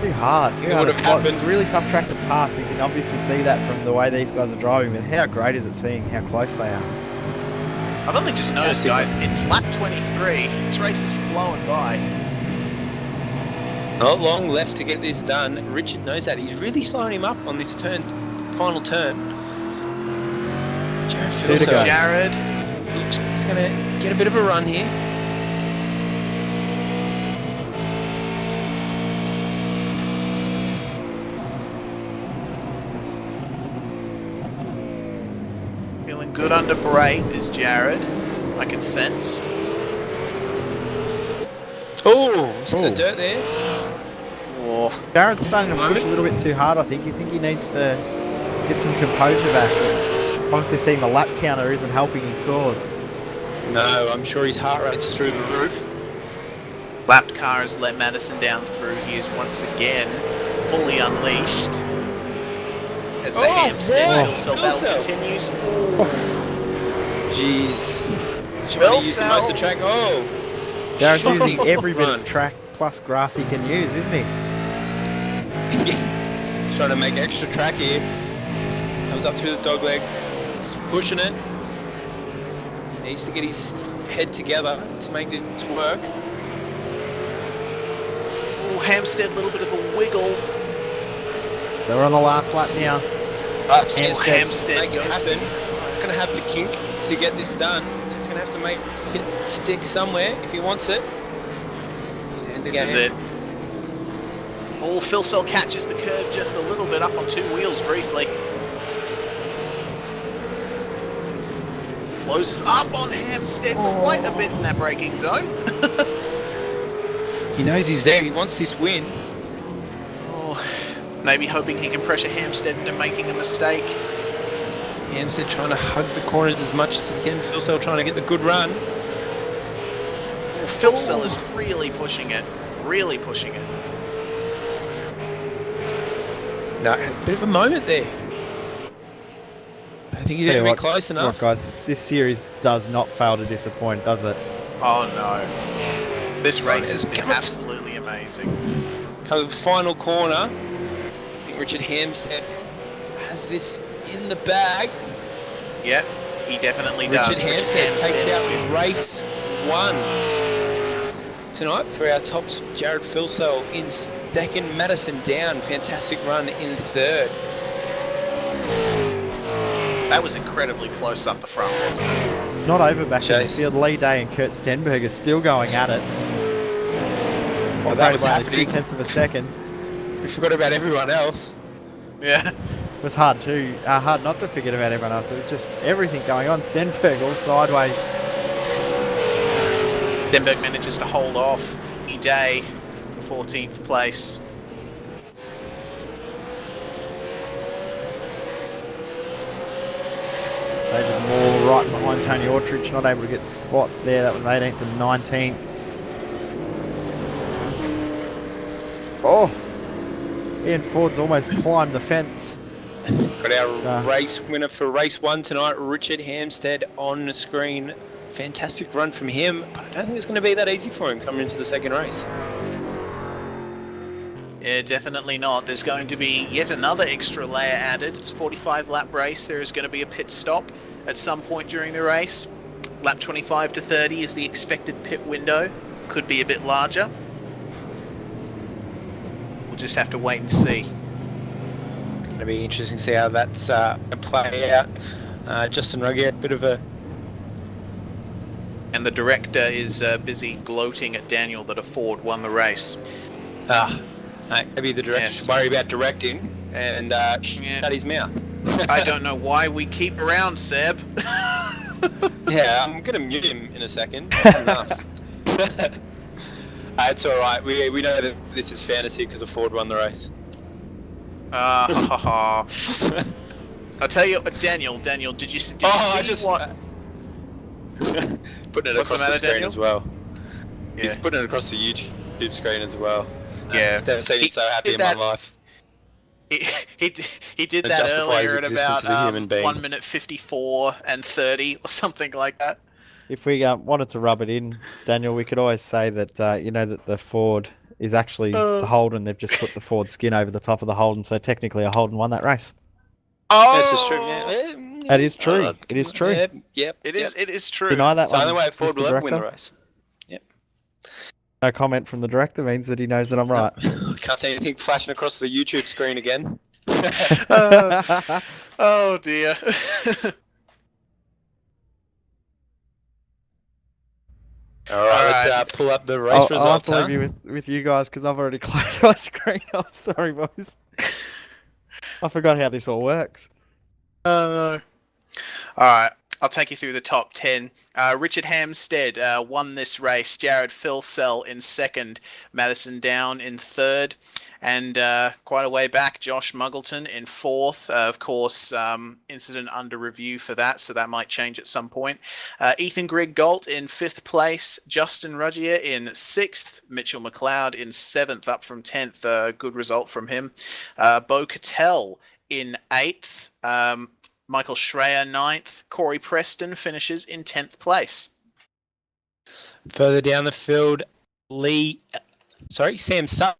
too hard. Too It hard would to have spot. It's a happened. really tough track to pass. You can obviously see that from the way these guys are driving, but how great is it seeing how close they are? I've only just noticed, guys, it's lap 23. This race is flowing by. Not long left to get this done. Richard knows that. He's really slowing him up on this turn, final turn. Jared Two feels to go. Jared. looks like he's going to get a bit of a run here. Feeling good under brake is Jared. I can sense. Oh, he's in the dirt there. Oh, Jared's starting to push a little bit too hard, I think. You think he needs to get some composure back. Obviously seeing the lap counter isn't helping his cause. No, I'm sure his heart rate's through the roof. lapped car has let Madison down through. He is once again fully unleashed. As the Hampstead Phil Cell battle continues. Jeez. Phil Most Cell. of the track. Oh. Jared's using every bit Run. of track plus grass he can use, isn't he? He's trying to make extra track here. Comes up through the dog leg. Pushing it. Needs to get his head together to make this work. Oh, Hampstead, a little bit of a wiggle. They're on the last lap now. Hampstead make it goes happen. inside. He's going to have the kink to get this done. So he's going to have to make it stick somewhere if he wants it. This is it. Oh, Phil Cell catches the curve just a little bit up on two wheels briefly. Closes up on Hampstead quite a bit in that braking zone. He knows he's there. He wants this win. Maybe hoping he can pressure Hampstead into making a mistake. Hampstead trying to hug the corners as much as he can. Phil Cell trying to get the good run. Well, Phil Cell is really pushing it. Really pushing it. No, a bit of a moment there. I think he's Tell you going to be what- close Look, enough. guys, this series does not fail to disappoint, does it? Oh no. This race has been Come on. absolutely amazing. Comes the final corner. I think Richard Hampstead has this in the bag. Yep, he definitely Richard does. Hampstead takes out wins. race 1 tonight for our tops. Jared Filsell in second, Madison Down, fantastic run in third. That was incredibly close up the front, wasn't it? Not over back in the Chase. field. Lee Day and Kurt Stenberg are still going at it. Well, that was By happening. 0.2 of a second. We forgot about everyone else. Yeah. It was hard not to forget about everyone else. It was just everything going on. Stenberg all sideways. Stenberg manages to hold off Day for 14th place. David Moore right behind Tony Autridge, not able to get spot there. That was 18th and 19th. Oh, Ian Ford's almost climbed the fence. Got our race winner for race 1 tonight, Richard Hampstead on the screen. Fantastic run from him, but I don't think it's going to be that easy for him coming into the second race. Yeah, definitely not. There's going to be yet another extra layer added. It's a 45 lap race. There is going to be a pit stop at some point during the race. Lap 25 to 30 is the expected pit window. Could be a bit larger. We'll just have to wait and see. It's going to be interesting to see how that's play out. Justin Ruggier, bit of a... And the director is busy gloating at Daniel that a Ford won the race. Maybe the director should worry about directing and shut his mouth. I don't know why we keep around Seb. Yeah, I'm going to mute him in a second. Enough. It's alright, we know that this is fantasy because a Ford won the race. I'll tell you, Daniel, did you see what... Putting it What's across the matter, the screen Daniel? as well. Yeah. He's putting it across the YouTube screen as well. Yeah. I've never seen him so happy did in my that- life. He did It that justifies earlier at existence about of a human being. 1 minute 54 and 30 or something like that. If we wanted to rub it in, Daniel, we could always say that that the Ford is actually the Holden. They've just put the Ford skin over the top of the Holden, so technically a Holden won that race. Oh, That's just true. Yeah. That is true. It is true. Yep. It is true. Deny that It's the one, only way Ford Mr. will ever win the Director. race. Yep. No comment from the director means that he knows that I'm right. Can't see anything flashing across the YouTube screen again. Oh dear. All right, let's pull up the race I'll have results. to leave you with you guys because I've already closed my screen. I'm sorry, boys. I forgot how this all works. All right, I'll take you through the top 10. Richard Hampstead won this race. Jared Filsell in second. Madison Down in third. And quite a way back, Josh Muggleton in fourth. Of course, incident under review for that, so that might change at some point. Ethan Grigg Galt in fifth place. Justin Ruggier in sixth. Mitchell McLeod in seventh, up from 10th. Good result from him. Bo Cattell in eighth. Michael Schreier ninth. Corey Preston finishes in 10th place. Further down the field, Sam Sutton,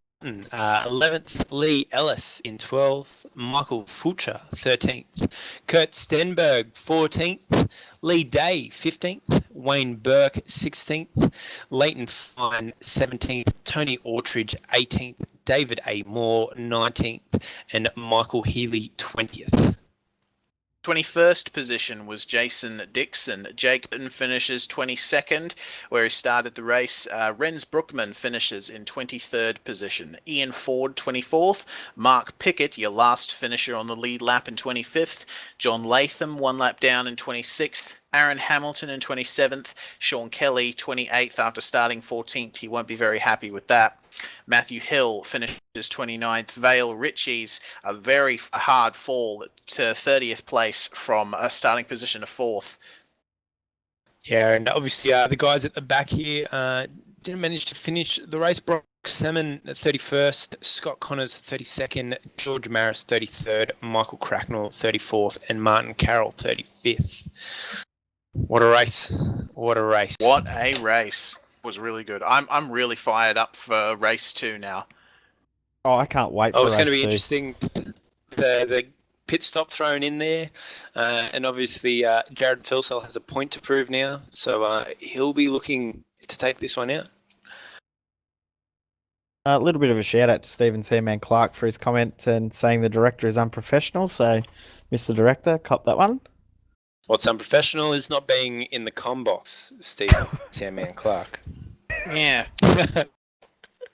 11th. Lee Ellis in 12th. Michael Fulcher, 13th. Kurt Stenberg, 14th. Lee Day, 15th. Wayne Burke, 16th. Leighton Fine, 17th. Tony Autridge, 18th. David A. Moore, 19th. And Michael Healy, 20th. 21st position was Jason Dixon. Jake Burton finishes 22nd, where he started the race. Renz Brookman finishes in 23rd position. Ian Ford, 24th. Mark Pickett, your last finisher on the lead lap, in 25th. John Latham, 1 lap down, in 26th. Aaron Hamilton in 27th. Sean Kelly, 28th, after starting 14th. He won't be very happy with that. Matthew Hill finishes 29th. Vale Ritchie's a very hard fall to 30th place from a starting position of 4th. Yeah, and obviously the guys at the back here didn't manage to finish the race. Brian Salmon 31st, Scott Connors 32nd, George Maris 33rd, Michael Cracknell 34th, and Martin Carroll 35th. What a race. What a race. What a race. Was really good. I'm really fired up for race 2 now. Oh, I can't wait Oh, for it's going to race be 2. interesting. The pit stop thrown in there, and obviously Jared Filsell has a point to prove now, so he'll be looking to take this one out. A little bit of a shout out to Stephen Seaman Clark for his comment and saying the director is unprofessional. So, Mr. Director, cop that one. What's unprofessional is not being in the com box, Stephen Sandman Clark. Yeah.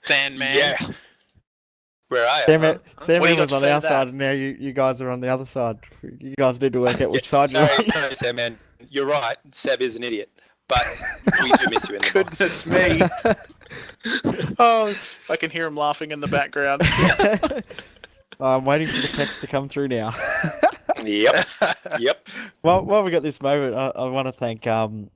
Sandman. Yeah. Where are you? Sandman, What do Sandman you got was to on say to our that? side, and now you guys are on the other side. You guys need to work out which side you're on. Sorry, Sandman. You're right. Seb is an idiot, but we do miss you in the Goodness box. me. Oh, I can hear him laughing in the background. I'm waiting for the text to come through now. Yep. Well, while we got this moment, I want to thank round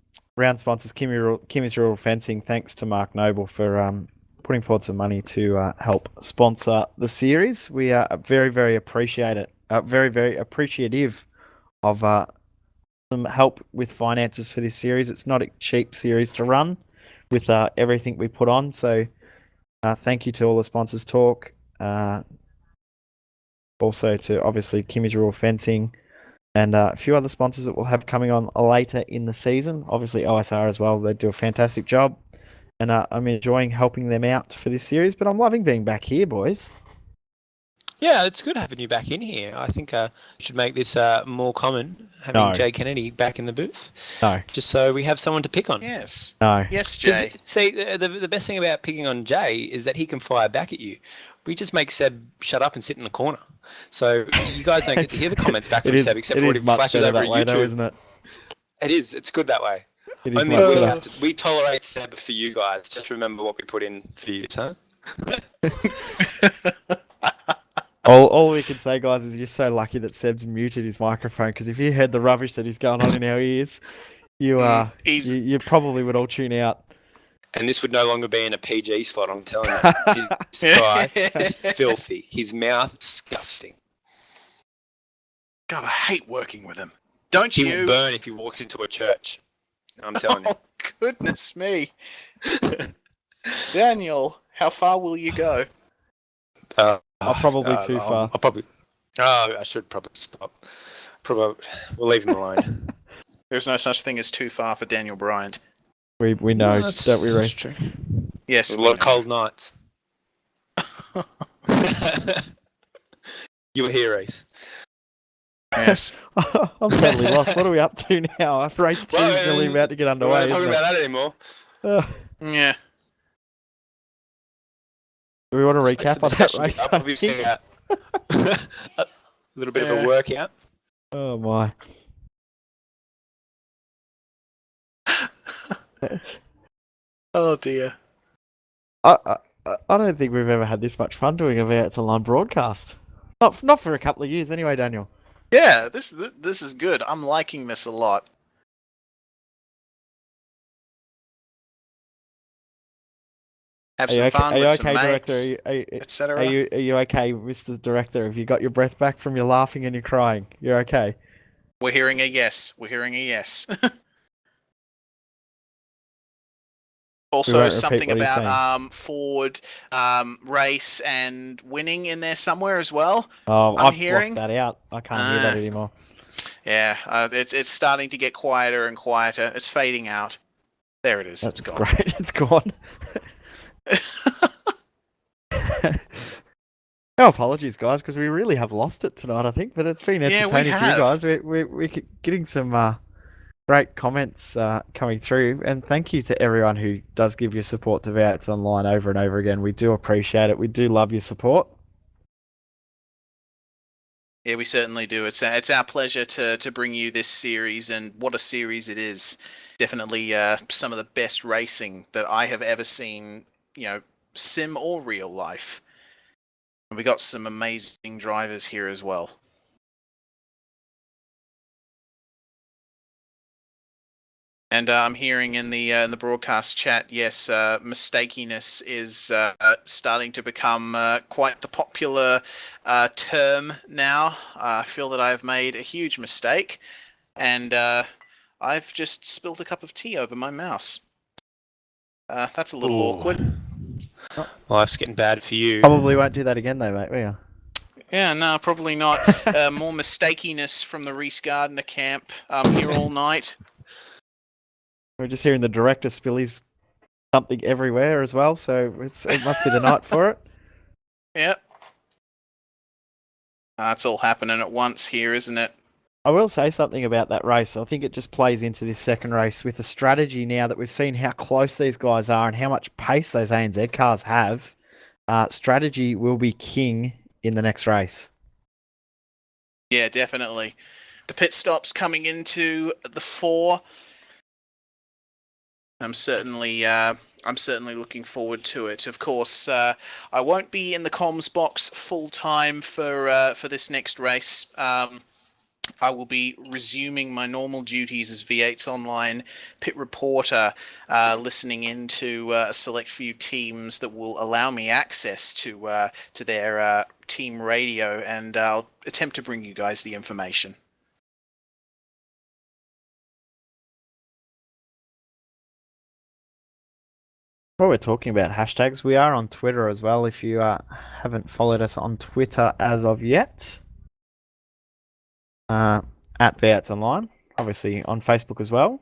sponsors Kimmy's Rural Fencing. Thanks to Mark Noble for putting forward some money to help sponsor the series. We are very, very appreciative of some help with finances for this series. It's not a cheap series to run with everything we put on. So thank you to all the sponsors. Talk. Also to obviously Kimmy's Rural Fencing and a few other sponsors that we'll have coming on later in the season. Obviously OSR as well. They do a fantastic job. And I'm enjoying helping them out for this series, but I'm loving being back here, boys. Yeah, it's good having you back in here. I think we should make this more common, having No. Jay Kennedy back in the booth. No. Just so we have someone to pick on. Yes. No. Yes, 'Cause, Jay. see, the best thing about picking on Jay is that he can fire back at you. We just make Seb shut up and sit in the corner. So you guys don't get to hear the comments back from Seb, except for what he much flashes better over that way, at though, YouTube. isn't it? It is. It's good that way. It is Only much we better. have to. We tolerate Seb for you guys. Just remember what we put in for you, huh? All we can say, guys, is you're so lucky that Seb's muted his microphone, because if you heard the rubbish that is going on in our ears, you you probably would all tune out. And this would no longer be in a PG slot, I'm telling you. This guy is filthy. His mouth disgusting. God, I hate working with him. Don't He you? will burn if he walks into a church. I'm telling you. Oh, goodness me. Daniel, how far will you go? Probably too far. I'll probably. Oh, I should probably stop. Probably. We'll leave him alone. There's no such thing as too far for Daniel Bryant. We know, No, don't we, Reece? true. Yes, A we lot of know. cold nights. You were here, Reece. Yes. I'm totally lost. What are we up to now? If race 2 is really about to get We're underway, not talking isn't about it? that anymore. Yeah. Do we want to Wait recap for on the that session to race? get up, I obviously, think? a little bit of Yeah. a workout. Oh my. Oh dear. I don't think we've ever had this much fun doing a V8 Online broadcast. Not for a couple of years anyway, Daniel. Yeah, this is good. I'm liking this a lot. Have some fun are you with okay, some Director? mates, Are etc. you okay, Mr. Director? Have you got your breath back from your laughing and your crying? You're okay. We're hearing a yes. We're hearing a yes. Also, won't repeat something what he's about Ford race and winning in there somewhere as well. Oh, I'm I've hearing- blocked that out. I can't hear that anymore. Yeah, it's starting to get quieter and quieter. It's fading out. There it is. That's It's gone. great. It's gone. No apologies, guys, because we really have lost it tonight, I think. But it's been Yeah, we entertaining for you have. guys. We're getting some great comments coming through. And thank you to everyone who does give your support to V8s Online over and over again. We do appreciate it. We do love your support. Yeah, we certainly do. It's our pleasure to bring you this series, and what a series it is. Definitely some of the best racing that I have ever seen, sim or real life. And we got some amazing drivers here as well. Are you, are, And I'm hearing in the broadcast chat, yes, mistakiness is starting to become quite the popular term now. I feel that I've made a huge mistake, and I've just spilled a cup of tea over my mouse. That's a little awkward. Life's getting bad for you. Probably won't do that again, though, mate. Will you? Yeah, no, probably not. More mistakiness from the Reese Gardner camp. Here all night. We're just hearing the director spill his something everywhere as well, so it must be the night for it. Yep. It's all happening at once here, isn't it? I will say something about that race. I think it just plays into this second race with the strategy now that we've seen how close these guys are and how much pace those ANZ cars have. Strategy will be king in the next race. Yeah, definitely. The pit stops coming into the 4. I'm certainly looking forward to it. Of course, I won't be in the comms box full time for this next race. I will be resuming my normal duties as V8's online pit reporter, listening into a select few teams that will allow me access to their team radio, and I'll attempt to bring you guys the information. While we're talking about hashtags, we are on Twitter as well. If you haven't followed us on Twitter as of yet, at V8s Online, obviously on Facebook as well.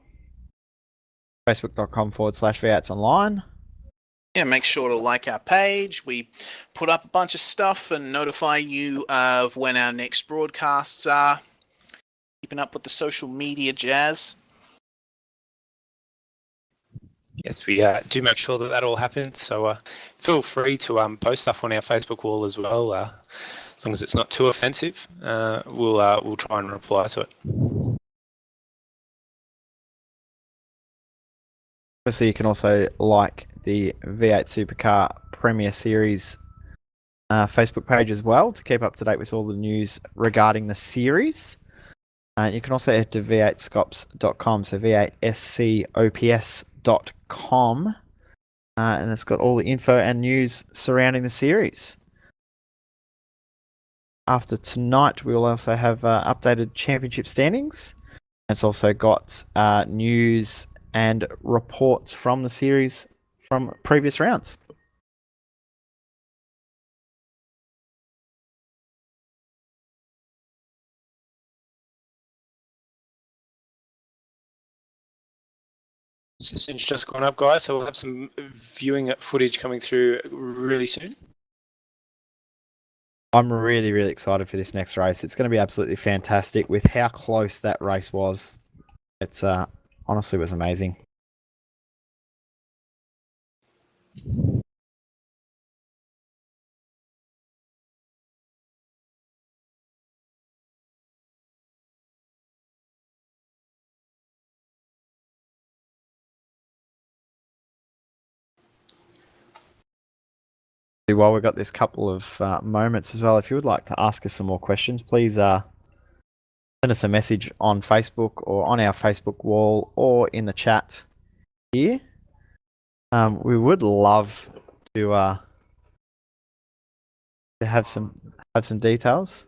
Facebook.com/V8s Online. Yeah, make sure to like our page. We put up a bunch of stuff and notify you of when our next broadcasts are. Keeping up with the social media jazz. Yes, we do make sure that all happens. So feel free to post stuff on our Facebook wall as well. As long as it's not too offensive, we'll try and reply to it. Obviously, you can also like the V8 Supercar Premier Series Facebook page as well to keep up to date with all the news regarding the series. You can also head to V8SCOPS.com, so V8SCOPS.com, and it's got all the info and news surrounding the series. After tonight, we will also have updated championship standings. It's also got news and reports from the series from previous rounds. Session's just gone up, guys, so we'll have some viewing footage coming through really soon. I'm really, really excited for this next race. It's going to be absolutely fantastic with how close that race was. It's honestly was amazing. While we've got this couple of moments as well, if you would like to ask us some more questions, please send us a message on Facebook or on our Facebook wall or in the chat here. We would love to have some details.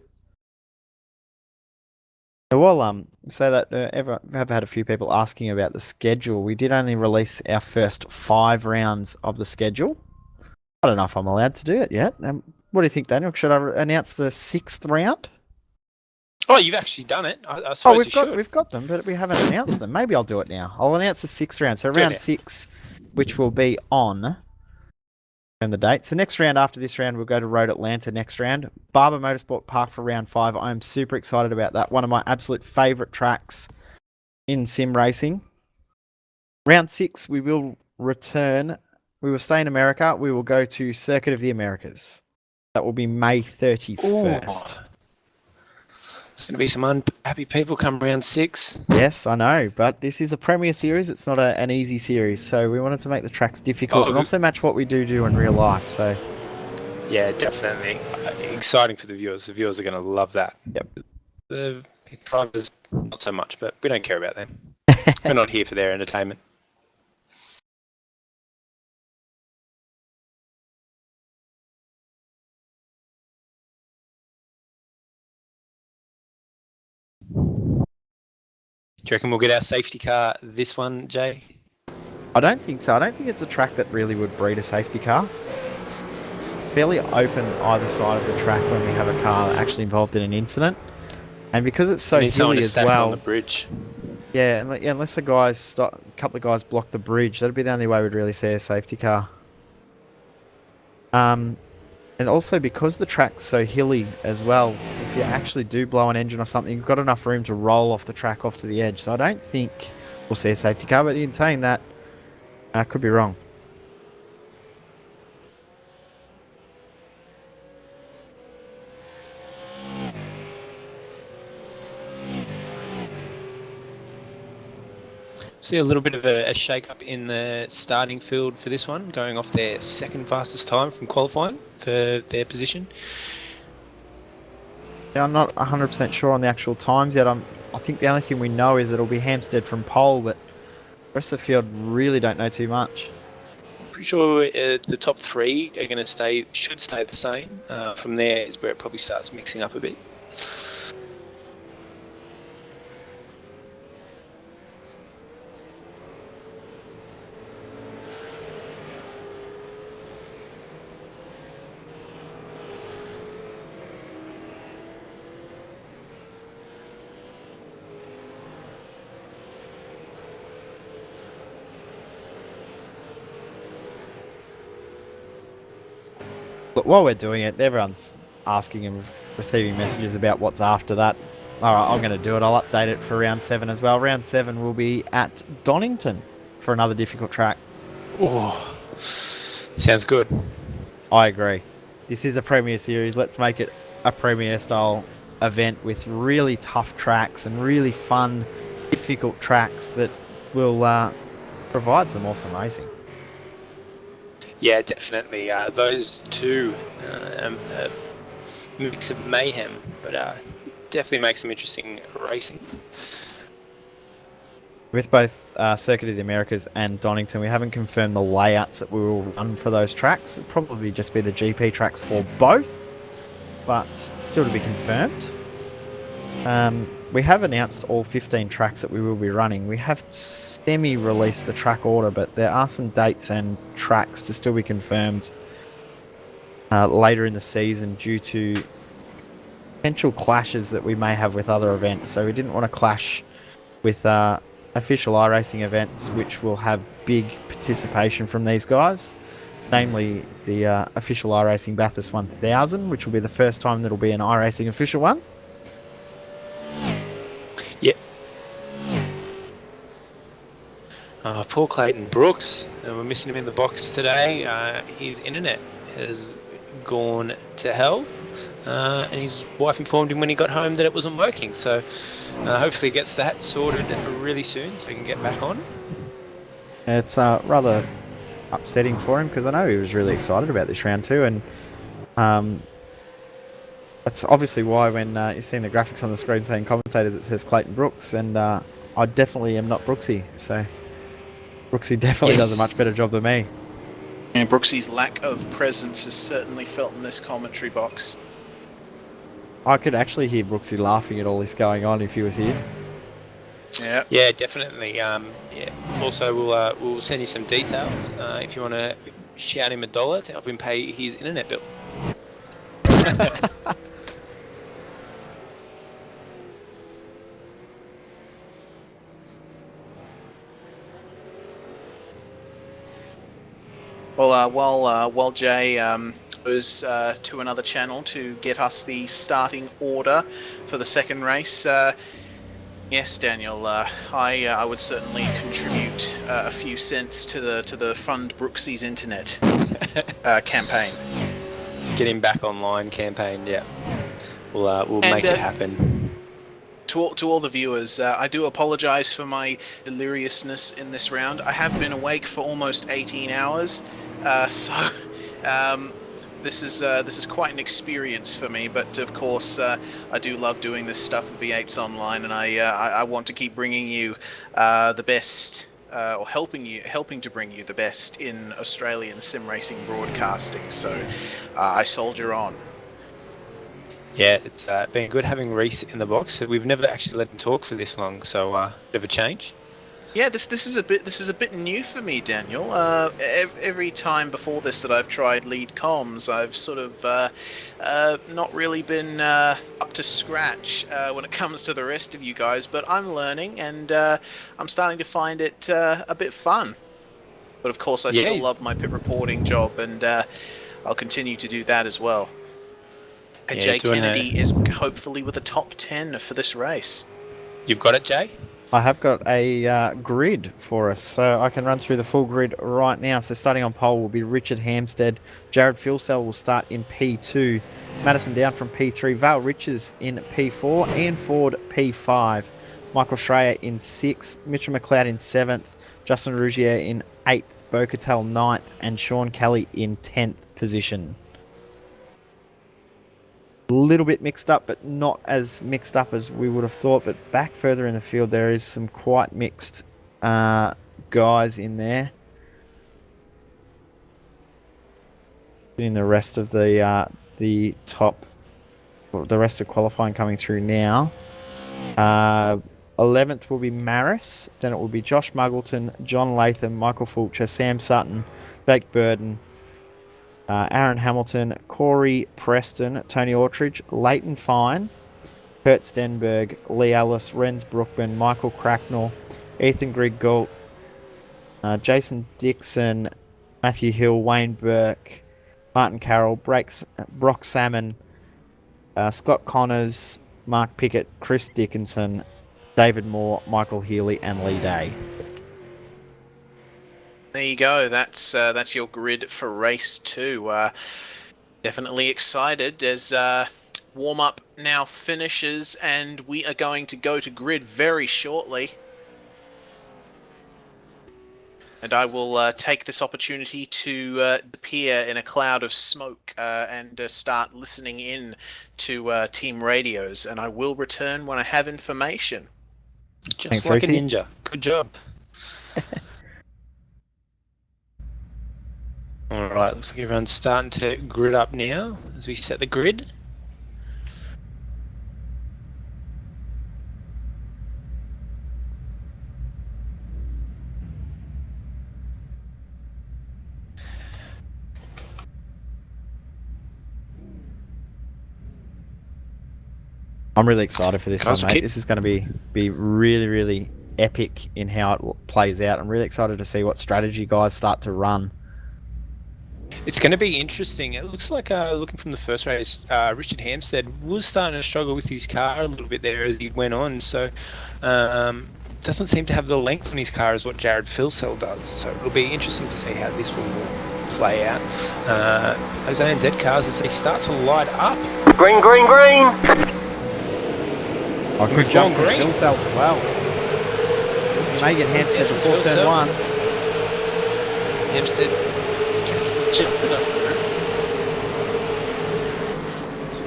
So while say that I've had a few people asking about the schedule. We did only release our first 5 rounds of the schedule. I don't know if I'm allowed to do it yet. What do you think, Daniel? Should I announce the 6th round? Oh, you've actually done it. I suppose we've got them, but we haven't announced them. Maybe I'll do it now. I'll announce the 6th round. So round 6, which will be on the date. So next round after this round, we'll go to Road Atlanta next round. Barber Motorsport Park for round 5. I'm super excited about that. One of my absolute favourite tracks in sim racing. Round 6, we will return. We will stay in America. We will go to Circuit of the Americas. That will be May 31st. Ooh. There's going to be some unhappy people come round 6. Yes, I know, but this is a Premier Series. It's not an easy series, so we wanted to make the tracks difficult and also match what we do in real life. So, yeah, definitely exciting for the viewers. The viewers are going to love that. Yep. The drivers, not so much, but we don't care about them. We're not here for their entertainment. Do you reckon we'll get our safety car this one, Jay? I don't think so. I don't think it's a track that really would breed a safety car. Fairly open either side of the track when we have a car actually involved in an incident. And because it's so We need someone hilly to as stack well, on the bridge. yeah, unless a couple of guys block the bridge, that'd be the only way we'd really see a safety car. And also because the track's so hilly as well, if you actually do blow an engine or something, you've got enough room to roll off the track off to the edge. So I don't think we'll see a safety car, but in saying that, I could be wrong. See a little bit of a shake-up in the starting field for this one, going off their second fastest time from qualifying for their position. Yeah, I'm not 100% sure on the actual times yet. I think the only thing we know is it'll be Hampstead from pole, but the rest of the field really don't know too much. Pretty sure the top three are going to should stay the same. From there is where it probably starts mixing up a bit. But while we're doing it, everyone's asking and receiving messages about what's after that. Alright, I'm going to do it. I'll update it for round 7 as well. Round 7 will be at Donington for another difficult track. Oh, sounds good. I agree. This is a Premier Series. Let's make it a Premier style event with really tough tracks and really fun, difficult tracks that will provide some awesome racing. Yeah, definitely. Those two, a mix of mayhem, but definitely makes some interesting racing. With both Circuit of the Americas and Donington, we haven't confirmed the layouts that we will run for those tracks. It'll probably just be the GP tracks for both, but still to be confirmed. We have announced all 15 tracks that we will be running. We have semi-released the track order, but there are some dates and tracks to still be confirmed later in the season due to potential clashes that we may have with other events. So we didn't want to clash with official iRacing events, which will have big participation from these guys, namely the official iRacing Bathurst 1000, which will be the first time that will be an iRacing official one. Yep. Poor Clayton Brooks. We're missing him in the box today. His internet has gone to hell. And his wife informed him when he got home that it wasn't working. So hopefully he gets that sorted really soon so he can get back on. It's rather upsetting for him because I know he was really excited about this round too, and that's obviously why when you're seeing the graphics on the screen saying commentators, it says Clayton Brooks, and I definitely am not Brooksy, so Brooksy definitely does a much better job than me. And Brooksy's lack of presence is certainly felt in this commentary box. I could actually hear Brooksy laughing at all this going on if he was here. Yeah. Yeah, definitely. Yeah. Also, we'll send you some details if you want to shout him $1 to help him pay his internet bill. Well, while Jay goes to another channel to get us the starting order for the second race, yes, Daniel, I would certainly contribute a few cents to the Fund Brooksy's Internet campaign. Get him back online campaign. Yeah, we'll make it happen. To all the viewers, I do apologise for my deliriousness in this round. I have been awake for almost 18 hours, so This is quite an experience for me, but of course I do love doing this stuff for V8s Online, and I want to keep bringing you the best, or helping to bring you the best in Australian sim racing broadcasting. So I soldier on. Yeah, it's been good having Reese in the box. We've never actually let him talk for this long, so bit of a change. Yeah, this is a bit new for me, Daniel. Every time before this that I've tried lead comms, I've sort of not really been up to scratch when it comes to the rest of you guys. But I'm learning, and I'm starting to find it a bit fun. But of course, I still love my pit reporting job, and I'll continue to do that as well. And Jay Kennedy is hopefully with a top 10 for this race. You've got it, Jay? I have got a grid for us, so I can run through the full grid right now. So starting on pole will be Richard Hampstead. Jared Filsell will start in P2. Madison down from P3. Val Riches in P4. Ian Ford P5. Michael Schreier in 6th. Mitchell McLeod in 7th. Justin Rougier in 8th. Bo Cattell 9th. And Sean Kelly in 10th position. A little bit mixed up, but not as mixed up as we would have thought. But back further in the field, there is some quite mixed guys in there. In the rest of the top, the rest of qualifying coming through now. 11th will be Maris. Then it will be Josh Muggleton, John Latham, Michael Fulcher, Sam Sutton, Beck Burden, Aaron Hamilton, Corey Preston, Tony Ortridge, Leighton Fine, Kurt Stenberg, Lee Ellis, Renz Brookman, Michael Cracknell, Ethan Grigg Galt, Jason Dixon, Matthew Hill, Wayne Burke, Martin Carroll, Brock Salmon, Scott Connors, Mark Pickett, Chris Dickinson, David Moore, Michael Healy, and Lee Day. There you go. That's your grid for race 2. Definitely excited as warm-up now finishes, and we are going to go to grid very shortly. And I will take this opportunity to appear in a cloud of smoke and start listening in to team radios, and I will return when I have information. Just like a ninja. Good job. Alright, looks like everyone's starting to grid up now as we set the grid. I'm really excited for this one, mate. This is going to be really, really epic in how it plays out. I'm really excited to see what strategy guys start to run. It's going to be interesting. It looks like, looking from the first race, Richard Hampstead was starting to struggle with his car a little bit there as he went on. So, doesn't seem to have the length on his car as what Jared Filsell does. So it'll be interesting to see how this will play out. Those ANZ cars, as they start to light up. Green, green, green! Oh, good jump from Filsell as well. You may get Hampstead before turn 1. Hampstead's jumped it up.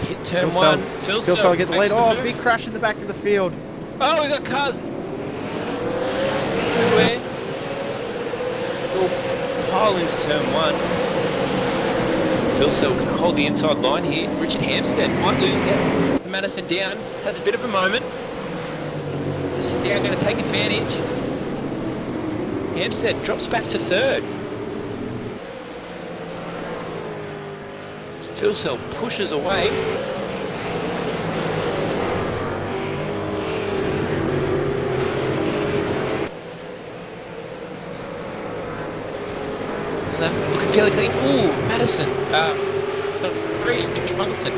Hit turn 1. Filsell get the lead. Oh, big crash in the back of the field. Oh, we got cars everywhere. We'll pile into turn 1. Filsell can hold the inside line here. Richard Hampstead might lose it. Madison down has a bit of a moment. Madison down going to take advantage. Hampstead drops back to 3rd. Filsell pushes away. Looking fairly clean. Ooh, Madison. Josh Muggleton.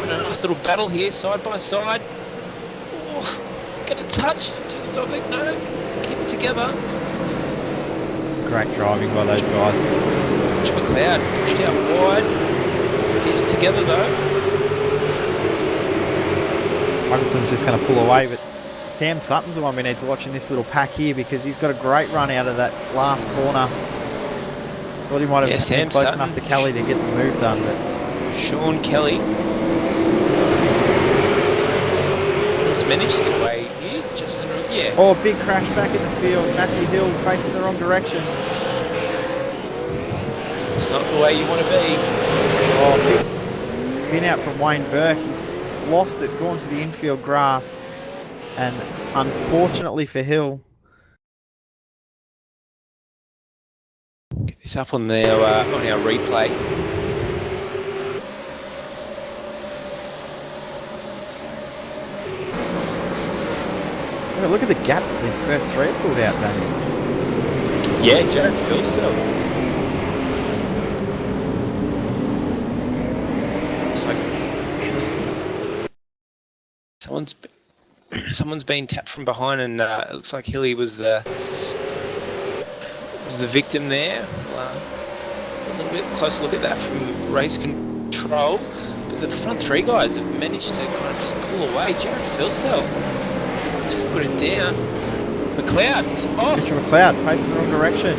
A nice little battle here, side by side. Oh, get a touch. No, keep it together. Great driving by those guys. Mitch McLeod pushed out wide. Keeps it together though. Muggleton's just going to pull away, but Sam Sutton's the one we need to watch in this little pack here because he's got a great run out of that last corner. Thought he might have been close enough to Kelly to get the move done, but Sean Kelly. He's managed to get away here. Justin, yeah. Oh, big crash back in the field. Matthew Hill facing the wrong direction. It's not the way you want to be. Oh, big bin out from Wayne Burke. He's lost it, gone to the infield grass. And unfortunately for Hill, Get this up on our replay. oh, look at the gap that the first three pulled out, Daniel. Yeah, Jared Philsell. Looks like someone's been tapped from behind, and it looks like Hilly was the victim there. Well, a little bit closer look at that from race control, but the front three guys have managed to kind of just pull away. Jared Philsell just put it down. McLeod's off. Richard McLeod facing the wrong direction.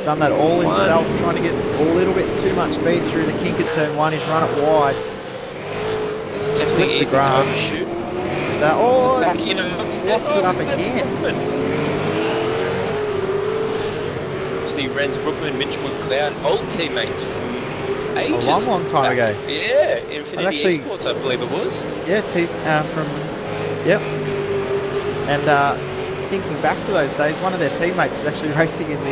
Done that all himself, trying to get a little bit too much speed through the kink at turn one. He's run it wide. It's definitely easy to overshoot. Oh, Back in he just slops it up again. See Renz Brookman, Mitch McLeod, old teammates from ages. A long time ago. Yeah, Infinity actually, Esports, I believe it was. Yeah, yep. And thinking back to those days, one of their teammates is actually racing in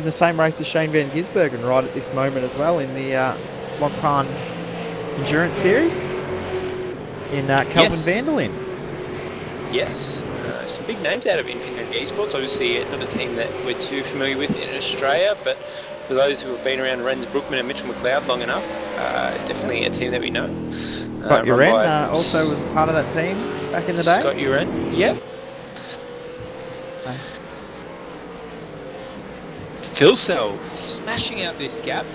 the same race as Shane Van Gisbergen right at this moment as well, in the Lockpan Endurance Series in Kelvin Vanderlyn. Yes. Some big names out of Infinity Esports. Obviously, not a team that we're too familiar with in Australia, but for those who have been around Renz Brookman and Mitchell McLeod long enough, definitely a team that we know. Scott Uren also was a part of that team back in the day. Scott Uren, yep. Philsell smashing out this gap.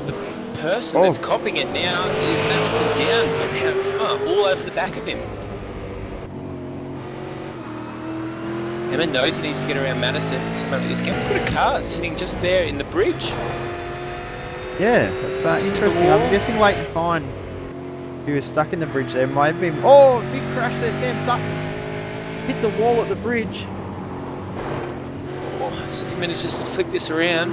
The person that's copying it now is Madison down, all over the back of him. Emma knows he needs to get around Madison to make this gap. Put a car sitting just there in the bridge. Yeah, that's interesting. I'm guessing Leighton Fine, who was stuck in the bridge there, might have been... Oh, big crash there. Sam Sutton's hit the wall at the bridge. So he manages to flick this around.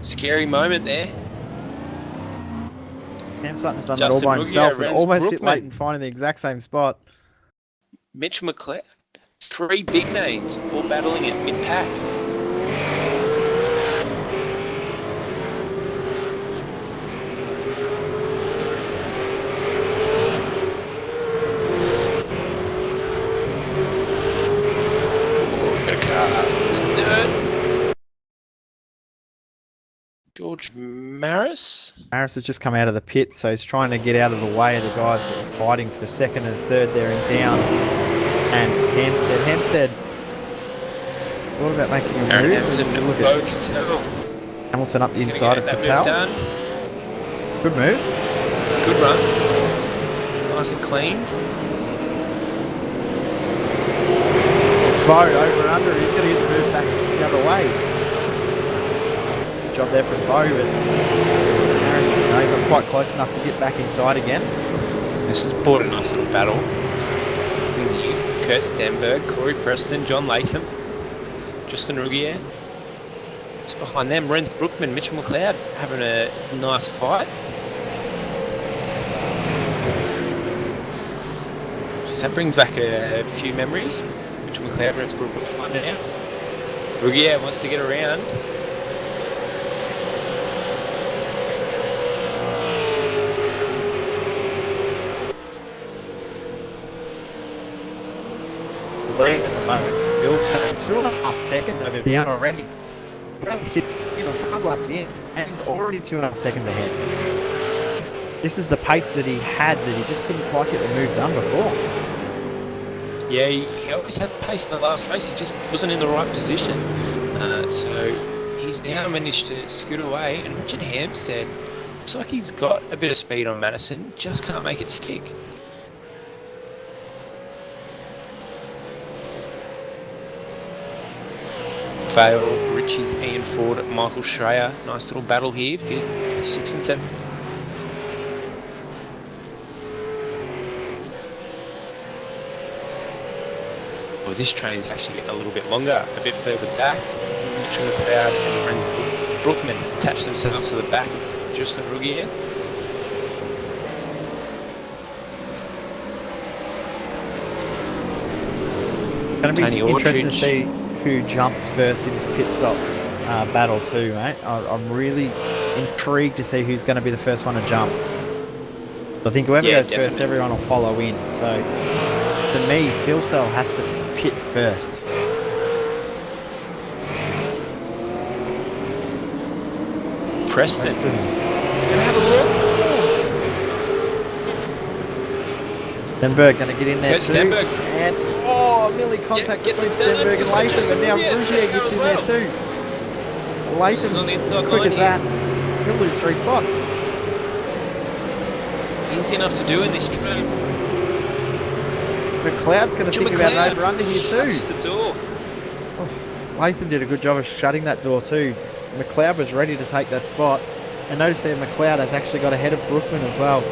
Scary moment there. Sam Sutton's done it all by himself and almost hit Leighton Fine in the exact same spot. Mitch McLeod. 3 big names all battling it mid-pack. George Maris? Maris has just come out of the pit, so he's trying to get out of the way of the guys that are fighting for second and third there in down. And Hampstead. What about making a move? Look at Hamilton up the inside of Patel. Good move. Good run. Nice and clean. Bo over and under. He's going to get the move back the other way. Good job there from Bo, but he got quite close enough to get back inside again. This has brought a nice little battle. Kurt Stenberg, Corey Preston, John Latham, Justin Rugier. Just behind them, Renz Brookman, Mitchell McLeod having a nice fight. Just that brings back a few memories. Mitchell McLeod, Renz Brookman finding out. Rugier wants to get around. Lead at the moment. Phil's 2.5 seconds over down already. It's 5 laps in, and he's already 2.5 seconds ahead. This is the pace that he had that he just couldn't quite get the move done before. Yeah, he always had the pace in the last race. He just wasn't in the right position. So he's now managed to scoot away. And Richard Hampstead looks like he's got a bit of speed on Madison, just can't make it stick. Vale, Richie's, Ian Ford, Michael Schreier. Nice little battle here for 6 and 7. Well, this train is actually getting a little bit longer, a bit further back. Some Mitchell McLeod and Brookman attach themselves to the back of Justin Rugier. Going to be Tony interesting to Aldridge. see who jumps first in this pit stop battle too, mate. I'm really intrigued to see who's going to be the first one to jump. I think whoever Yeah, goes first, definitely. everyone will follow in. So, for me, Phil Cell has to pit first. Preston. Preston. Gonna have a look. Stenberg going to get in there Yes, too. Stenberg's- And, nearly contact gets between it done. Stenberg and Looks like Latham, Justin and now Rugier Rugier gets in there as too. Latham, on the as inside quick line as here. that, he'll lose 3 spots. Easy enough to do in this train. McLeod's going to think about an over-under here too. Shuts the door. Latham did a good job of shutting that door too. McLeod was ready to take that spot. And notice there McLeod has actually got ahead of Brookman as well.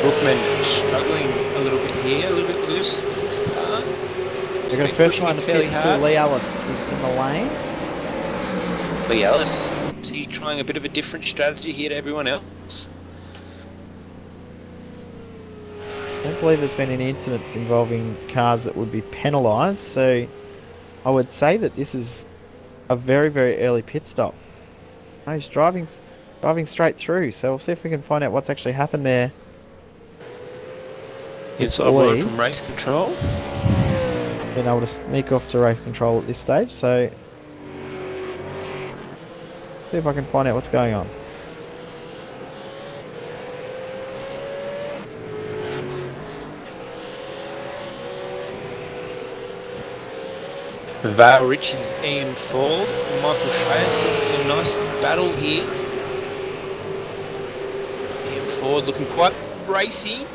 Brookman struggling a little bit here, a little bit loose with his car. They've got a first one to pits to Lee Ellis is in the lane. Lee Ellis, is he trying a bit of a different strategy here to everyone else? I don't believe there's been any incidents involving cars that would be penalised, so I would say that this is a very, very early pit stop. No, he's driving straight through, so we'll see if we can find out what's actually happened there. Inside Lee. line from race control. Been able to sneak off to race control at this stage, so see if I can find out what's going on. Vale Richards, Ian Ford, Michael Schreier, a nice battle here. Ian Ford looking quite racy.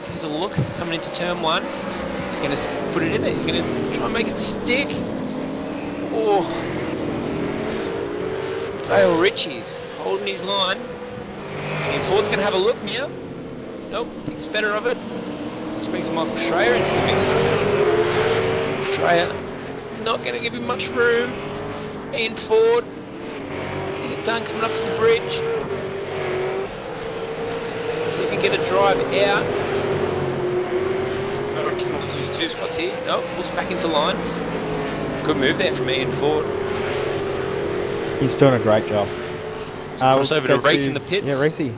Here's a look coming into turn 1. He's going to put it in there. He's going to try and make it stick. Oh. Vale Richards holding his line. Ian Ford's going to have a look now. Nope, thinks better of it. Swings Michael Schreier into the mix. Schreier not going to give him much room. Ian Ford. Get it done coming up to the bridge. See if he can get a drive out. Oh, he's going to lose 2 spots here. Nope, pulls back into line. Good move there from Ian Ford. He's doing a great job. Cross We'll over to go Race in the pits. Yeah, Racey.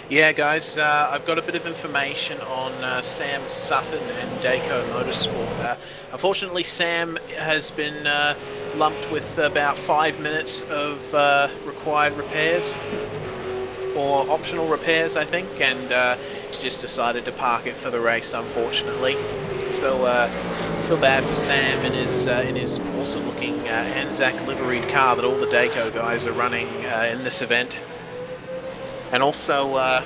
Yeah, guys, I've got a bit of information on Sam Sutton and Dayco Motorsport. Unfortunately, Sam has been lumped with about 5 minutes of required repairs, or optional repairs, I think, and he's just decided to park it for the race, unfortunately. So, feel bad for Sam in his awesome-looking Anzac liveried car that all the Dayco guys are running in this event. And also, I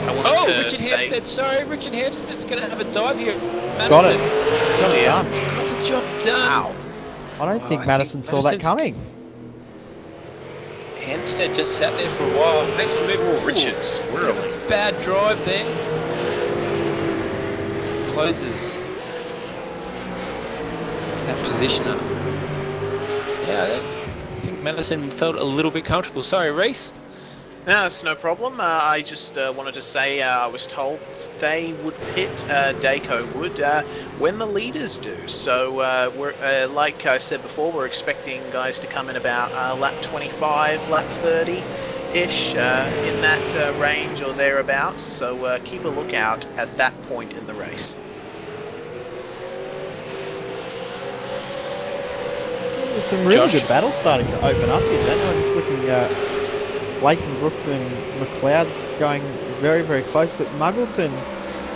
wanted to Richard say... Hampstead, sorry, Richard Hampstead's going to have a dive here. Got it. Madison. He's got it Yeah. done. Got the job done. Ow. I don't think I Madison think saw that Madison's- coming. Hampstead just sat there for a while. Makes the move. Oh, Richard, squirrely. Bad drive there. Closes that position up. Yeah, I think Madison felt a little bit comfortable. Sorry, Reese. No, that's no problem. I just wanted to say I was told they would pit, Dayco would, when the leaders do. So, we're like I said before, we're expecting guys to come in about lap 25, lap 30-ish, in that range or thereabouts. So keep a lookout at that point in the race. There's some really Josh. good battles starting to open up here, Daniel. I'm just looking at Latham, Brookman, McLeod's going very, very close, but Muggleton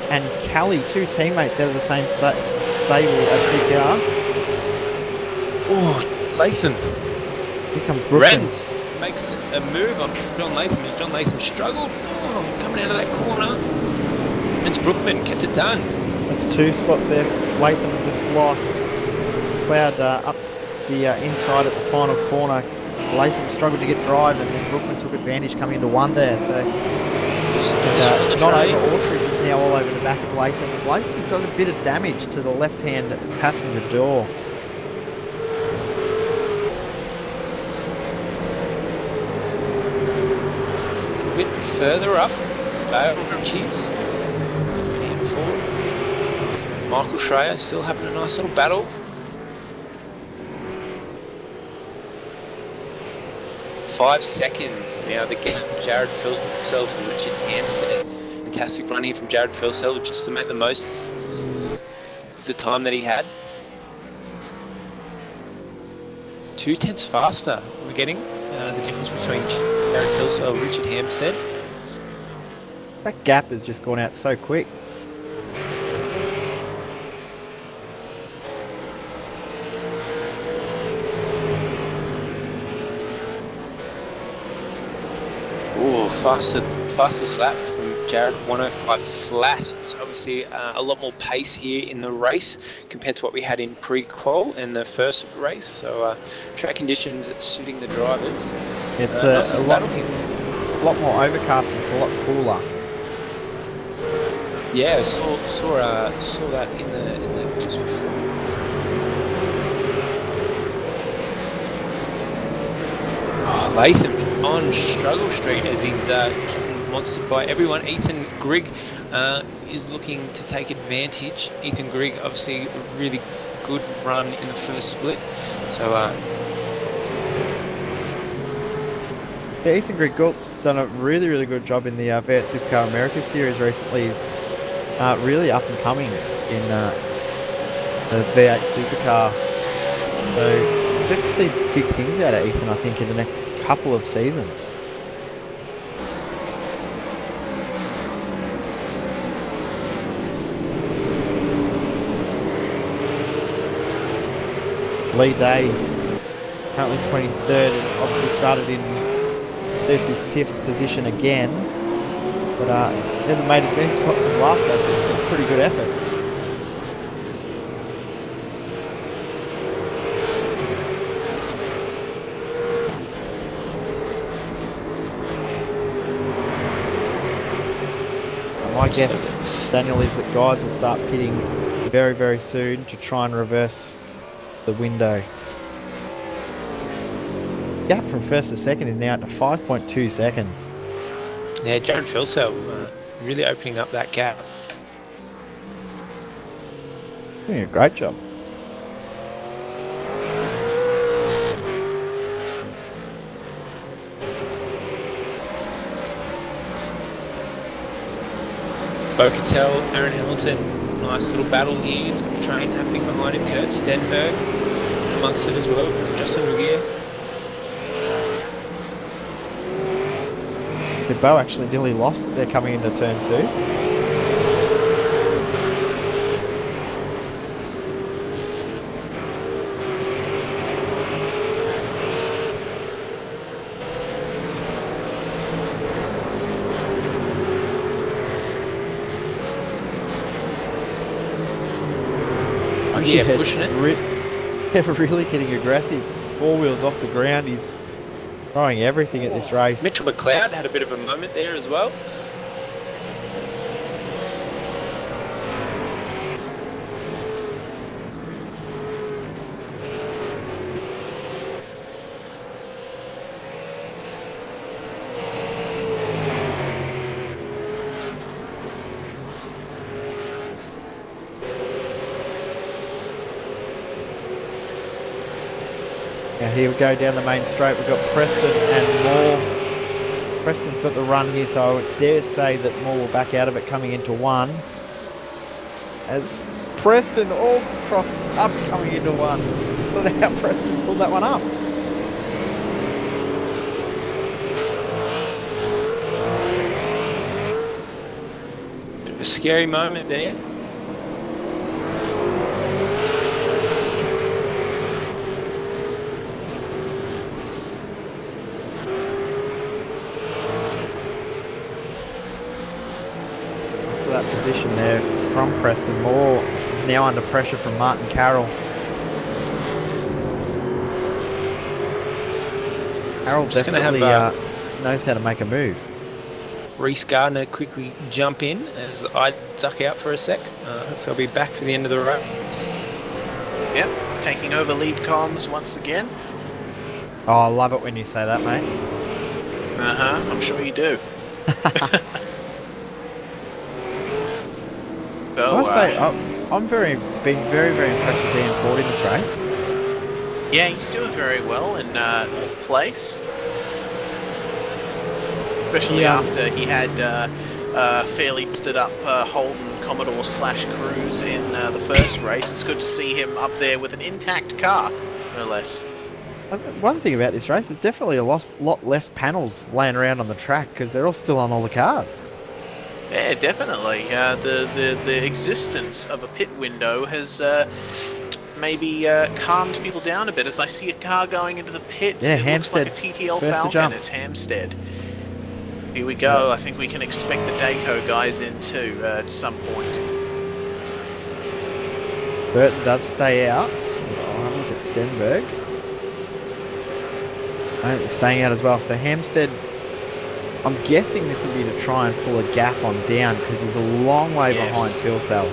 and Callie, 2 teammates out of the same stable at TTR. Oh, Latham. Here comes Brookman. Rens. makes a move on John Latham as John Latham struggled. Oh, coming out of that corner. Vince Brookman gets it done. That's 2 spots there. Latham just lost. Cloud up the inside at the final corner. Latham struggled to get drive, and then Brookman took advantage coming into 1 there. So it's not over. Autry is now all over the back of Latham. As Latham's got a bit of damage to the left-hand passenger door. A bit further up, Bale Cheese. And forward. Michael Schreier still having a nice little battle. Five seconds now to get Jared Filsell to Richard Hampstead. Fantastic run here from Jared Filsell just to make the most of the time that he had. 2 tenths faster we're getting the difference between Jared Filsell and Richard Hampstead. That gap has just gone out so quick. Faster slap from Jared, 105 flat. So obviously a lot more pace here in the race compared to what we had in pre-qual in the first race. So track conditions suiting the drivers. It's nice a lot more overcast. It's a lot cooler. Yeah, I saw that in the just before. Oh, Latham on struggle street as he's monstered by everyone. Ethan Grigg is looking to take advantage. Ethan Grigg, obviously a really good run in the first split. So yeah, Ethan Grigg-Gault's done a really, really good job in the V8 Supercar America Series recently. He's really up and coming in the V8 Supercar. So expect to see big things out of Ethan, I think, in the next couple of seasons. Lee Day, currently 23rd, and obviously started in 35th position again, but hasn't made as many spots as last race, so it's still a pretty good effort. My guess, Daniel, is that guys will start pitting very, very soon to try and reverse the window. Gap from first to second is now at 5.2 seconds. yeah, Jared Filsell really opening up that gap. Doing a great job. Bocatel, Aaron Hamilton, nice little battle here. It's got a train happening behind him. Kurt Stenberg amongst it as well. Justin Regier. Bo actually nearly lost it there coming into turn 2. Yeah, pushing it. Really getting aggressive. 4 wheels off the ground. He's throwing everything at this race. Mitchell McLeod had a bit of a moment there as well. Now here we go down the main straight. We've got Preston and Moore. Preston's got the run here, so I would dare say that Moore will back out of it coming into 1. As Preston all crossed up coming into 1. Look at how Preston pulled that one up. Bit of a scary moment there. position there from Preston. Moore is now under pressure from Martin Carroll. Carroll just gonna definitely have, knows how to make a move. Reese Gardner quickly jump in as I duck out for a sec. Hopefully I'll be back for the end of the race. Yep, taking over lead comms once again. Oh, I love it when you say that, mate. I'm sure you do. I must say, I'm been very, very impressed with Ian Ford in this race. yeah, he's doing very well in 4th place. Especially after he had fairly stood up Holden Commodore / Cruise in the first race. It's good to see him up there with an intact car, no less. One thing about this race is definitely a lot less panels laying around on the track because they're all still on all the cars. Yeah, definitely. The existence of a pit window has maybe calmed people down a bit. As I see a car going into the pits, Yeah, it looks like a Hampstead's TTL first to Falcon. jump. It's Hampstead. Here we go. I think we can expect the Dayco guys in too at some point. Burton does stay out. I'll have a look at Stenberg. Staying out as well. So Hampstead, I'm guessing this will be to try and pull a gap on down because he's a long way behind Fuel Cell.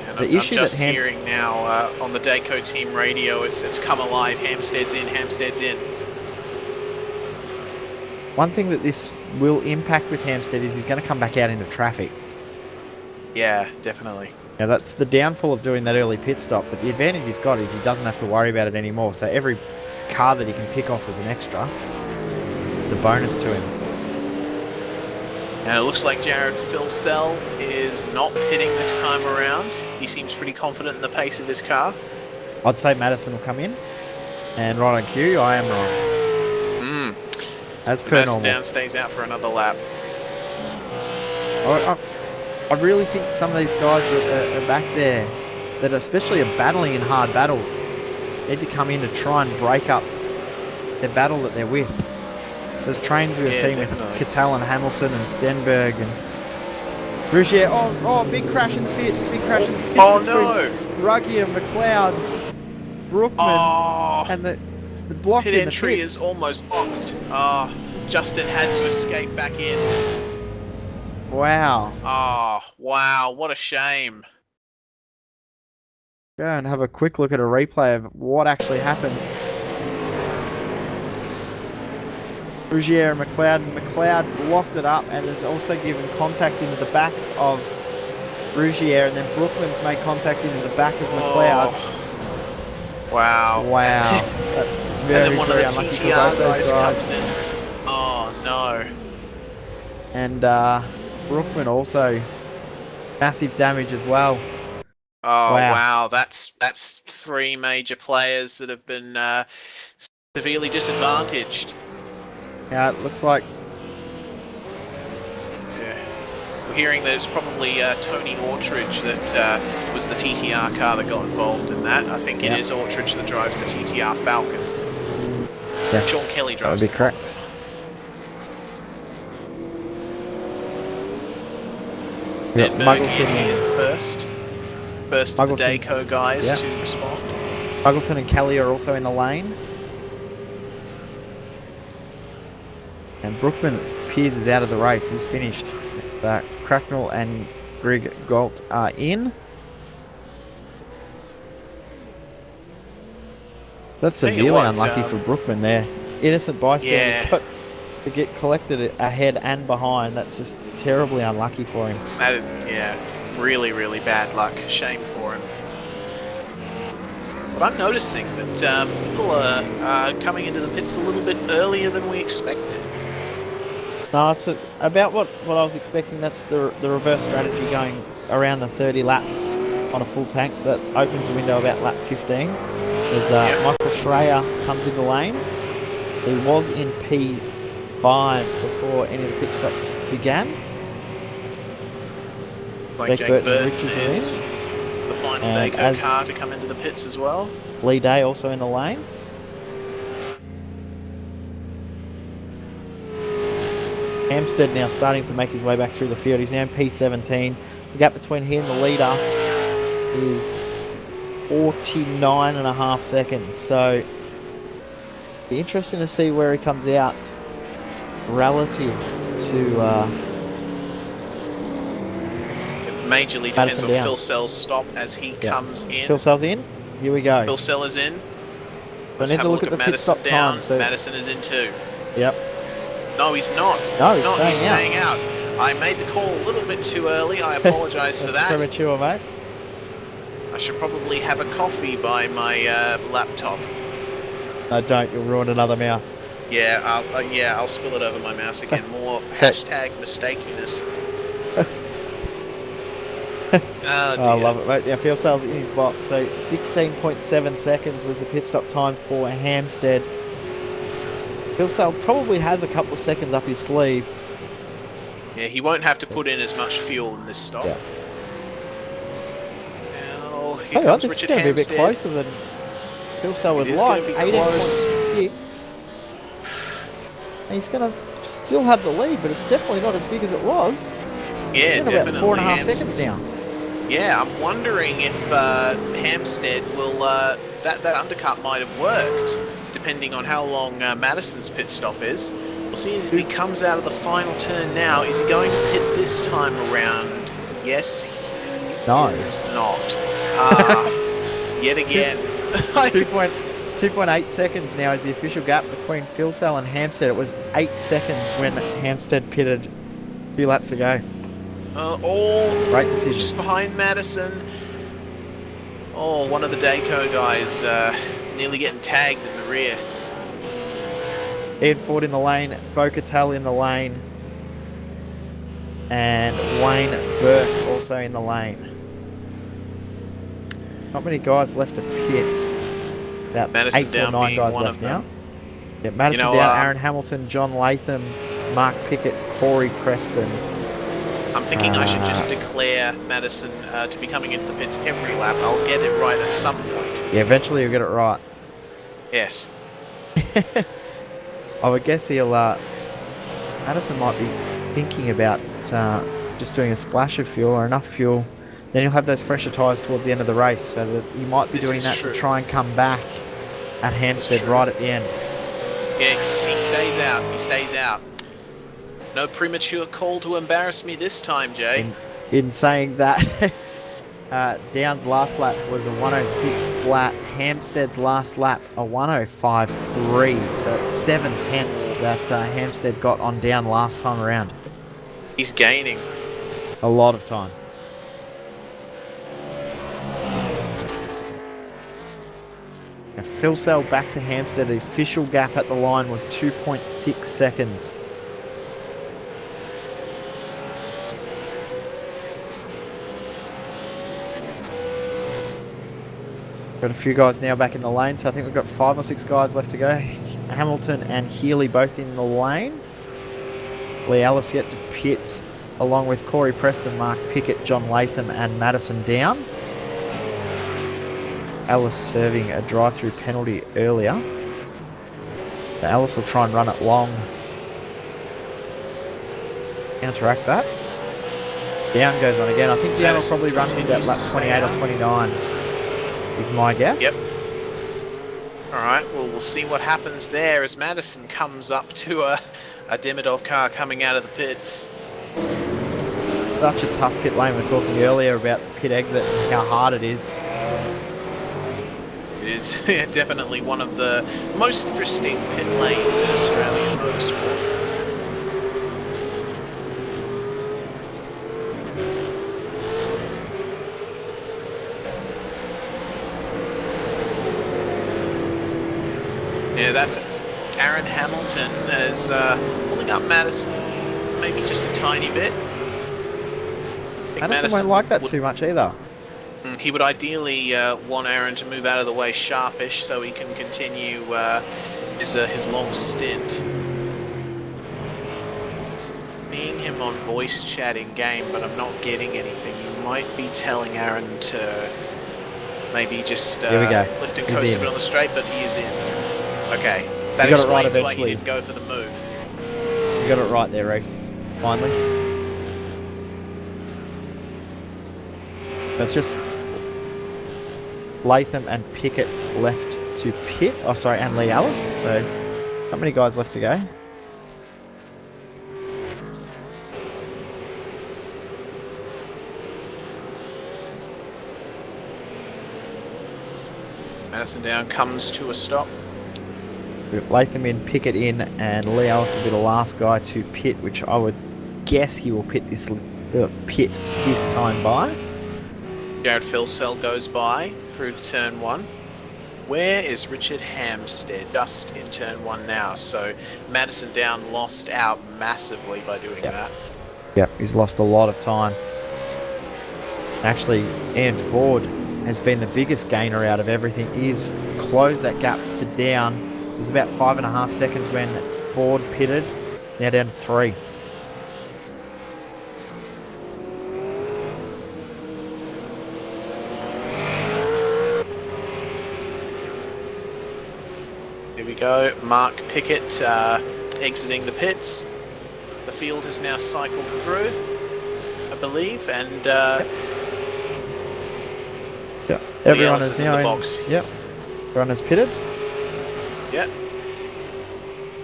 And I'm just hearing now on the Dayco team radio, it's come alive. Hampstead's in. Hampstead's in. One thing that this will impact with Hampstead is he's going to come back out into traffic. Yeah, definitely. Now that's the downfall of doing that early pit stop, but the advantage he's got is he doesn't have to worry about it anymore. So every car that he can pick off as an extra, the bonus to him. And it looks like Jared Filsell is not pitting this time around. He seems pretty confident in the pace of his car. I'd say Madison will come in, and right on cue, I am wrong. As per Madison normal. down stays out for another lap. I really think some of these guys that are back there, that especially are battling in hard battles, need to come in to try and break up the battle that they're with. There's trains we were seeing definitely. with Kittel and Hamilton and Stenberg and Rougier. Oh, big crash in the pits. Big crash in the pits. Oh, no. Ruggier, McLeod, Brookman, and the block Pit in the entry pits. is almost blocked. Justin had to escape back in. Wow. Oh, wow, what a shame. Go and have a quick look at a replay of what actually happened. Rougier and McLeod blocked it up and has also given contact into the back of Rougier, and then Brookman's made contact into the back of McLeod. Oh. Wow. Wow. That's very, and then one of the very unlucky for TTR both those guys comes in. Oh, no. And Brookman also massive damage as well. Oh, Wow. wow. That's 3 major players that have been severely disadvantaged. Now it looks like We're hearing that it's probably Tony Autridge that was the TTR car that got involved in that. I think it is Autridge that drives the TTR Falcon. yes, Sean Kelly that drives would be the correct. Then Muggleton, Bergen is the first of the Muggleton's- Dayco guys to respond. Muggleton and Kelly are also in the lane. And Brookman Piers is out of the race. He's finished. Cracknell and Greg Galt are in. That's Tell you severely what, unlucky for Brookman there. Innocent bystander Yeah. got to get collected ahead and behind. That's just terribly unlucky for him. That is, yeah, really, really bad luck. Shame for him. But I'm noticing that people are coming into the pits a little bit earlier than we expected. No, it's about what I was expecting. That's the reverse strategy, going around the 30 laps on a full tank. So that opens the window about lap 15. As Michael Schreier comes in the lane. He was in P5 before any of the pit stops began. Like Jake Burton Burton Richards is the final And Dayco as- car to come into the pits as well. Lee Day also in the lane. Hampstead now starting to make his way back through the field. He's now in P17. The gap between he and the leader is 49.5 seconds. So, be interesting to see where he comes out relative to It majorly depends Madison on down. Phil Sell's stop as he comes in. Phil Sell's in. Here we go. Phil Sell is in. I Let's need have to a look look at the at pit Madison stop down. time. So, Madison is in too. yep. No, he's not. No, he's He's staying staying out. I made the call a little bit too early. I apologise for That's that. premature, mate. I should probably have a coffee by my laptop. No, don't. You'll ruin another mouse. Yeah, I'll spill it over my mouse again. More hashtag mistakiness. Oh, dear. I love it, mate. Yeah, Field Sales in his box. So 16.7 seconds was the pit stop time for Hampstead. Field Sale probably has a couple of seconds up his sleeve. Yeah, he won't have to put in as much fuel in this stop. Yeah. Now, here Hey, comes this is Richard going to be a bit Hampstead. closer than Field Sale would It is like. gonna be close. 18.6. He's going to still have the lead, but it's definitely not as big as it was. Yeah, About definitely. 4.5 seconds now. Yeah, I'm wondering if Hampstead will... that undercut might have worked, depending on how long Madison's pit stop is. We'll see if he comes out of the final turn now. Is he going to pit this time around? Yes, he No. is not. Yet again. 2.8 seconds now is the official gap between Field Sale and Hampstead. It was 8 seconds when Hampstead pitted a few laps ago. Great decision. Just behind Madison. Oh, one of the Dayco guys nearly getting tagged in the rear. Ian Ford in the lane, Bo Cattell in the lane, and Wayne Burke also in the lane. Not many guys left to pit. About Madison 8 down or 9 being guys one left of them. now. Yeah, Madison down, Aaron Hamilton, John Latham, Mark Pickett, Corey Preston. I'm thinking I should just declare Madison to be coming into the pits every lap. I'll get it right at some point. Yeah, eventually you'll get it right. Yes. I would guess he'll. Madison might be thinking about just doing a splash of fuel or enough fuel. Then he'll have those fresher tyres towards the end of the race, so that he might be doing that to try and come back at Hampstead right at the end. Yeah, he stays out. He stays out. No premature call to embarrass me this time, Jay. In saying that, Down's last lap was a 106 flat. Hampstead's last lap a 105.3. So it's 7/10 that Hampstead got on Down last time around. He's gaining. A lot of time. Now, Phil Sell back to Hampstead. The official gap at the line was 2.6 seconds. Got a few guys now back in the lane, so I think we've got 5 or 6 guys left to go. Hamilton and Healy both in the lane. Lee Ellis yet to pit, along with Corey Preston, Mark Pickett, John Latham and Madison Down. Ellis serving a drive-through penalty earlier. So Ellis will try and run it long. Counteract that. Down goes on again. I think Down will probably run from about lap 28 or 29. Is my guess. Yep. Alright, well, we'll see what happens there as Madison comes up to a Demidov car coming out of the pits. Such a tough pit lane. We were talking earlier about the pit exit and how hard it is. It is definitely one of the most interesting pit lanes in Australian motorsport. Yeah, that's Aaron Hamilton as pulling up Madison maybe just a tiny bit. Madison won't like that too much either. He would ideally want Aaron to move out of the way sharpish so he can continue his long stint. Seeing him on voice chat in game, but I'm not getting anything. You might be telling Aaron to maybe just lift and coast a bit on the straight, but he is in. Okay, that explains why he didn't go for the move. You got it right there, Reese. Finally. So it's just Latham and Pickett left to pit. Oh, sorry, and Lee Ellis. So, not many guys left to go. Madison Down comes to a stop. We've got Latham in, Pickett in, and Lee Ellis will be the last guy to pit, which I would guess he will pit this time by. Jared Philsell goes by through to turn 1. Where is Richard Hampstead? Just in turn 1 now. So Madison Down lost out massively by doing that. Yep, he's lost a lot of time. Actually, Ian Ford has been the biggest gainer out of everything. He's closed that gap to down. It was about 5.5 seconds when Ford pitted. Now down to 3. Here we go. Mark Pickett exiting the pits. The field has now cycled through, I believe, and Yep. Everyone Ellis is is in now the box. Yep. Everyone is pitted. Yep.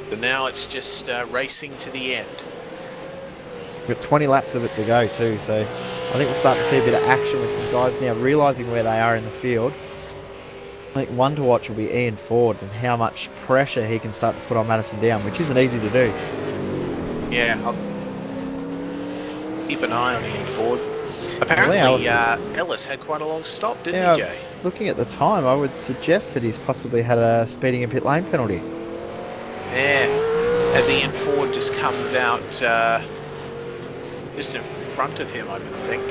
So now it's just racing to the end. We've got 20 laps of it to go too, so I think we'll start to see a bit of action with some guys now realising where they are in the field. I think one to watch will be Ian Ford and how much pressure he can start to put on Madison Down, which isn't easy to do. Yeah, I'll keep an eye on Ian Ford. Apparently, Ellis had quite a long stop, didn't he, Jay? Looking at the time, I would suggest that he's possibly had a speeding in pit lane penalty. Yeah, as Ian Ford just comes out just in front of him, I would think.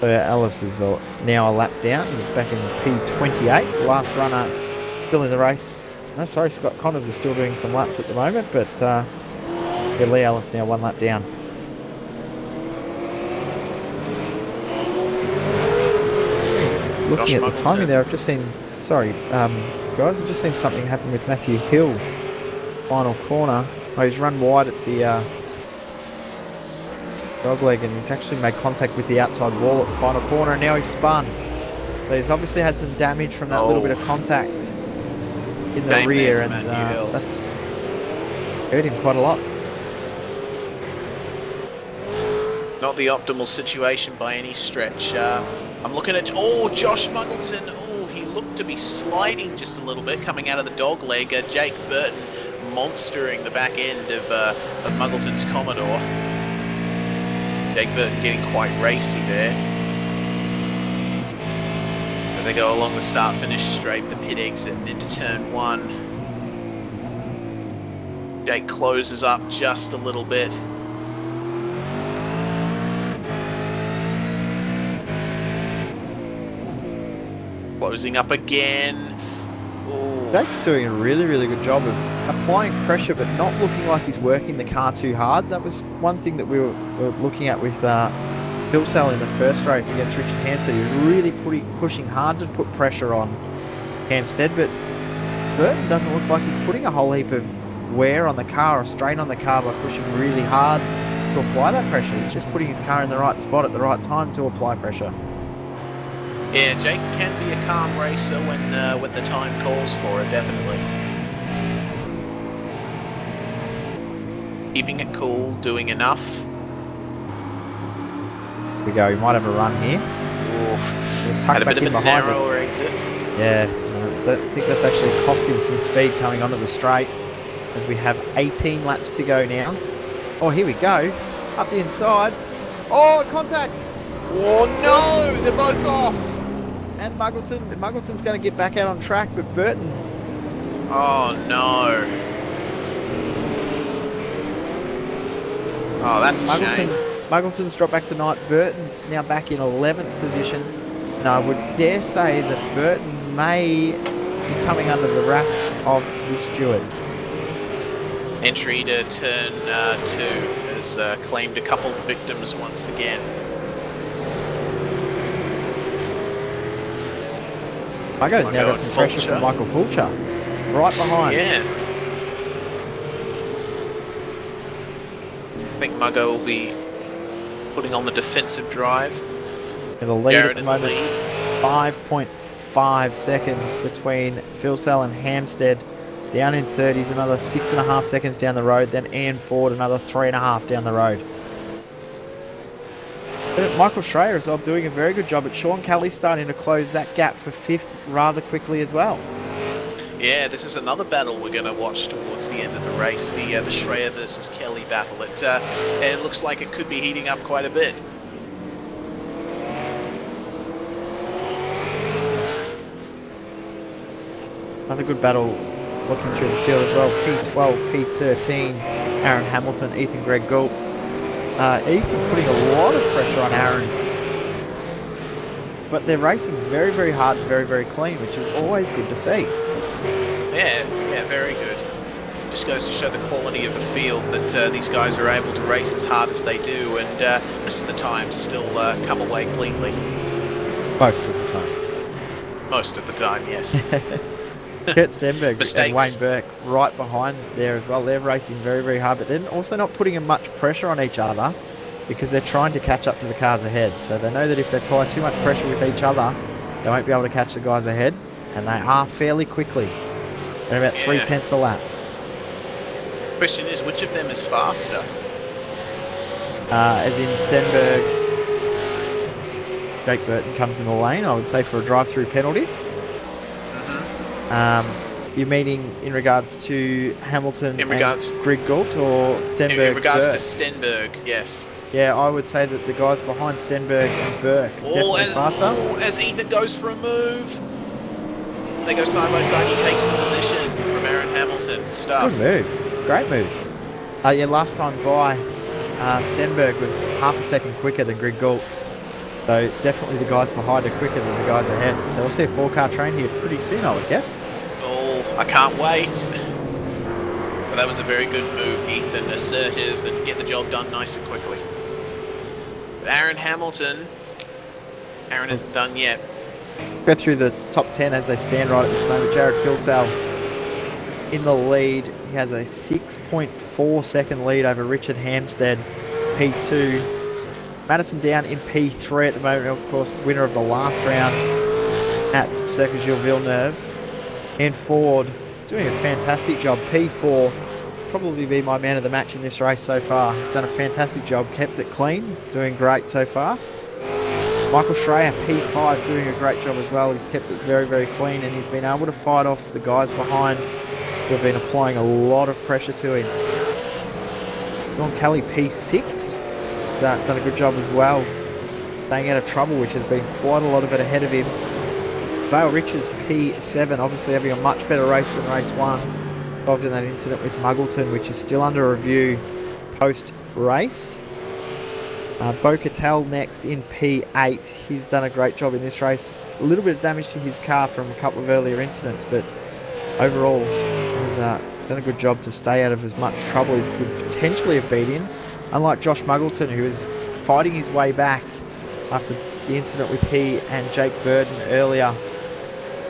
So Ellis is now a lap down. He's back in P28. Last runner still in the race. No, sorry, Scott Connors is still doing some laps at the moment, but yeah, Lee Ellis now 1 lap down. Looking at the timing there, I've just seen, sorry, guys, I've just seen something happen with Matthew Hill. Final corner. Oh, he's run wide at the dogleg and he's actually made contact with the outside wall at the final corner and now he's spun. So he's obviously had some damage from that little bit of contact in the rear and that's hurt him quite a lot. Not the optimal situation by any stretch. I'm looking at... Oh, Josh Muggleton. Oh, he looked to be sliding just a little bit coming out of the dog leg. Jake Burton monstering the back end of Muggleton's Commodore. Jake Burton getting quite racy there. As they go along the start-finish straight, the pit exit and into turn 1. Jake closes up just a little bit. Closing up again. Ooh. Jake's doing a really, really good job of applying pressure but not looking like he's working the car too hard. That was one thing that we were looking at with Philsell in the first race against Richard Hampstead. He was really pushing hard to put pressure on Hampstead, but Burton doesn't look like he's putting a whole heap of wear on the car or strain on the car by pushing really hard to apply that pressure. He's just putting his car in the right spot at the right time to apply pressure. Yeah, Jake can be a calm racer when the time calls for it, definitely. Keeping it cool, doing enough. Here we go, he might have a run here. Had a bit of a narrower exit. Yeah, I don't think that's actually cost him some speed coming onto the straight as we have 18 laps to go now. Oh, here we go. Up the inside. Oh, contact! Oh no, they're both off! And Muggleton's going to get back out on track, but Burton... Oh no. Oh, that's a shame. Muggleton's dropped back to 9th. Burton's now back in 11th position. And I would dare say that Burton may be coming under the wrath of the stewards. Entry to turn 2 has claimed a couple of victims once again. Muggo's now got some pressure from Michael Fulcher. Right behind. Yeah. I think Muggo will be putting on the defensive drive. In the lead Garrett at the in the moment, lead. 5.5 seconds between Philsell and Hampstead. Down in 30s, another 6.5 seconds down the road. Then Ian Ford, another 3.5 down the road. But Michael Schreier is doing a very good job. But Sean Kelly's starting to close that gap for 5th rather quickly as well. Yeah, this is another battle we're going to watch towards the end of the race, the Schreier versus Kelly battle. It looks like it could be heating up quite a bit. Another good battle looking through the field as well. P12, P13, Aaron Hamilton, Ethan Greg Gould. Ethan putting a lot of pressure on Aaron. But they're racing very, very hard and very, very clean, which is always good to see. Yeah, very good. Just goes to show the quality of the field that these guys are able to race as hard as they do, and most of the time still come away cleanly. Most of the time. Most of the time, yes. Kurt Stenberg Mistakes. and Wayne Burke right behind there as well. They're racing very, very hard, but they're also not putting in much pressure on each other because they're trying to catch up to the cars ahead. So they know that if they apply too much pressure with each other, they won't be able to catch the guys ahead, and they are fairly quickly. They're about 3/10 a lap. Question is, which of them is faster? As in Stenberg, Jake Burton comes in the lane, I would say, for a drive-through penalty. You're meaning in regards to Hamilton and Greg Gault or Stenberg? In regards Burke? to Stenberg, yes. Yeah, I would say that the guys behind Stenberg and Burke are definitely faster. As Ethan goes for a move. They go side by side, he takes the position from Aaron Hamilton. Stuff. Good move. Great move. Yeah, last time by, Stenberg was half a second quicker than Greg Gault. So definitely the guys behind are quicker than the guys ahead. So we'll see a 4-car train here pretty soon, I would guess. Oh, I can't wait. But that was a very good move, Ethan. Assertive and get the job done nice and quickly. But Aaron Hamilton, Aaron isn't done yet. Go through the top 10 as they stand right at this moment. Jared Philsell in the lead. He has a 6.4 second lead over Richard Hampstead, P2. Madison down in P3 at the moment, of course, winner of the last round at Circuit Gilles Villeneuve. And Ford doing a fantastic job. P4, probably be my man of the match in this race so far. He's done a fantastic job, kept it clean, doing great so far. Michael Schreier, P5, doing a great job as well. He's kept it very, very clean, and he's been able to fight off the guys behind who have been applying a lot of pressure to him. Sean Kelly, P6. Done a good job as well, staying out of trouble, which has been quite a lot of it ahead of him. Dale Richards, P7, obviously having a much better race than race 1. Involved in that incident with Muggleton, which is still under review post-race. Bo Cattell next in P8. He's done a great job in this race. A little bit of damage to his car from a couple of earlier incidents, but overall has done a good job to stay out of as much trouble as could potentially have been in. Unlike Josh Muggleton, who is fighting his way back after the incident with he and Jake Burden earlier.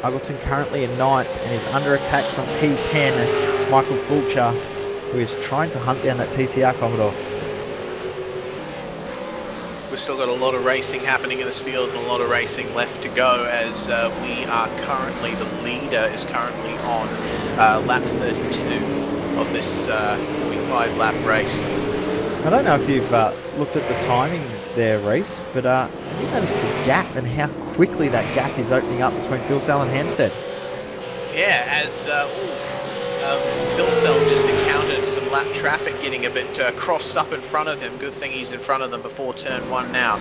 Muggleton currently in 9th and is under attack from P10, Michael Fulcher, who is trying to hunt down that TTR Commodore. We've still got a lot of racing happening in this field and a lot of racing left to go, as we are currently, the leader is currently on lap 32 of this 45 lap race. I don't know if you've looked at the timing there, Reese, but have you noticed the gap and how quickly that gap is opening up between Philsell and Hampstead? Yeah, as Philsell just encountered some lap traffic getting a bit crossed up in front of him. Good thing he's in front of them before turn 1 now.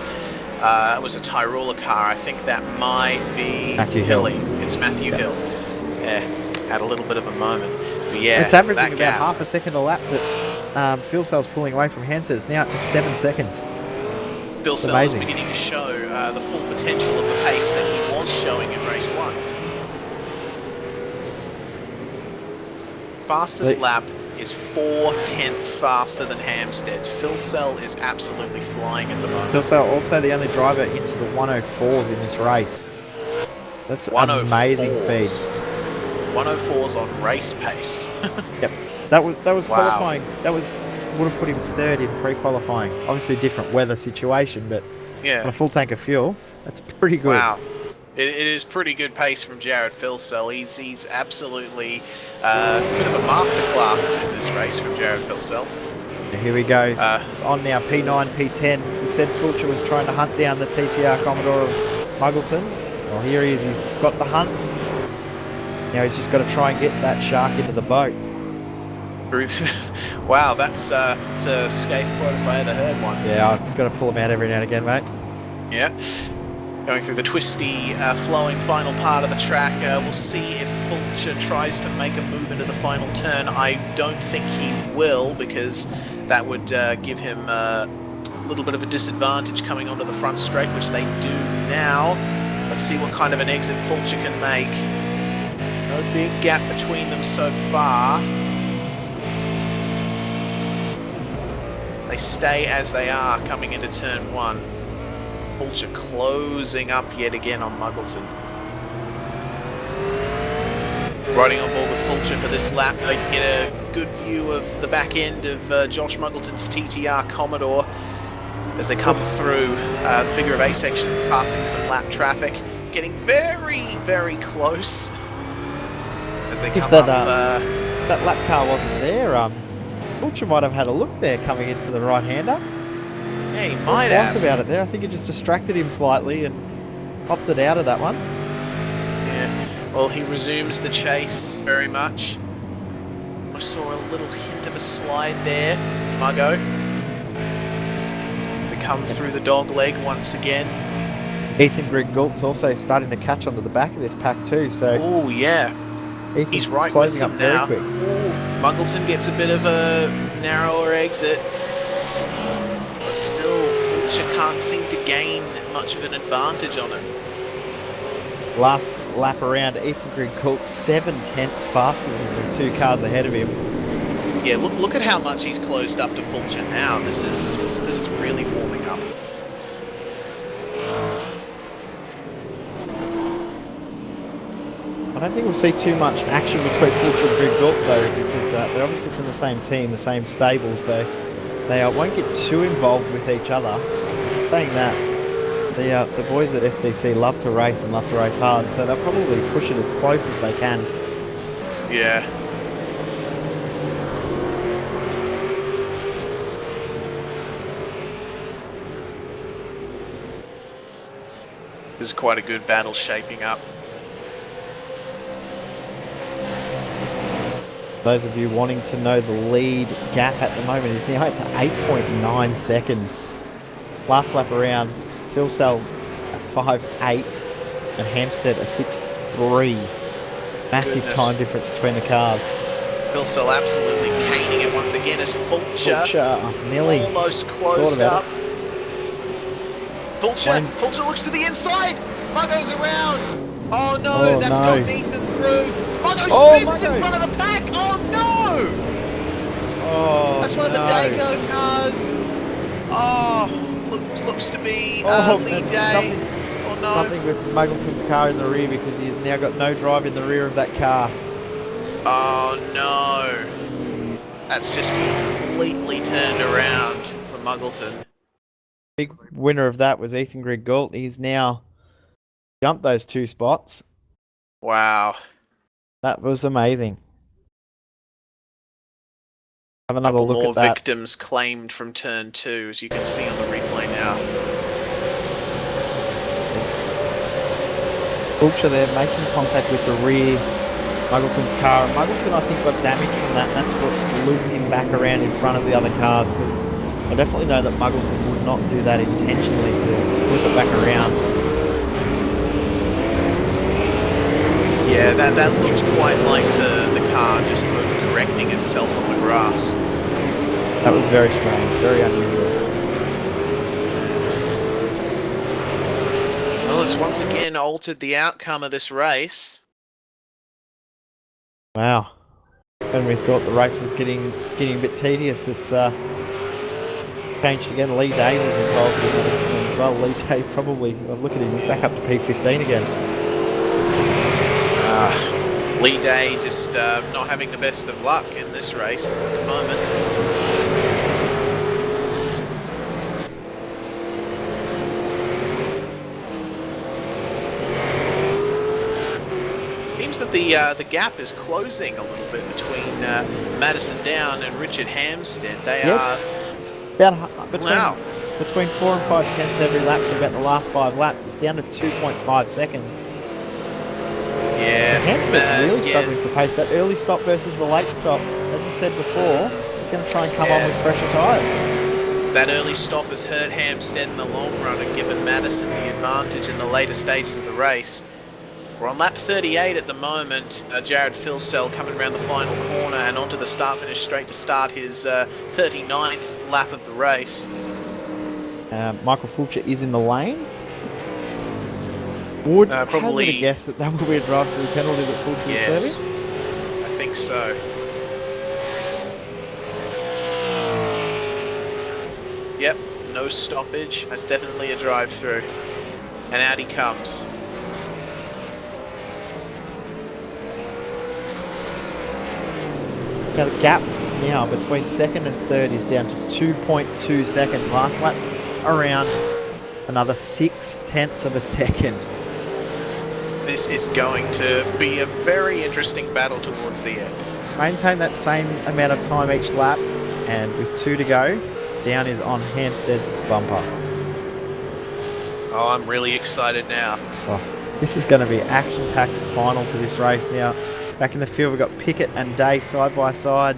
It was a Tyroler car. I think that might be Matthew Hill. It's Matthew Hill. Yeah, had a little bit of a moment. But yeah, it's averaging that about gap. half a second a lap that Philsell's pulling away from Hampstead. It's now up to 7 seconds. Philsell is beginning to show the full potential of the pace that he was showing in race 1. Fastest lap is 4/10 faster than Hampstead's. Philsell is absolutely flying at the moment. Philsell also the only driver into the 104s in this race. That's amazing speed. 104s on race pace. Yep, that was Wow. qualifying. That was would have put him third in pre-qualifying. Obviously, a different weather situation, but on Yeah. a full tank of fuel, that's pretty good. Wow. It is pretty good pace from Jared Filsell. He's absolutely a bit of a masterclass in this race from Jared Filsell. Here we go. It's on now, P9, P10. We said Fulcher was trying to hunt down the TTR Commodore of Muggleton. Well, here he is. He's got the hunt. Now he's just got to try and get that shark into the boat. Wow, that's a scathe quote if I ever heard one. Yeah, I've got to pull him out every now and again, mate. Yeah. Going through the twisty, flowing final part of the track. We'll see if Fulcher tries to make a move into the final turn. I don't think he will, because that would give him a little bit of a disadvantage coming onto the front straight, which they do now. Let's see what kind of an exit Fulcher can make. No big gap between them so far. They stay as they are coming into turn 1. Fulcher closing up yet again on Muggleton. Riding on board with Fulcher for this lap, they get a good view of the back end of Josh Muggleton's TTR Commodore as they come through the figure of 8 section, passing some lap traffic, getting very, very close as they come that, up. That lap car wasn't there, Fulcher might have had a look there coming into the right-hander. Yeah, he might have. About it there. I think it just distracted him slightly and opted out of that one. Yeah. Well, he resumes the chase very much. I saw a little hint of a slide there. Muggo. They come through the dog leg once again. Ethan Griggalt's also starting to catch onto the back of this pack too. So. Oh yeah. Ethan's He's right closing with up them very now. quick. Ooh, Muggleton gets a bit of a narrower exit. But still, Fulcher can't seem to gain much of an advantage on him. Last lap around, Ethan Griggalt 7/10 faster than the 2 cars ahead of him. Yeah, look at how much he's closed up to Fulcher now. This is really warming up. I don't think we'll see too much action between Fulcher and Griggalt though, because they're obviously from the same team, the same stable, so they won't get too involved with each other. Saying that, the boys at SDC love to race and love to race hard, so they'll probably push it as close as they can. Yeah. This is quite a good battle shaping up. Those of you wanting to know the lead gap at the moment is now at to 8.9 seconds. Last lap around, Filsell a 5.8 and Hampstead a 6.3. Massive Goodness. time difference between the cars. Filsell absolutely caning it once again as Fulcher nearly almost closed about up. Fulcher looks to the inside. Muggo's around. Oh no, that's got Ethan through. Muggo spins in front of the pack. Oh no! That's one of the Dago cars. Oh, looks to be Lee Day. Oh no! Something with Muggleton's car in the rear, because he's now got no drive in the rear of that car. Oh no! That's just completely turned around for Muggleton. Big winner of that was Ethan Griggalt. He's now jumped those 2 spots. Wow. That was amazing. Have another Couple look more at that. victims claimed from turn 2, as you can see on the replay now. Fulcher there making contact with the rear Muggleton's car. Muggleton, I think, got damage from that. That's what's looped him back around in front of the other cars, because I definitely know that Muggleton would not do that intentionally to flip it back around. Yeah, that looks quite like the car just overcorrecting itself on the grass. That was very strange, very unusual. Well, it's once again altered the outcome of this race. Wow. When we thought the race was getting a bit tedious, it's changed again. Lee Day was involved in that incident as well. Lee Day probably, look at him, he's back up to P15 again. Lee Day just not having the best of luck in this race at the moment. that the gap is closing a little bit between Madison Down and Richard Hampstead. They Yeah, are About between 4 and 5 tenths every lap for about the last 5 laps. It's down to 2.5 seconds. yeah. Hampstead's really struggling for pace. That early stop versus the late stop, as I said before, is going to try and come on with fresher tyres. That early stop has hurt Hampstead in the long run and given Madison the advantage in the later stages of the race. We're on lap 38 at the moment. Jared Filsell coming around the final corner and onto the start-finish straight to start his 39th lap of the race. Michael Fulcher is in the lane. Would probably hazard a guess that will be a drive-through penalty that Fulcher is serving? I think so. Yep, no stoppage. That's definitely a drive-through. And out he comes. Now the gap now between second and third is down to 2.2 seconds. Last lap around another 6 tenths of a second. This is going to be a very interesting battle towards the end. Maintain that same amount of time each lap, and with 2 to go, Down is on Hampstead's bumper. Oh, I'm really excited now. Oh, this is going to be action-packed final to this race now. Back in the field, we've got Pickett and Day side by side.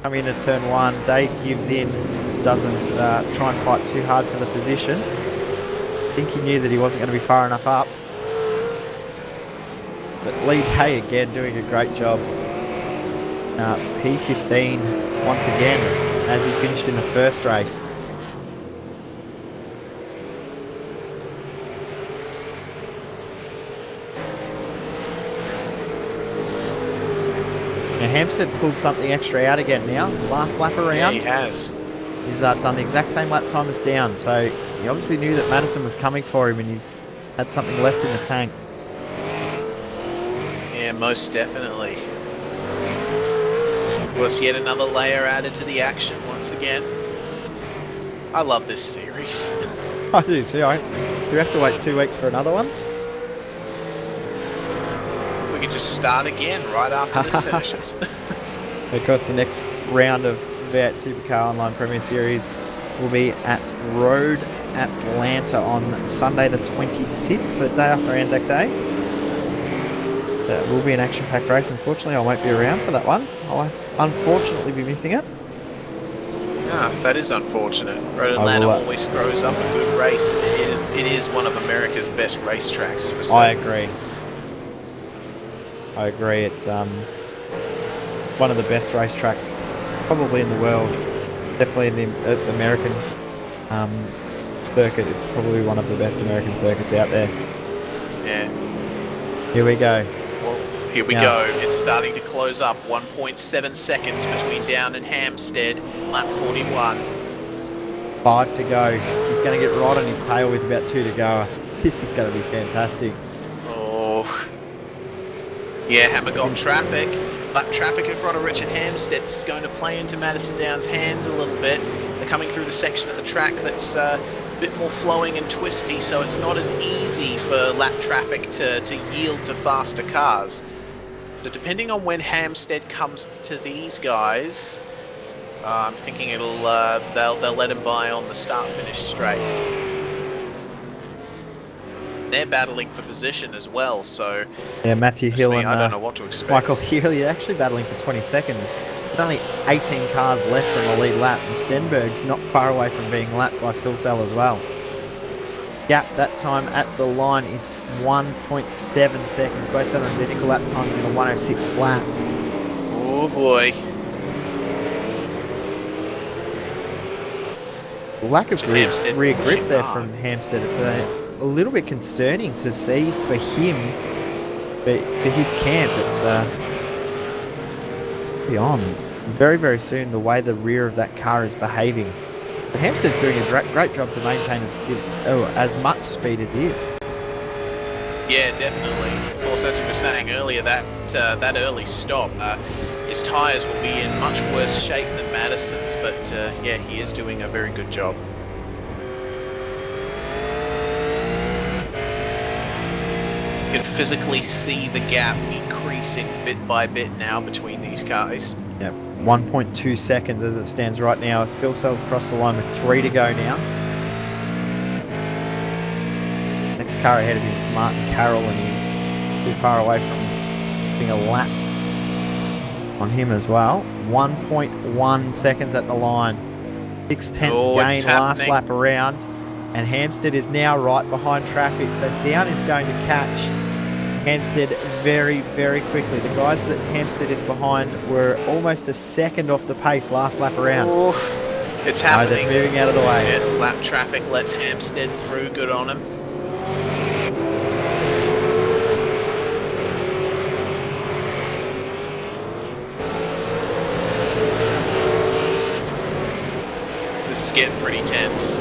Coming into turn 1, Day gives in, doesn't try and fight too hard for the position. I think he knew that he wasn't going to be far enough up. But Lee Day again doing a great job. P15 once again as he finished in the first race. Now Hampstead's pulled something extra out again now. Last lap around. Yeah, he has. He's done the exact same lap time as Down, so he obviously knew that Madison was coming for him and he's had something left in the tank. Yeah, most definitely. Was yet another layer added to the action once again. I love this series. I do too. Do we have to wait 2 weeks for another one? We could just start again right after this finishes. Of course, the next round of V8 Supercar Online Premier Series will be at Road Atlanta on Sunday the 26th, the day after Anzac Day. That will be an action-packed race. Unfortunately, I won't be around for that one. I'll unfortunately be missing it. Ah, that is unfortunate. Road Atlanta always throws up a good race, and it is one of America's best racetracks for certain. I agree. It's one of the best racetracks probably in the world. Definitely in the American circuit. It's probably one of the best American circuits out there. Yeah. Here we go. Well, here we go. It's starting to close up. 1.7 seconds between Down and Hampstead. Lap 41. 5 to go. He's going to get right on his tail with about 2 to go. This is going to be fantastic. Oh. Yeah, Hammer got traffic. But traffic in front of Richard Hampstead. This is going to play into Madison Down's hands a little bit. They're coming through the section of the track that's a bit more flowing and twisty, so it's not as easy for lap traffic to yield to faster cars. So depending on when Hampstead comes to these guys, I'm thinking they'll let him by on the start-finish straight. They're battling for position as well, so yeah, Matthew Hill and I don't know what to expect. Michael Healy are actually battling for 22nd. With only 18 cars left on the lead lap, and Stenberg's not far away from being lapped by Phil Sell as well. Gap that time at the line is 1.7 seconds. Both done identical lap times in a 106 flat. Oh boy. Lack of rear grip there hard from Hampstead. It's a little bit concerning to see for him, but for his camp, it's beyond. Very, very soon, the way the rear of that car is behaving. But Hampstead's doing a great job to maintain as much speed as he is. Yeah, definitely. Of course, as we were saying earlier, that early stop, his tyres will be in much worse shape than Madison's, but yeah, he is doing a very good job. can physically see the gap increasing bit by bit now between these cars. Yep, 1.2 seconds as it stands right now. Phil Sell's across the line with 3 to go now. Next car ahead of him is Martin Carroll, and he's too far away from getting a lap on him as well. 1.1 seconds at the line. 6/10 gain last lap around, and Hampstead is now right behind traffic, so Down is going to catch Hampstead very, very quickly. The guys that Hampstead is behind were almost a second off the pace last lap around. Oof. It's happening. No, they're moving out of the way. Yeah, lap traffic lets Hampstead through. Good on him. This is getting pretty tense.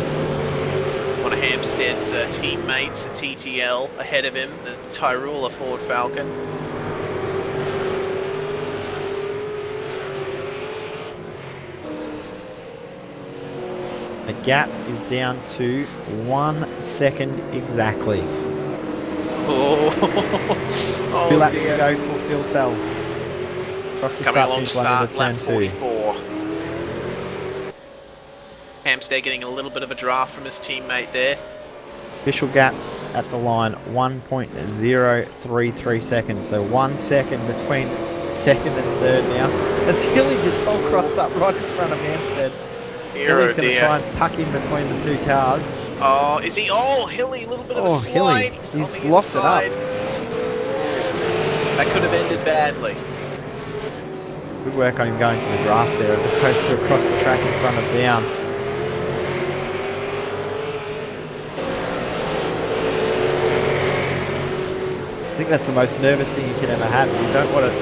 One of Hampstead's teammates, a TTL, ahead of him, the Tyrola Ford Falcon. The gap is down to 1 second exactly. Oh, 2 laps dear. to go for Phil Sell. Across the Coming start along to finish line of start, the lap turn 2. 44. Hampstead getting a little bit of a draft from his teammate there. Official gap at the line, 1.033 seconds. So 1 second between second and third now. As Hilly gets all crossed up right in front of Hampstead. Hilly's going to try and tuck in between the 2 cars. Oh, is he? Oh, Hilly, a little bit of a slide. Hilly, he's locked it up. That could have ended badly. Good work on him going to the grass there as opposed to across the track in front of Down. I think that's the most nervous thing you can ever have. You don't want to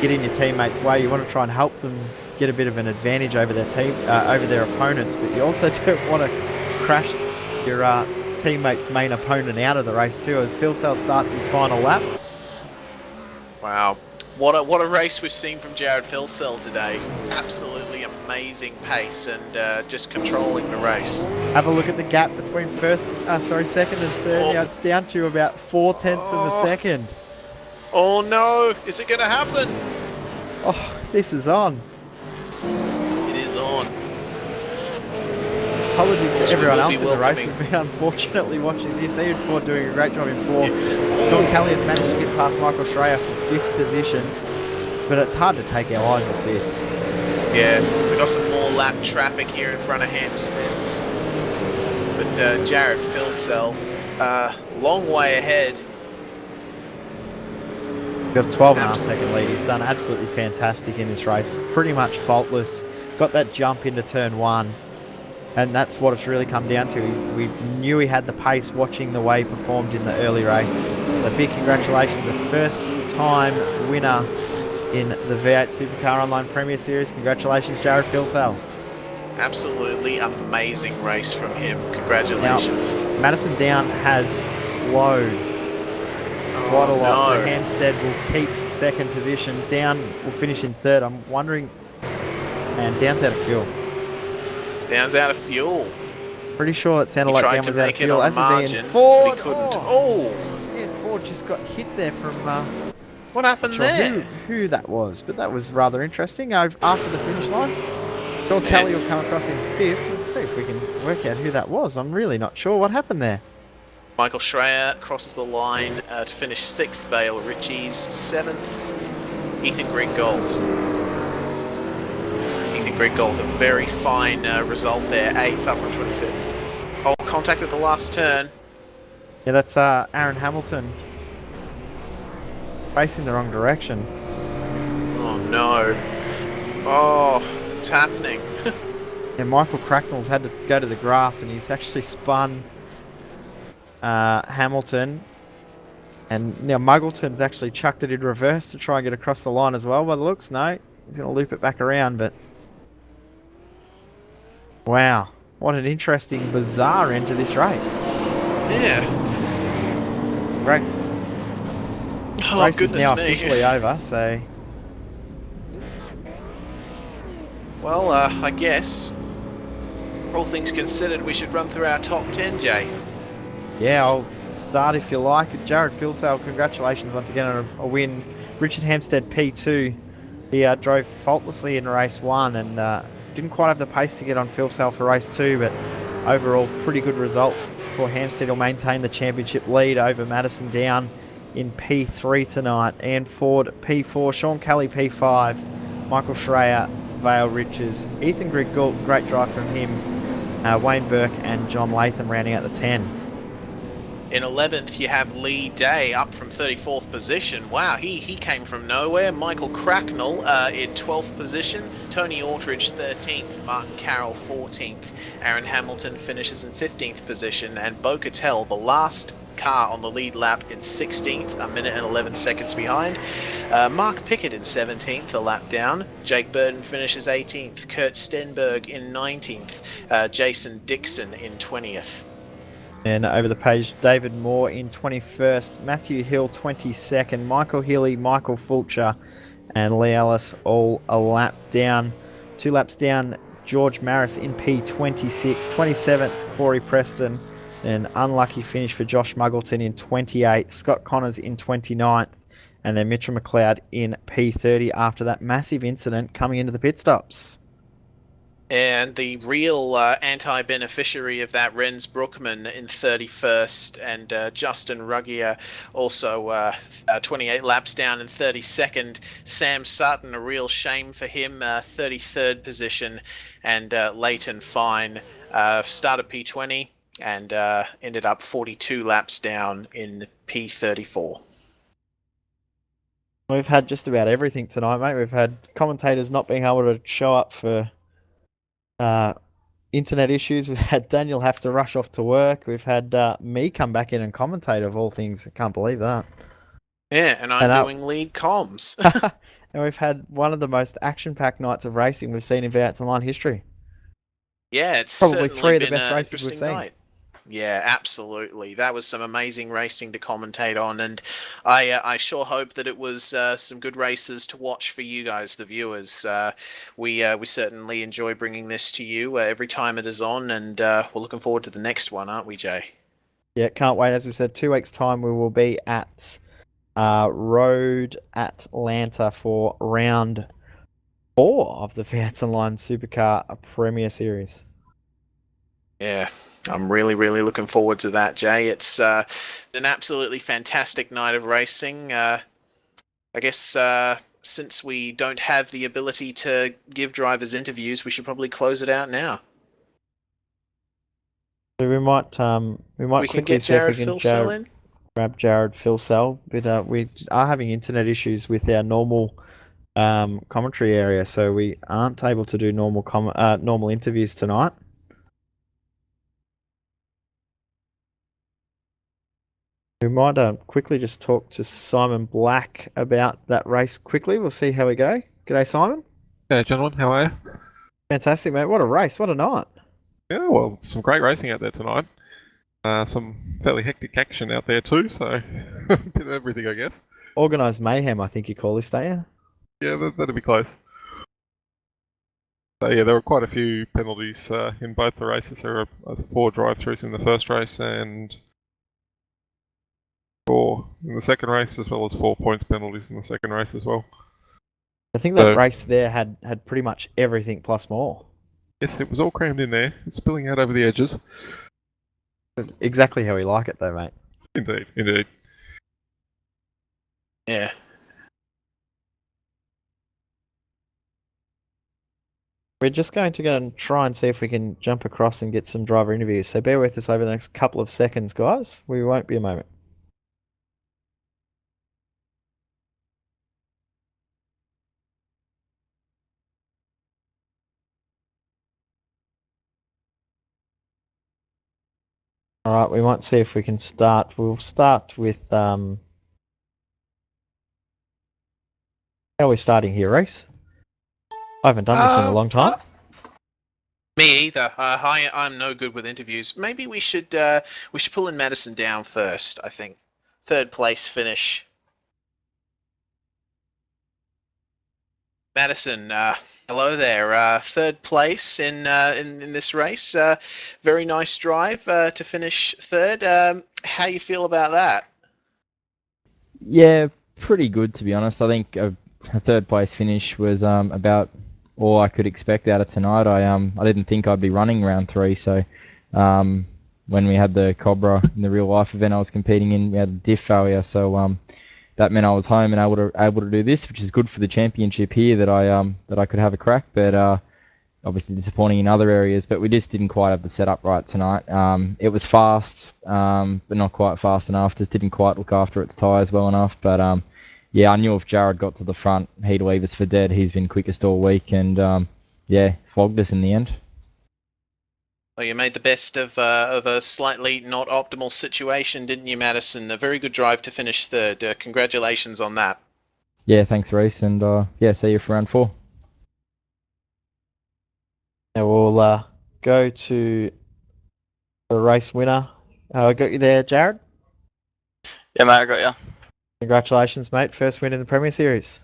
get in your teammates' way. You want to try and help them get a bit of an advantage over their team, over their opponents. But you also don't want to crash your teammate's main opponent out of the race too. As Phil Sell starts his final lap. Wow, what a race we've seen from Jared Philsell today. Absolutely amazing pace and just controlling the race. Have a look at the gap between second and third. Oh. Now it's down to about 0.4 of a second. Oh no, is it going to happen? Oh, this is on. It is on. Apologies to Yes, we everyone will else be in the race welcoming- who've been unfortunately watching this. Ian Ford doing a great job in 4th. Don Kelly has managed to get past Michael Schreier for 5th position, but it's hard to take our eyes off this. Yeah, we got some more lap traffic here in front of Hampstead. But Jared Philsell, long way ahead. Got a 12.5 second lead. He's done absolutely fantastic in this race. Pretty much faultless. Got that jump into turn 1. And that's what it's really come down to. We knew he had the pace watching the way he performed in the early race. So big congratulations. A first-time winner in the V8 Supercar Online Premier Series. Congratulations, Jared Philsell. Absolutely amazing race from him. Congratulations. Now, Madison Down has slowed quite a lot. So Hampstead will keep second position. Down will finish in third. I'm wondering... And Down's out of fuel. Down's out of fuel. Pretty sure it sounded He like tried Down to was out of make it fuel. on As is margin, Ian Ford. but he couldn't. Oh! Ian Ford just got hit there from... What happened Not sure there? who that was, but that was rather interesting. After the finish line, John Kelly will come across in 5th. Let's see if we can work out who that was. I'm really not sure what happened there. Michael Schreier crosses the line to finish 6th. Vale Ritchie's 7th. Ethan Griggold. Ethan Griggold, a very fine result there. 8th up from 25th. Oh, contact at the last turn. Yeah, that's Aaron Hamilton. Facing the wrong direction. Oh no. Oh, it's happening. And Michael Cracknell's had to go to the grass, and he's actually spun Hamilton. And now Muggleton's actually chucked it in reverse to try and get across the line as well. By the looks, no. He's going to loop it back around, but... Wow. What an interesting, bizarre end to this race. Yeah. Great. Oh, Race is goodness now me. officially over, so... Well, I guess, all things considered, we should run through our top 10, Jay. Yeah, I'll start if you like. Jared Filsale, congratulations once again on a win. Richard Hampstead P2. He drove faultlessly in race 1 and didn't quite have the pace to get on Filsale for race 2, but overall pretty good result for Hampstead. He'll maintain the championship lead over Madison Down in P3 tonight. And Ford P4, Sean Kelly P5, Michael Schreier, Vale Riches, Ethan Griggle, great drive from him, Wayne Burke and John Latham rounding out the 10. In 11th, you have Lee Day up from 34th position. Wow, he came from nowhere. Michael Cracknell in 12th position. Tony Aldridge 13th. Martin Carroll 14th. Aaron Hamilton finishes in 15th position. And Bo Cattell, the last car on the lead lap, in 16th, a minute and 11 seconds behind. Mark Pickett in 17th, a lap down. Jake Burton finishes 18th. Kurt Stenberg in 19th. Jason Dixon in 20th. And over the page, David Moore in 21st, Matthew Hill 22nd, Michael Healy, Michael Fulcher, and Lee Ellis all a lap down. 2 laps down, George Maris in P26, 27th, Corey Preston. An unlucky finish for Josh Muggleton in 28th, Scott Connors in 29th, and then Mitchell McLeod in P30 after that massive incident coming into the pit stops. And the real anti-beneficiary of that, Renz Brookman in 31st, and Justin Ruggier also 28 laps down in 32nd. Sam Sutton, a real shame for him, 33rd position, and Leighton Fine started P20 and ended up 42 laps down in P34. We've had just about everything tonight, mate. We've had commentators not being able to show up for internet issues. We've had Daniel have to rush off to work. We've had me come back in and commentate, of all things. I can't believe that. Yeah, and I'm doing lead comms. And we've had one of the most action-packed nights of racing we've seen in V8's online history. Yeah, it's probably certainly 3 of the been best an races we've interesting seen. night. Yeah, absolutely. That was some amazing racing to commentate on, and I sure hope that it was some good races to watch for you guys, the viewers. We certainly enjoy bringing this to you every time it is on, and we're looking forward to the next one, aren't we, Jay? Yeah, can't wait. As we said, 2 weeks' time we will be at Road Atlanta for round 4 of the V8's Online Supercar Premier Series. Yeah, I'm really, really looking forward to that, Jay. It's an absolutely fantastic night of racing. I guess since we don't have the ability to give drivers interviews, we should probably close it out now. So we might We can quickly get see if we Jared can Filsell in. grab Jared Filsell. We are having internet issues with our normal commentary area, so we aren't able to do normal interviews tonight. We might quickly just talk to Simon Black about that race quickly. We'll see how we go. G'day, Simon. Hey, gentlemen, how are you? Fantastic, mate. What a race. What a night. Yeah, well, some great racing out there tonight. Some fairly hectic action out there too, so a bit of everything, I guess. Organised mayhem, I think you call this, don't you? Yeah, that'd be close. So yeah, there were quite a few penalties in both the races. There were 4 drive-throughs in the first race and 4 in the second race, as well as 4 points penalties in the second race as well. I think that race there had pretty much everything plus more. Yes, it was all crammed in there, spilling out over the edges. Exactly how we like it, though, mate. Indeed, indeed. Yeah. We're just going to go and try and see if we can jump across and get some driver interviews. So bear with us over the next couple of seconds, guys. We won't be a moment. All right, we might see if we can start. We'll start with how are we starting here, Reese? I haven't done this in a long time. Me either. I'm no good with interviews. Maybe we should pull in Madison Down first. I think 3rd place finish. Madison, Hello there. Third place in this race. Very nice drive to finish third. How you feel about that? Yeah, pretty good to be honest. I think a third place finish was about all I could expect out of tonight. I didn't think I'd be running round three, so when we had the Cobra in the real life event I was competing in, we had a diff failure, so that meant I was home and able to do this, which is good for the championship here that I could have a crack, but obviously disappointing in other areas, but we just didn't quite have the setup right tonight. It was fast, but not quite fast enough. Just didn't quite look after its tyres well enough. But yeah, I knew if Jared got to the front, he'd leave us for dead. He's been quickest all week, and yeah, flogged us in the end. Well, you made the best of a slightly not optimal situation, didn't you, Madison? A very good drive to finish third. Congratulations on that. Yeah, thanks, Reese, and yeah, see you for round 4. Now we'll go to the race winner. I got you there, Jared. Yeah, mate, I got you. Congratulations, mate. First win in the Premier Series.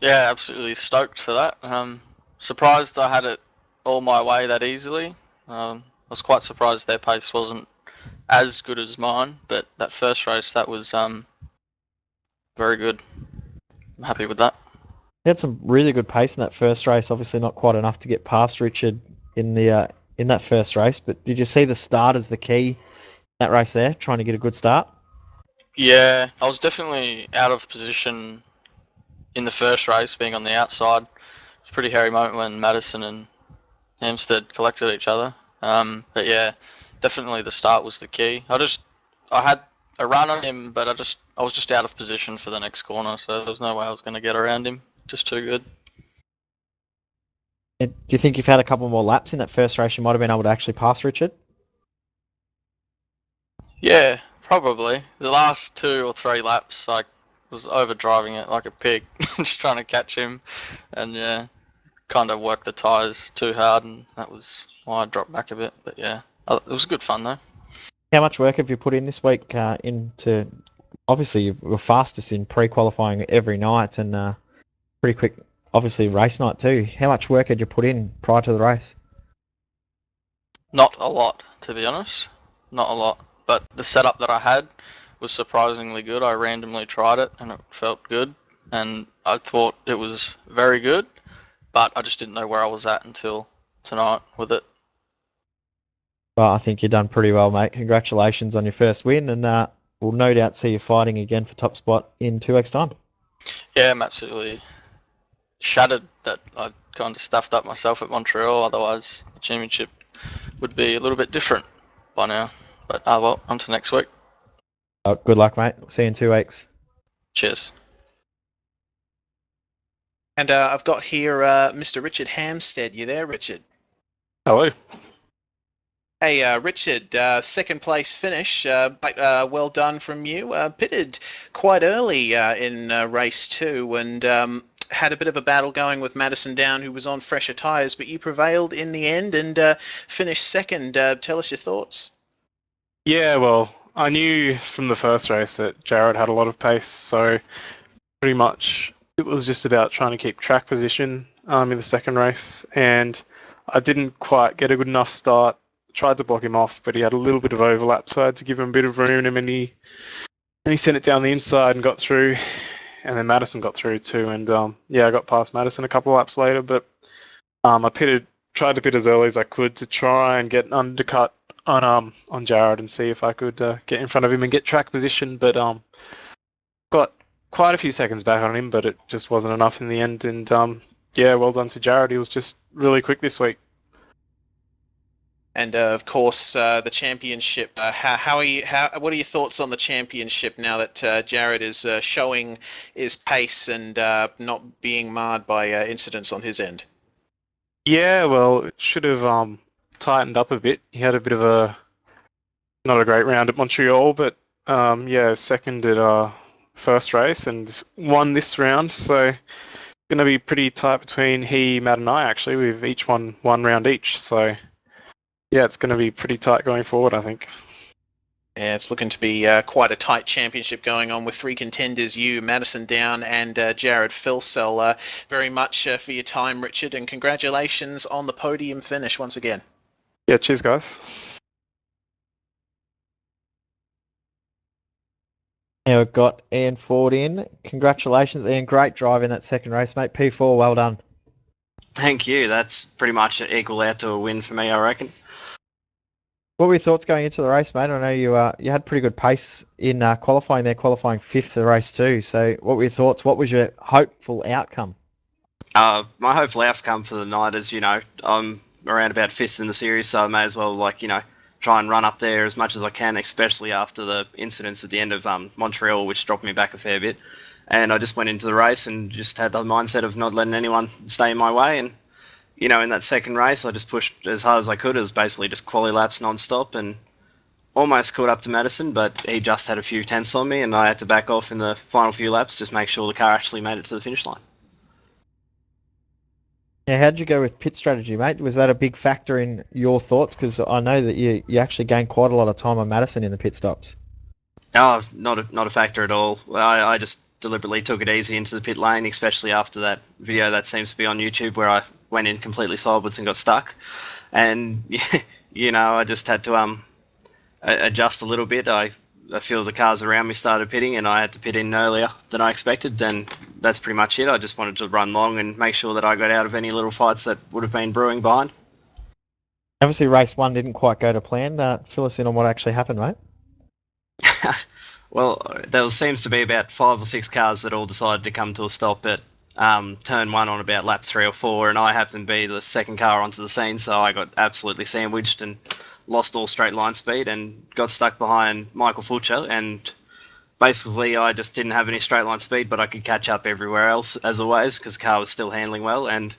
Yeah, absolutely stoked for that. Surprised I had it all my way that easily. I was quite surprised their pace wasn't as good as mine, but that first race, that was very good. I'm happy with that. He had some really good pace in that first race. Obviously, not quite enough to get past Richard in that first race. But did you see the start as the key in that race there, trying to get a good start? Yeah, I was definitely out of position in the first race, being on the outside. It was a pretty hairy moment when Madison and Hampstead collected each other. But yeah, definitely the start was the key. I had a run on him, but I was just out of position for the next corner, so there was no way I was going to get around him. Just too good. And do you think if you had a couple more laps in that first race, you might have been able to actually pass Richard? Yeah, probably. The last 2 or 3 laps, I was overdriving it like a pig, just trying to catch him, and yeah, kind of worked the tyres too hard, and that was why I dropped back a bit. But yeah, it was good fun though. How much work have you put in this week into? Obviously, you were fastest in pre-qualifying every night, and pretty quick, obviously, race night too. How much work had you put in prior to the race? Not a lot, to be honest. Not a lot. But the setup that I had was surprisingly good. I randomly tried it and it felt good. And I thought it was very good. But I just didn't know where I was at until tonight with it. Well, I think you've done pretty well, mate. Congratulations on your first win, and we'll no doubt see you fighting again for top spot in 2 weeks' time. Yeah, I'm absolutely shattered that I kind of stuffed up myself at Montreal. Otherwise, the championship would be a little bit different by now. But well, on to next week. Good luck, mate. See you in 2 weeks. Cheers. And I've got here Mr. Richard Hampstead. You there, Richard? Hello. Hey, Richard, second place finish, but well done from you. Pitted quite early in race 2 and had a bit of a battle going with Madison Down, who was on fresher tyres, but you prevailed in the end and finished second. Tell us your thoughts. Yeah, well, I knew from the first race that Jared had a lot of pace, so pretty much it was just about trying to keep track position in the second race, and I didn't quite get a good enough start. Tried to block him off, but he had a little bit of overlap, so I had to give him a bit of room, and he sent it down the inside and got through, and then Madison got through too, and yeah, I got past Madison a couple of laps later, but I tried to pit as early as I could to try and get an undercut on Jared and see if I could get in front of him and get track position, but got quite a few seconds back on him, but it just wasn't enough in the end, and yeah, well done to Jared. He was just really quick this week. And of course, the championship. What are your thoughts on the championship now that Jared is showing his pace and not being marred by incidents on his end? Yeah, well, it should have tightened up a bit. He had a bit of not a great round at Montreal, but yeah, second at first race and won this round. So it's going to be pretty tight between Matt, and I actually. We've each won 1 round each, so. Yeah, it's going to be pretty tight going forward, I think. Yeah, it's looking to be quite a tight championship going on with three contenders, you, Madison Down, and Jared Filsell. Very much for your time, Richard, and congratulations on the podium finish once again. Yeah, cheers, guys. Now we've got Ian Ford in. Congratulations, Ian. Great drive in that second race, mate. P4, well done. Thank you. That's pretty much equal out to a win for me, I reckon. What were your thoughts going into the race, mate? I know you had pretty good pace in qualifying there, qualifying fifth for the race too. So what were your thoughts? What was your hopeful outcome? My hopeful outcome for the night is, I'm around about fifth in the series, so I may as well, try and run up there as much as I can, especially after the incidents at the end of Montreal, which dropped me back a fair bit. And I just went into the race and just had the mindset of not letting anyone stay in my way. And, in that second race, I just pushed as hard as I could. It was basically just quali laps non-stop and almost caught up to Madison, but he just had a few tenths on me and I had to back off in the final few laps, just make sure the car actually made it to the finish line. Yeah, how'd you go with pit strategy, mate? Was that a big factor in your thoughts? Because I know that you actually gained quite a lot of time on Madison in the pit stops. Oh, not a factor at all. I just deliberately took it easy into the pit lane, especially after that video that seems to be on YouTube where I went in completely sideways and got stuck. And, I just had to adjust a little bit. I feel the cars around me started pitting and I had to pit in earlier than I expected, and that's pretty much it. I just wanted to run long and make sure that I got out of any little fights that would have been brewing behind. Obviously, race one didn't quite go to plan. Fill us in on what actually happened, mate. Well, there seems to be about 5 or 6 cars that all decided to come to a stop at turn 1 on about lap 3 or 4, and I happened to be the second car onto the scene, so I got absolutely sandwiched and lost all straight line speed and got stuck behind Michael Fulcher, and basically I just didn't have any straight line speed, but I could catch up everywhere else as always because the car was still handling well, and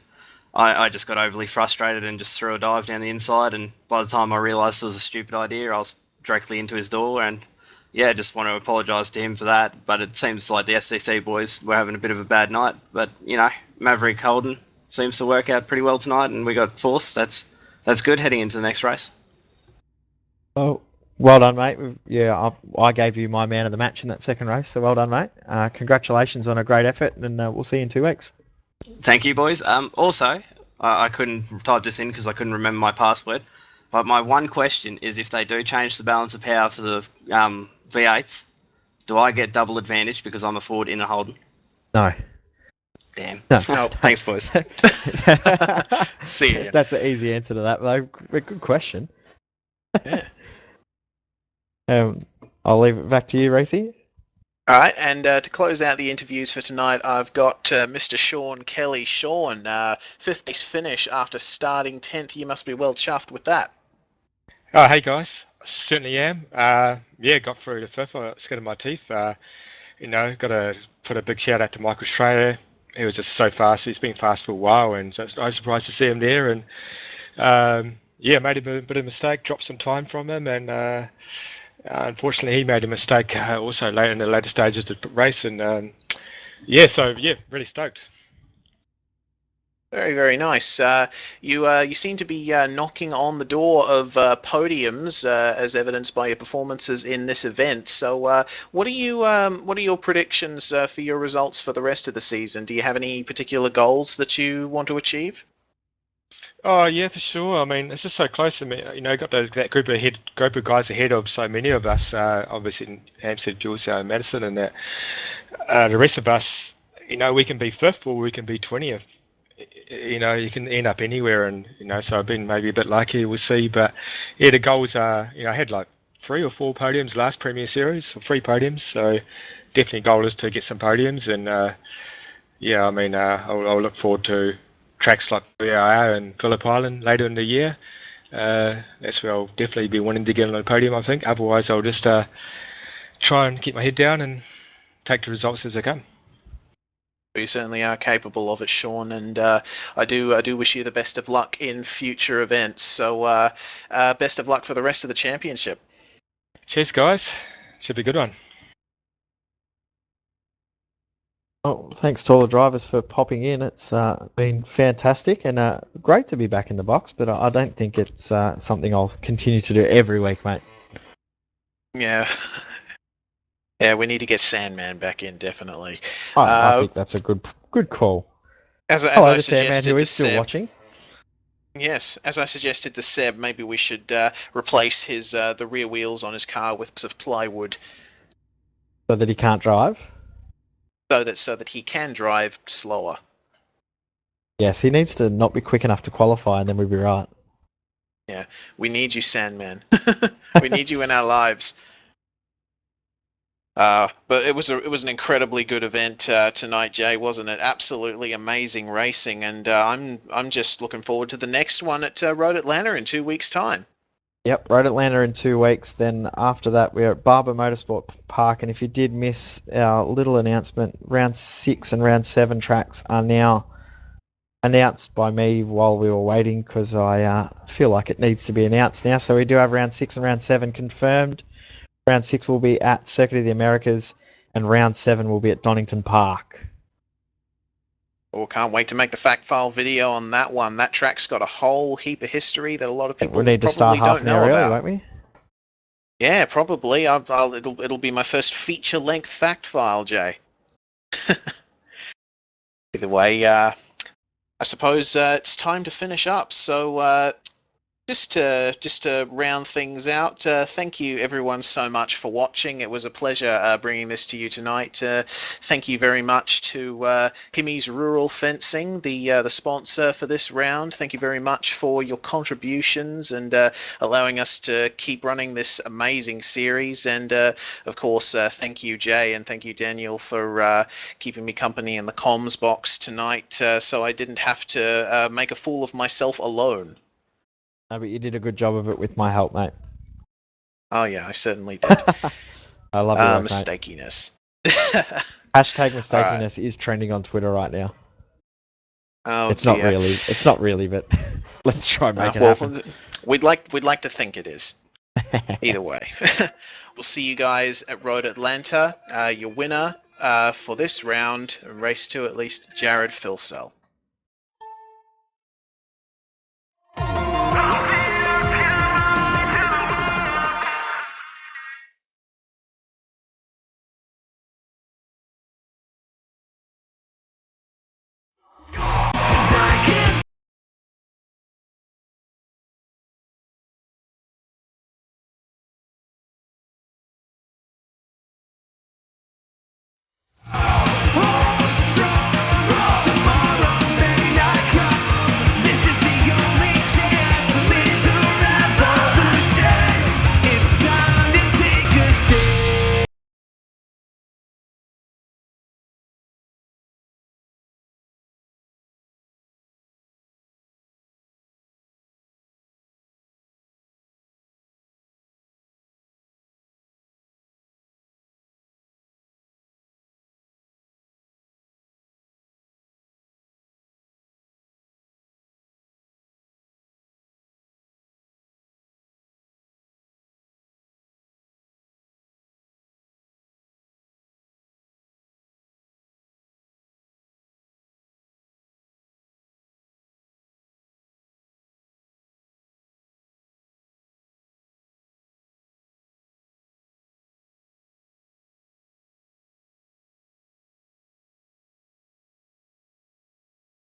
I just got overly frustrated and just threw a dive down the inside, and by the time I realised it was a stupid idea, I was directly into his door, and yeah, just want to apologise to him for that. But it seems like the SDC boys were having a bit of a bad night. But, Maverick Holden seems to work out pretty well tonight, and we got fourth. That's good heading into the next race. Oh, well done, mate. Yeah, I gave you my man of the match in that second race, so well done, mate. Congratulations on a great effort, and we'll see you in 2 weeks. Thank you, boys. Also, I couldn't type this in because I couldn't remember my password. But my one question is, if they do change the balance of power for the V8s, do I get double advantage because I'm a Ford in a Holden? No. Damn. No. Thanks, boys. See you. That's an easy answer to that, though. Good question. Yeah. I'll leave it back to you, Racy. All right, and to close out the interviews for tonight, I've got Mr. Sean Kelly. Sean, fifth place finish after starting 10th. You must be well chuffed with that. Oh, hey guys, certainly am. Got through to fifth. I skin of my teeth. Got to put a big shout out to Michael Schrader. He was just so fast. He's been fast for a while, and so it's no surprise to see him there. And made a bit of a mistake, dropped some time from him, and unfortunately he made a mistake also late in the later stages of the race. And really stoked. Very, very nice. You seem to be knocking on the door of podiums, as evidenced by your performances in this event. So, what are your predictions for your results for the rest of the season? Do you have any particular goals that you want to achieve? Oh yeah, for sure. I mean, it's just so close to me. Got that group of guys ahead of so many of us. Obviously, in Hampstead, Jules, and Madison, and that. The rest of us, we can be fifth or we can be 20th. You can end up anywhere, and so I've been maybe a bit lucky. We'll see, but yeah, the goals are. I had like 3 or 4 podiums last Premier Series, or 3 podiums. So definitely goal is to get some podiums, and I'll look forward to tracks like VIR and Phillip Island later in the year. That's where I'll definitely be wanting to get on the podium, I think. Otherwise, I'll just try and keep my head down and take the results as they come. You certainly are capable of it, Sean, and I do wish you the best of luck in future events. So, best of luck for the rest of the championship. Cheers, guys. Should be a good one. Well, thanks to all the drivers for popping in. It's been fantastic and great to be back in the box, but I don't think it's something I'll continue to do every week, mate. Yeah. Yeah, we need to get Sandman back in, definitely. I think that's a good call. As Hello I to Sandman, suggested who to is still Seb, watching. yes, as I suggested to Seb, maybe we should replace his the rear wheels on his car with some plywood, So that he can't drive? so that he can drive slower. Yes, he needs to not be quick enough to qualify, and then we'll be right. Yeah, we need you, Sandman. We need you in our lives. But it was an incredibly good event tonight, Jay, wasn't it? Absolutely amazing racing, and I'm just looking forward to the next one at Road Atlanta in 2 weeks' time. Yep, Road Atlanta in 2 weeks. Then after that, we're at Barber Motorsport Park. And if you did miss our little announcement, round 6 and round 7 tracks are now announced by me while we were waiting, because I feel like it needs to be announced now. So we do have round 6 and round 7 confirmed. Round 6 will be at Circuit of the Americas, and round 7 will be at Donington Park. Oh, can't wait to make the fact file video on that one. That track's got a whole heap of history that a lot of people We need to start probably half don't an hour know early, about. won't we? Yeah, probably. It'll be my first feature-length fact file, Jay. Either way, I suppose it's time to finish up. So just to round things out, thank you everyone so much for watching. It was a pleasure bringing this to you tonight. Thank you very much to Kimmy's Rural Fencing, the sponsor for this round. Thank you very much for your contributions and allowing us to keep running this amazing series. And of course, thank you, Jay, and thank you, Daniel, for keeping me company in the comms box tonight, so I didn't have to make a fool of myself alone. No, but you did a good job of it with my help, mate. Oh yeah, I certainly did. I love your work, mate. Mistakiness. Hashtag mistakiness is trending on Twitter right now. Oh, it's dear. not really. It's not really, but let's try and make it happen. We'd like to think it is. Either way, we'll see you guys at Road Atlanta. Your winner for this round, race 2 at least, Jared Filsell.